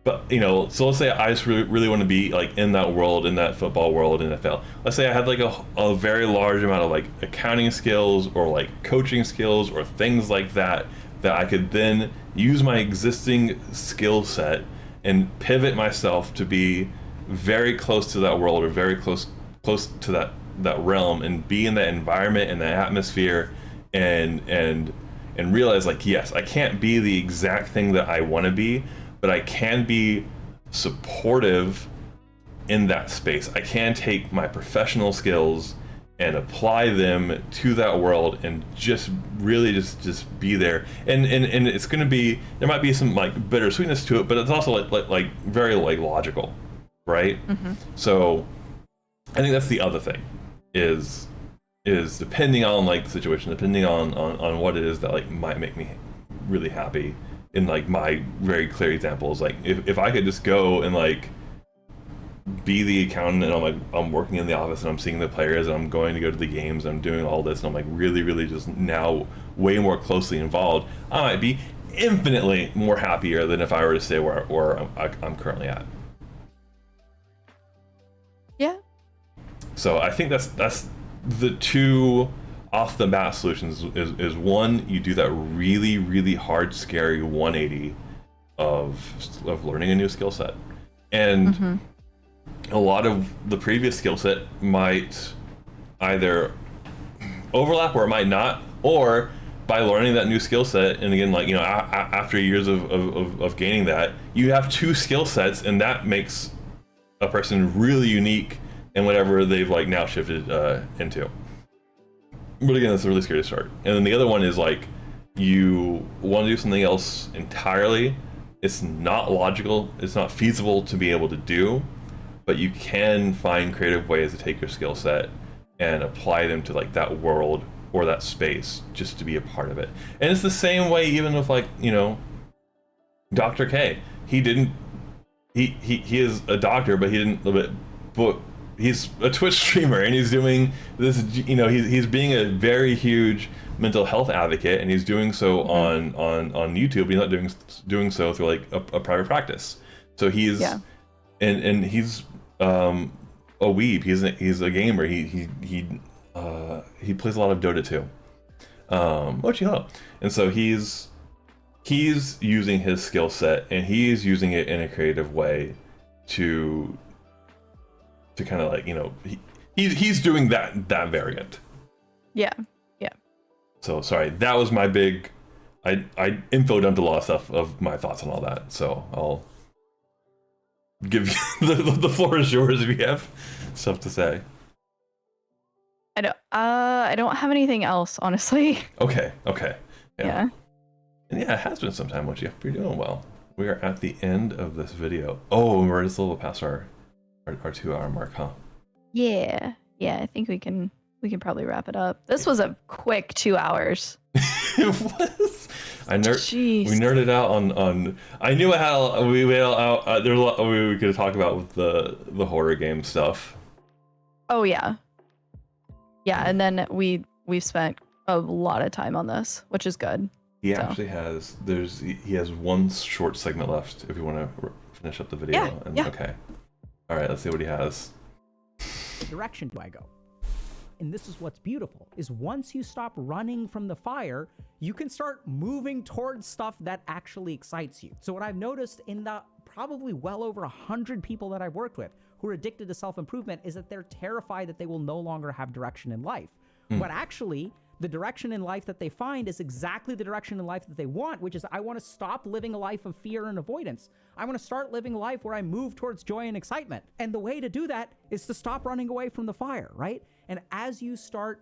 But so let's say I just really want to be like in that world, in that football world, NFL. Let's say I had like a very large amount of like accounting skills or like coaching skills or things like that I could then use my existing skill set and pivot myself to be very close to that world or very close to that realm, and be in that environment and that atmosphere, and realize like, yes, I can't be the exact thing that I want to be, but I can be supportive in that space. I can take my professional skills and apply them to that world and just really just be there. And it's going to be, there might be some like bittersweetness to it, but it's also like very like logical, right? So I think that's the other thing is depending on like the situation, depending on what it is that like might make me really happy. In like my very clear examples, like if I could just go and like be the accountant, and I'm working in the office and I'm seeing the players and I'm going to go to the games, I'm doing all this, and I'm like really just now way more closely involved, I might be infinitely more happier than if I were to stay where I'm currently at. Yeah. So I think that's the two off the bat solutions is one, you do that really hard, scary 180 of learning a new skill set, and a lot of the previous skill set might either overlap or it might not, or by learning that new skill set, and again, like after years of gaining that, you have two skill sets, and that makes a person really unique and whatever they've like now shifted into. But again, it's a really scary start. And then the other one is like you want to do something else entirely. It's not logical. It's not feasible to be able to do, but you can find creative ways to take your skill set and apply them to like that world or that space just to be a part of it. And it's the same way even with like, you know, Dr. K. He is a doctor, but he didn't, but he's a Twitch streamer and he's doing this, you know, he's being a very huge mental health advocate, and he's doing so on YouTube. He's not doing so through like a private practice. So he's and he's a weeb. He's a gamer. He plays a lot of Dota 2. What you know? And so he's using his skill set, and he's using it in a creative way to kind of like, you know, he's doing that variant. Yeah. So sorry, that was my big. I info dumped a lot of stuff of my thoughts on all that. So I'll give you the floor is yours if you have stuff to say. I don't have anything else, honestly. Okay. Yeah. And yeah, it has been some time, Mochi. You're doing well. We are at the end of this video. Oh, we're just a little past our 2-hour mark, huh? Yeah. I think we can probably wrap it up. This was a quick 2 hours. It was. We Jeez. nerded out on. I knew I had. We went out. There's a lot we could talk about with the horror game stuff. Oh yeah. Yeah, and then we've spent a lot of time on this, which is good. He actually has. He has one short segment left. If you want to finish up the video. Yeah. Okay. All right. Let's see what he has. What direction do I go? And this is what's beautiful, is once you stop running from the fire, you can start moving towards stuff that actually excites you. So what I've noticed in the probably well over 100 people that I've worked with who are addicted to self-improvement is that they're terrified that they will no longer have direction in life. But actually, the direction in life that they find is exactly the direction in life that they want, which is I want to stop living a life of fear and avoidance. I want to start living a life where I move towards joy and excitement. And the way to do that is to stop running away from the fire, right? And as you start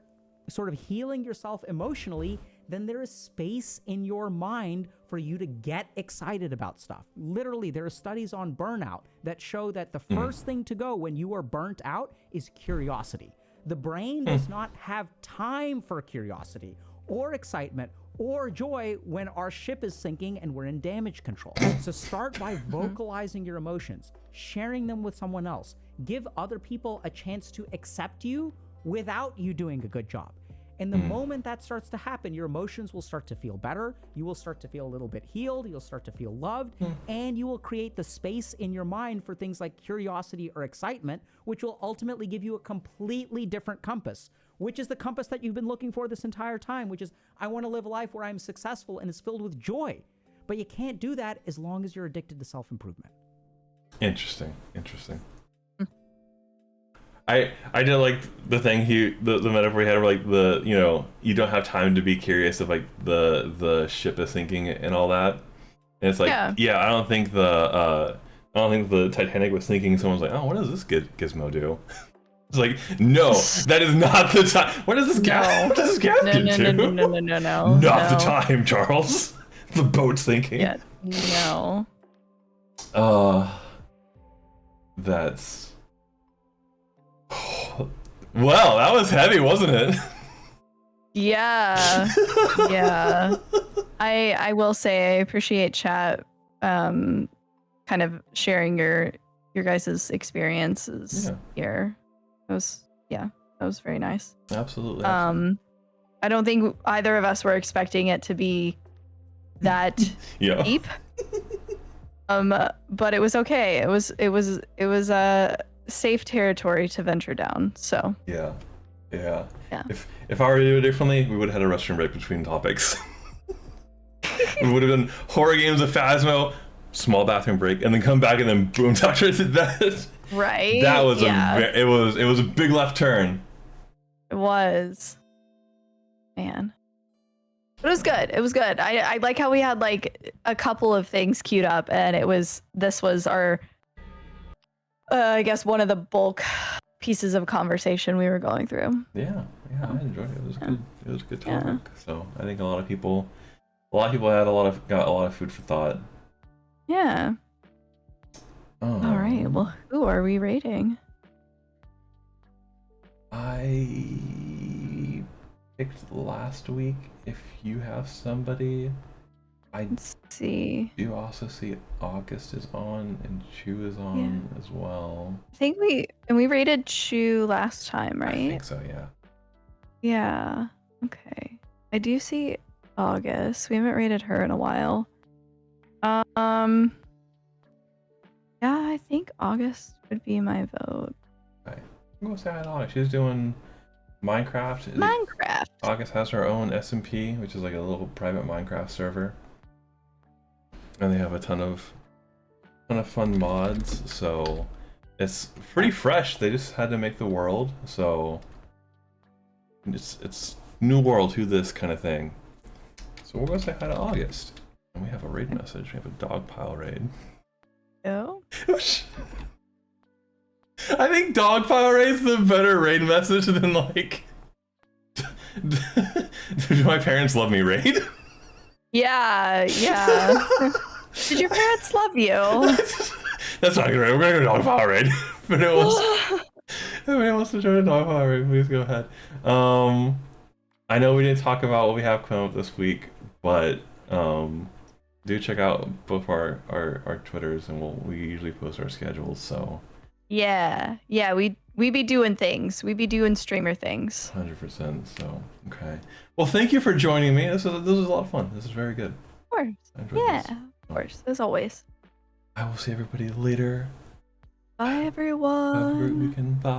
sort of healing yourself emotionally, then there is space in your mind for you to get excited about stuff. Literally, there are studies on burnout that show that the first thing to go when you are burnt out is curiosity. The brain does not have time for curiosity or excitement or joy when our ship is sinking and we're in damage control. So start by vocalizing your emotions, sharing them with someone else. Give other people a chance to accept you without you doing a good job. And the moment that starts to happen, your emotions will start to feel better. You will start to feel a little bit healed. You'll start to feel loved. And you will create the space in your mind for things like curiosity or excitement, which will ultimately give you a completely different compass, which is the compass that you've been looking for this entire time, which is I want to live a life where I'm successful and is filled with joy. But you can't do that as long as you're addicted to self-improvement. Interesting. I did like the thing the metaphor he had of like the, you know, you don't have time to be curious if like the ship is sinking and all that. And it's like I don't think the Titanic was sinking. Someone's like, oh, what does this gizmo do? It's like, no, that is not the time. What does this captain do? No. Not the time, Charles. The boat's sinking. Yeah. No. That's. Well, that was heavy, wasn't it? Yeah. I will say I appreciate chat kind of sharing your guys' experiences here. That was very nice. Absolutely. I don't think either of us were expecting it to be that deep. But it was okay. It was safe territory to venture down. So yeah. If I were to do it differently, we would have had a restroom break between topics. We would have done horror games of Phasmo, small bathroom break, and then come back and then boom, Doctor did that. Right. That was it was a big left turn. It was. Man. It was good. I like how we had like a couple of things queued up, and this was our I guess one of the bulk pieces of conversation we were going through. Yeah, I enjoyed it. It was Yeah. good. It was a good Yeah. topic. So I think a lot of people got a lot of food for thought. Yeah. All right. Well, who are we rating? I picked last week. If you have somebody, I Let's see. do also see August is on and Chu is on as well. I think we rated Chu last time, right? I think so, yeah. Yeah. Okay. I do see August. We haven't rated her in a while. Yeah, I think August would be my vote. Okay. I'm gonna say hi to August. She's doing Minecraft. Minecraft. August has her own SMP, which is like a little private Minecraft server. And they have a ton of fun mods, so it's pretty fresh. They just had to make the world, so it's new world to this kind of thing. So we're gonna say hi to August. And we have a raid message. We have a dog pile raid. Oh. I think dog pile raid's the better raid message than like do my parents love me raid? Yeah. Did your parents love you? That's not good, right? We're gonna go dog pile raid. If anyone wants to join a dog pile raid, please go ahead. I know we didn't talk about what we have coming up this week, but do check out both our Twitters, and we usually post our schedules. So Yeah, we be doing things. We be doing streamer things. 100%. So okay. Well, thank you for joining me. This was a lot of fun. This is very good. Of course. I enjoyed Yeah, this. of course. As always. I will see everybody later. Bye, Have a great everyone. weekend. Bye.